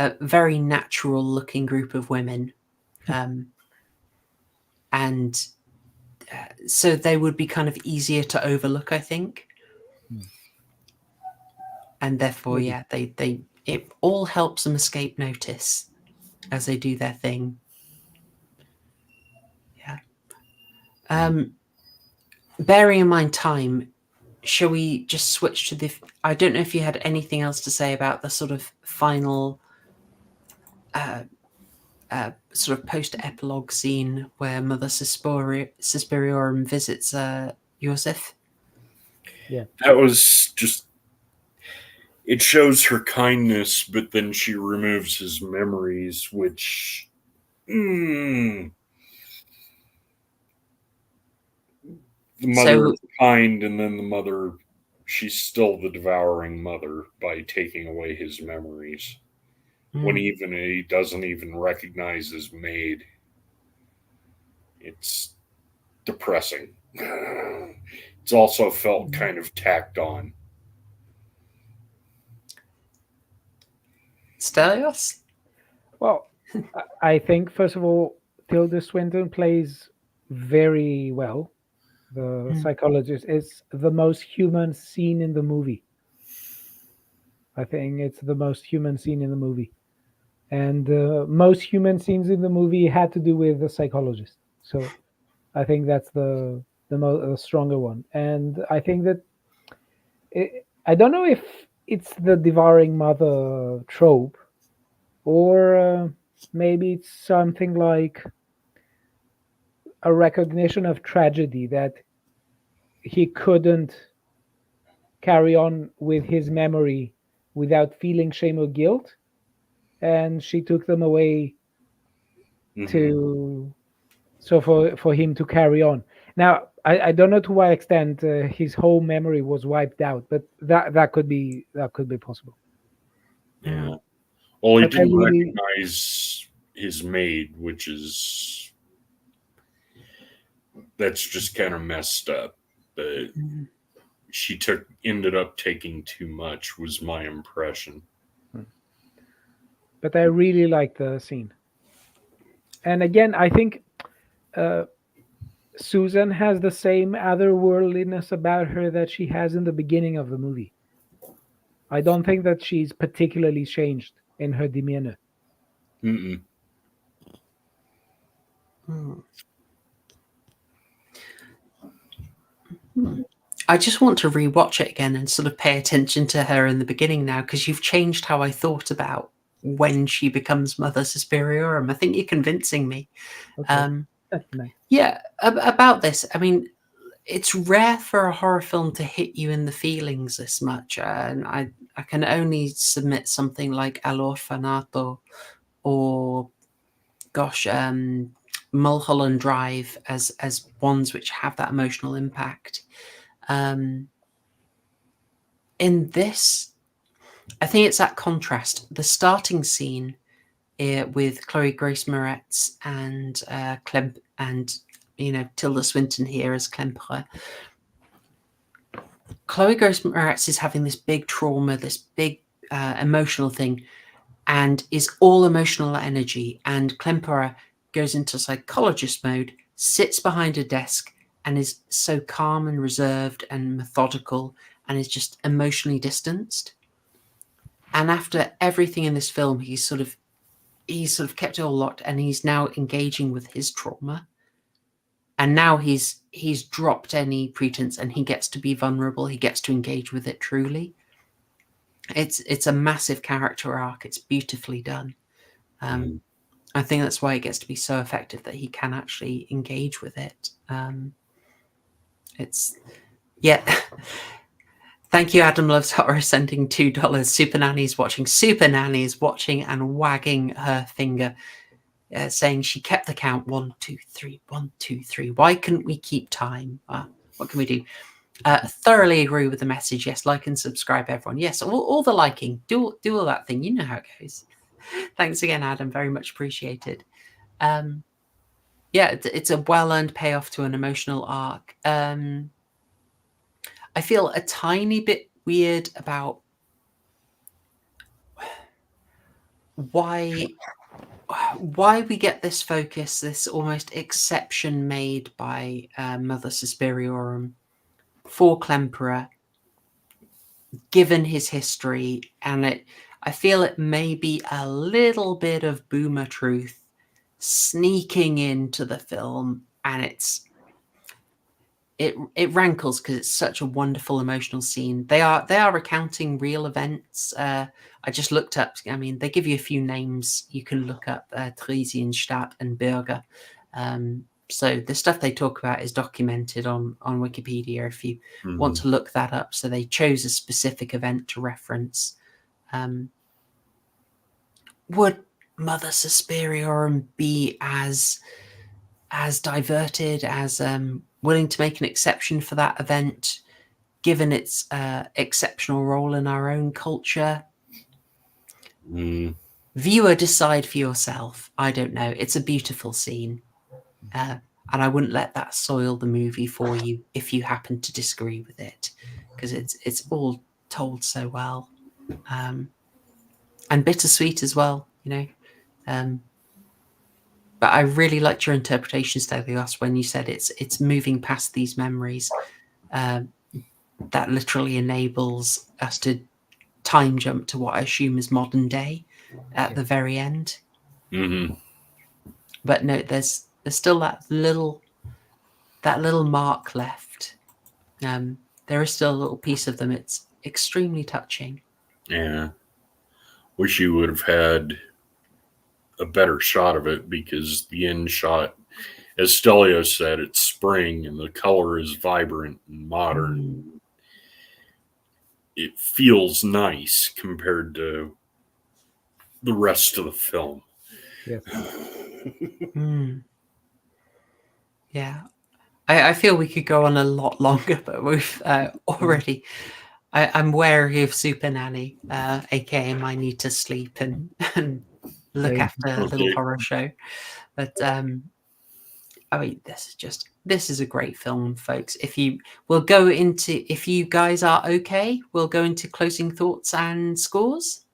a very natural-looking group of women, and so they would be kind of easier to overlook, I think. And therefore, yeah, it all helps them escape notice as they do their thing. Yeah. Bearing in mind time, shall we just switch to the? I don't know if you had anything else to say about the sort of final, sort of post-epilogue scene where Mother Suspiriorum visits Yosef. Yeah. That was just. It shows her kindness, but then she removes his memories, which. The mother is kind, and then the mother, she's still the devouring mother by taking away his memories. When even he doesn't even recognize his maid. It's depressing. It's also felt kind of tacked on. Stelios? Well, I think, first of all, Tilda Swinton plays very well. The psychologist is the most human scene in the movie. I think it's the most human scene in the movie. And most human scenes in the movie had to do with the psychologist. So I think that's the stronger one. And I think that I don't know if it's the devouring mother trope, or maybe it's something like a recognition of tragedy, that he couldn't carry on with his memory without feeling shame or guilt, and she took them away to for him to carry on. Now I don't know to what extent his whole memory was wiped out, but that could be possible. Yeah. Well, he didn't recognize his maid, which is that's just kind of messed up. But she ended up taking too much, was my impression. But I really like the scene. And again, I think Susan has the same otherworldliness about her that she has in the beginning of the movie. I don't think that she's particularly changed in her demeanor. I just want to rewatch it again and sort of pay attention to her in the beginning now, because you've changed how I thought about when she becomes Mother Suspiriorum. I think you're convincing me. Okay. Nice. Yeah, about this. I mean, it's rare for a horror film to hit you in the feelings this much, and I can only submit something like All'Orfanato or, gosh, Mulholland Drive as ones which have that emotional impact. In this, I think it's that contrast. The starting scene with Chloe Grace Moretz and Clem and Tilda Swinton here as Klemperer. Chloe Grace Moretz is having this big trauma, this big emotional thing, and is all emotional energy. And Klemperer goes into psychologist mode, sits behind a desk, and is so calm and reserved and methodical, and is just emotionally distanced. And after everything in this film, he's sort of kept it all locked, and he's now engaging with his trauma. And now he's dropped any pretense, and he gets to be vulnerable. He gets to engage with it truly. It's a massive character arc. It's beautifully done. I think that's why it gets to be so effective, that he can actually engage with it. Thank you, Adam Loves Horror, sending $2. Super Nanny's watching and wagging her finger, saying she kept the count. 1, 2, 3, 1, 2, 3. Why couldn't we keep time? What can we do? Thoroughly agree with the message. Yes, like and subscribe, everyone. Yes, all the liking. Do all that thing. You know how it goes. Thanks again, Adam. Very much appreciated. It's a well-earned payoff to an emotional arc. I feel a tiny bit weird about why we get this focus, this almost exception made by Mother Suspiriorum for Klemperer, given his history, and I feel it may be a little bit of boomer truth sneaking into the film, and it rankles because it's such a wonderful emotional scene. They are recounting real events. I just looked up. I mean, they give you a few names you can look up: Theresienstadt and Bürger. So the stuff they talk about is documented on Wikipedia if you want to look that up. So they chose a specific event to reference. Would Mother Suspiria be as diverted, as willing to make an exception for that event, given its exceptional role in our own culture? Viewer, decide for yourself. I don't know. It's a beautiful scene. And I wouldn't let that soil the movie for you if you happen to disagree with it, because it's all told so well, and bittersweet as well, you know. But I really liked your interpretation, Stelios, when you said it's moving past these memories. That literally enables us to time jump to what I assume is modern day at the very end. But no, there's still that little mark left. There is still a little piece of them. It's extremely touching. Yeah. Wish you would have had a better shot of it, because the end shot, as Stelios said, it's spring and the color is vibrant and modern. It feels nice compared to the rest of the film. Yes. Yeah. I feel we could go on a lot longer, but we've already... I'm wary of Super Nanny, aka my need to sleep and look after a little horror show. But I mean, this is a great film, folks. If you guys are okay, we'll go into closing thoughts and scores.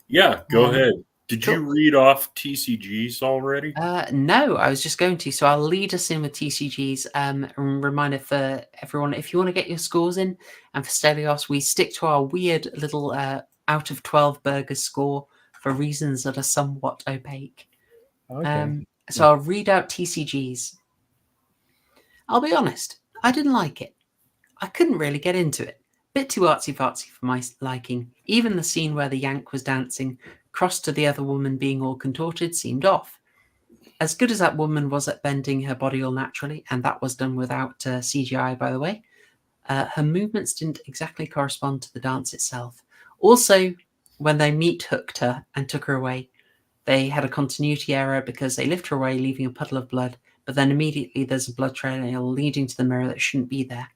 Yeah, go ahead. Did you read off TCGs already? No, I was just going to. So I'll lead us in with TCGs. And reminder for everyone, if you want to get your scores in, and for Stelios, we stick to our weird little out of 12 burger score for reasons that are somewhat opaque. Okay. So I'll read out TCGs. I'll be honest, I didn't like it. I couldn't really get into it. Bit too artsy-fartsy for my liking. Even the scene where the Yank was dancing, cross to the other woman being all contorted, seemed off. As good as that woman was at bending her body all naturally, and that was done without CGI, by the way, her movements didn't exactly correspond to the dance itself. Also, when they meat-hooked her and took her away, they had a continuity error because they lift her away, leaving a puddle of blood, but then immediately there's a blood trail leading to the mirror that shouldn't be there.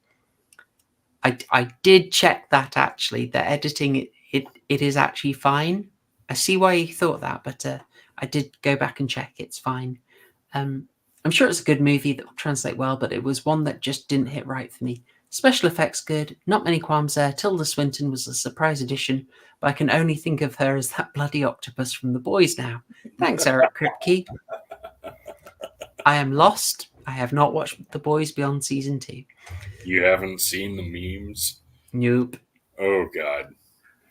I did check that, actually. The editing, it is actually fine. I see why you thought that, but I did go back and check. It's fine. I'm sure it's a good movie that will translate well, but it was one that just didn't hit right for me. Special effects good, not many qualms there. Tilda Swinton was a surprise addition, but I can only think of her as that bloody octopus from The Boys now. Thanks, Eric Kripke. I am lost. I have not watched The Boys beyond season 2. You haven't seen the memes? Nope. Oh, God.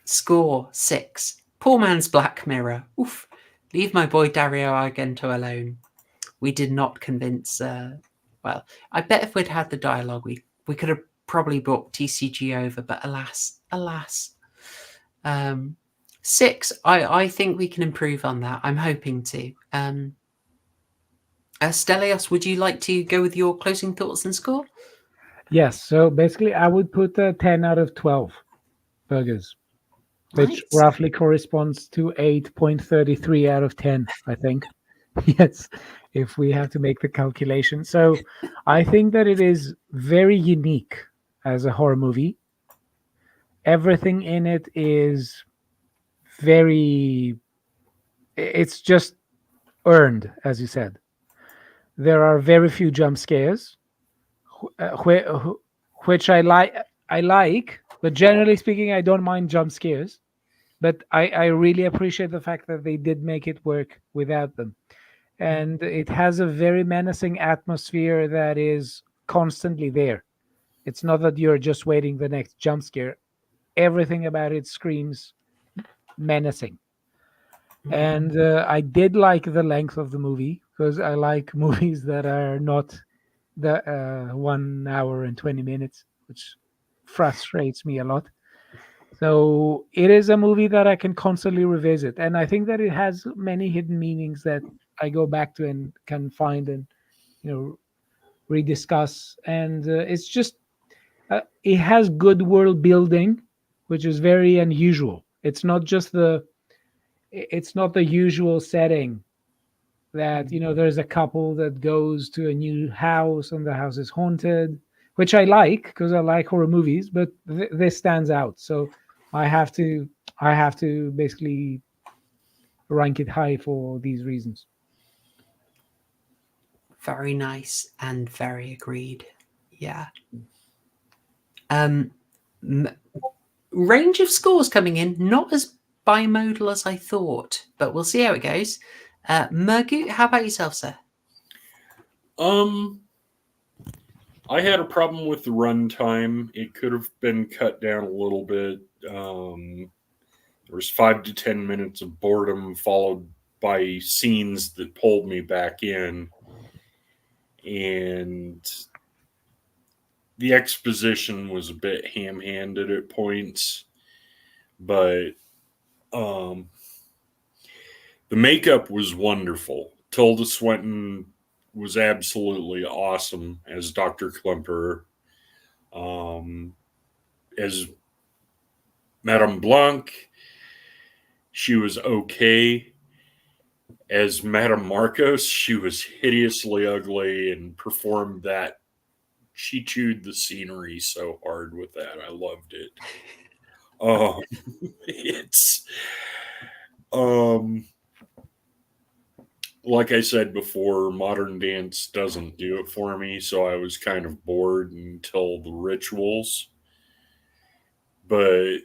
Score 6. Poor man's Black Mirror. Oof. Leave my boy Dario Argento alone. We did not convince... well, I bet if we'd had the dialogue, we could have probably brought TCG over, but alas. 6, I think we can improve on that. I'm hoping to. Stelios, would you like to go with your closing thoughts and score? Yes. So basically, I would put 10 out of 12 burgers, which Nice. roughly corresponds to 8.33 out of 10, I think. Yes, if we have to make the calculation. So I think that it is very unique as a horror movie. Everything in it is it's just earned, as you said. There are very few jump scares, which I like, but generally speaking, I don't mind jump scares. But I really appreciate the fact that they did make it work without them. And it has a very menacing atmosphere that is constantly there. It's not that you're just waiting the next jump scare. Everything about it screams menacing. And I did like the length of the movie, because I like movies that are not the 1 hour and 20 minutes, which frustrates me a lot. So it is a movie that I can constantly revisit, and I think that it has many hidden meanings that I go back to and can find and rediscuss. And it's just it has good world building, which is very unusual. It's not just it's not the usual setting that there's a couple that goes to a new house and the house is haunted, which I like because I like horror movies, but this stands out. So I have to basically rank it high for these reasons. Very nice and very agreed. Yeah. Range of scores coming in, not as bimodal as I thought, but we'll see how it goes. Mergut, how about yourself, sir? I had a problem with the runtime. It could have been cut down a little bit. There was 5 to 10 minutes of boredom followed by scenes that pulled me back in. And the exposition was a bit ham-handed at points. But the makeup was wonderful. Tilda Swinton was absolutely awesome as Dr. Klemperer. As Madame Blanc, she was okay. As Madame Marcos, she was hideously ugly and performed that. She chewed the scenery so hard with that. I loved it. It's like I said before, modern dance doesn't do it for me, so I was kind of bored until the rituals. But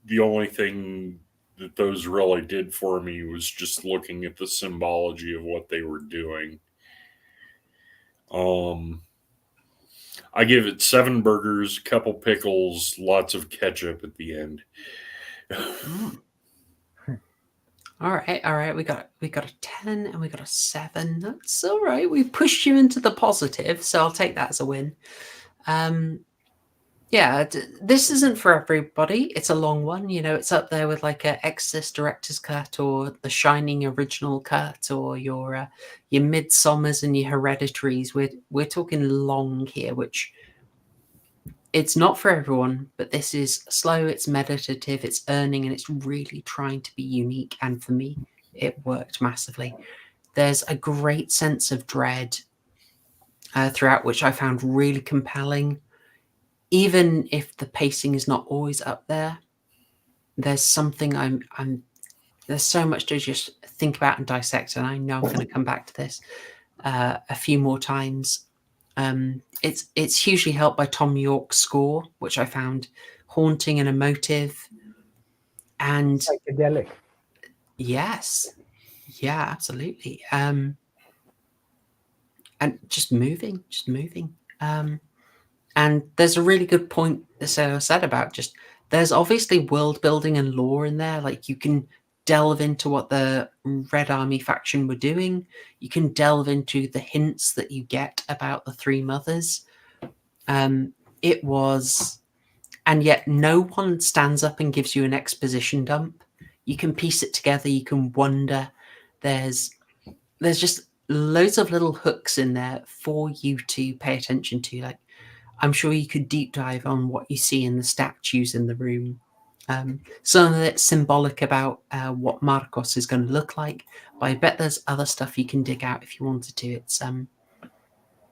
the only thing that those really did for me was just looking at the symbology of what they were doing. I give it 7 burgers, couple pickles, lots of ketchup at the end. All right. We got a 10 and we got a 7. That's all right. We pushed you into the positive, so I'll take that as a win. This isn't for everybody. It's a long one. It's up there with like a Exorcist director's cut or the Shining original cut or your Midsommers and your Hereditaries. We're talking long here, which it's not for everyone, but this is slow, it's meditative, it's earning, and it's really trying to be unique. And for me, it worked massively. There's a great sense of dread throughout, which I found really compelling. Even if the pacing is not always up there, there's something there's so much to just think about and dissect, and I know I'm going to come back to this a few more times. It's hugely helped by Tom York's score, which I found haunting and emotive, and psychedelic. Yes, yeah, absolutely. And just moving. And there's a really good point that Sarah said about just there's obviously world building and lore in there. Like you can delve into what the Red Army faction were doing. You can delve into the hints that you get about the Three Mothers. It was, and yet no one stands up and gives you an exposition dump. You can piece it together. You can wonder. There's just loads of little hooks in there for you to pay attention to. Like, I'm sure you could deep dive on what you see in the statues in the room. Some of it's symbolic about what Marcos is going to look like, but I bet there's other stuff you can dig out if you wanted to.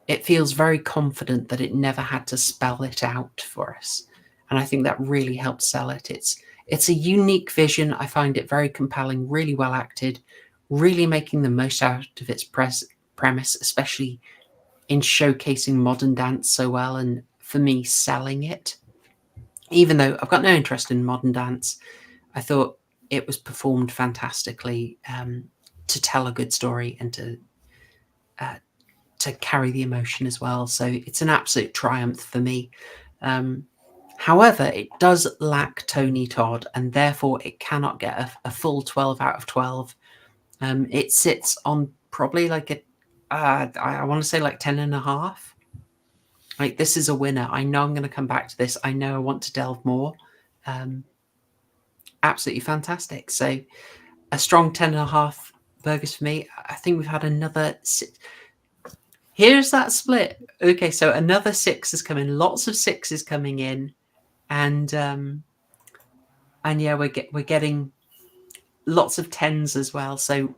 It feels very confident that it never had to spell it out for us, and I think that really helps sell it. It's a unique vision. I find it very compelling, really well acted, really making the most out of its premise, especially in showcasing modern dance so well, and for me, selling it. Even though I've got no interest in modern dance, I thought it was performed fantastically to tell a good story and to carry the emotion as well. So it's an absolute triumph for me. However, it does lack Tony Todd, and therefore it cannot get a full 12 out of 12. It sits on probably like I want to say like 10.5. Like, this is a winner. I know I'm going to come back to this. I know I want to delve more. Absolutely fantastic. So a strong 10.5 burgers for me. I think we've had another 6. Here's that split. Okay, so another 6 is coming. Lots of 6s coming in, and yeah, we're getting lots of 10s as well. So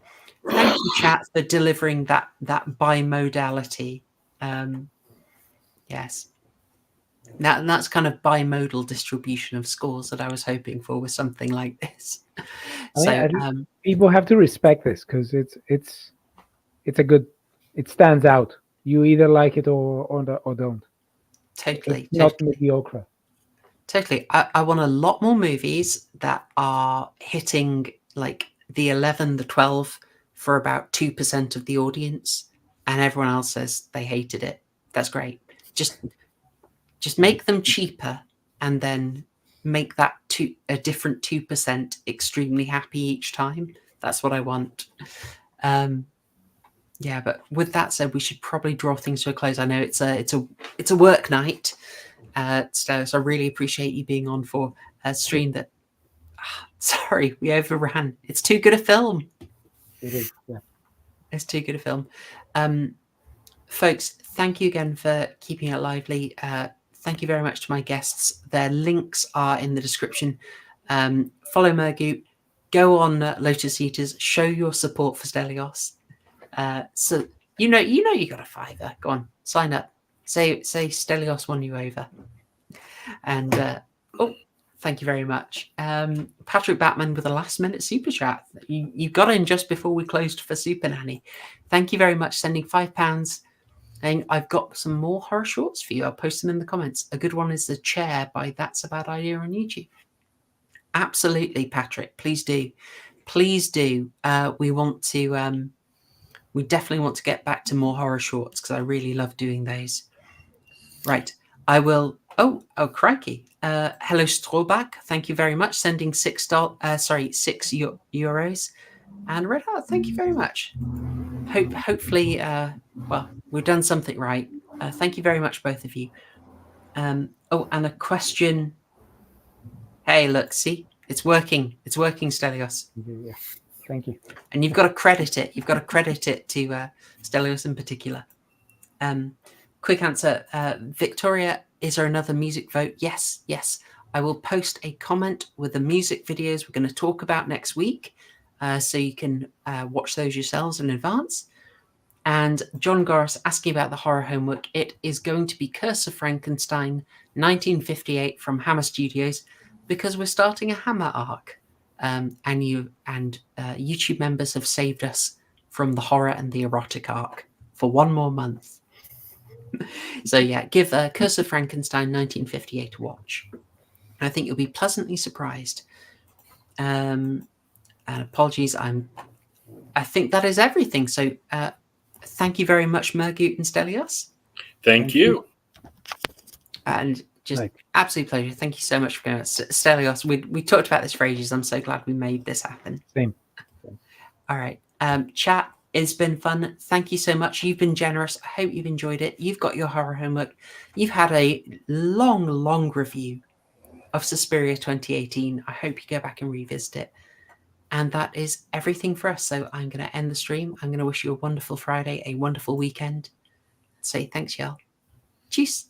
thank you, chat, for delivering that bimodality. Yes. That's kind of bimodal distribution of scores that I was hoping for with something like this. So people have to respect this, because it's a good. It stands out. You either like it or don't. Totally. It's not mediocre. Totally. I want a lot more movies that are hitting like the 11, the 12 for about 2% of the audience, and everyone else says they hated it. That's great. Just make them cheaper, and then make that a different 2% extremely happy each time. That's what I want. Yeah, but with that said, we should probably draw things to a close. I know it's a work night. Stelios, I really appreciate you being on for a stream that. Sorry, we overran. It's too good a film. It is. Yeah. It's too good a film. Folks, thank you again for keeping it lively. Thank you very much to my guests. Their links are in the description. Follow Mergoot. Go on Lotus Eaters. Show your support for Stelios. So you know you got a $5. Go on, sign up. Say Stelios won you over. And thank you very much. Patrick Batman with a last-minute super chat. You got in just before we closed for Super Nanny. Thank you very much, sending £5. And I've got some more horror shorts for you. I'll post them in the comments. A good one is The Chair by That's a Bad Idea on YouTube. Absolutely, Patrick. Please do. Please do. We definitely want to get back to more horror shorts, because I really love doing those. Right. I will. Oh, crikey. Hello, Strawback. Thank you very much. Sending €6. And Red Heart, thank you very much. Hopefully, well, we've done something right. Thank you very much, both of you. And a question. Hey, look, see, it's working. It's working, Stelios. Yeah. Thank you. And you've got to credit it. You've got to credit it to Stelios in particular. Quick answer. Victoria, is there another music vote? Yes. I will post a comment with the music videos we're going to talk about next week. So you can watch those yourselves in advance. And John Goris asking about the horror homework. It is going to be Curse of Frankenstein 1958 from Hammer Studios, because we're starting a Hammer arc. And YouTube members have saved us from the horror and the erotic arc for one more month. So yeah, give Curse of Frankenstein 1958 a watch. I think you'll be pleasantly surprised. And apologies, I think that is everything. So thank you very much, Mergoot and Stelios. Thank you. And just absolute pleasure. Thank you so much for going. Stelios, we talked about this for ages. I'm so glad we made this happen. Same. All right. Chat, it's been fun. Thank you so much. You've been generous. I hope you've enjoyed it. You've got your horror homework. You've had a long review of Suspiria 2018. I hope you go back and revisit it. And that is everything for us. So I'm going to end the stream. I'm going to wish you a wonderful Friday, a wonderful weekend. Say thanks, y'all. Cheers.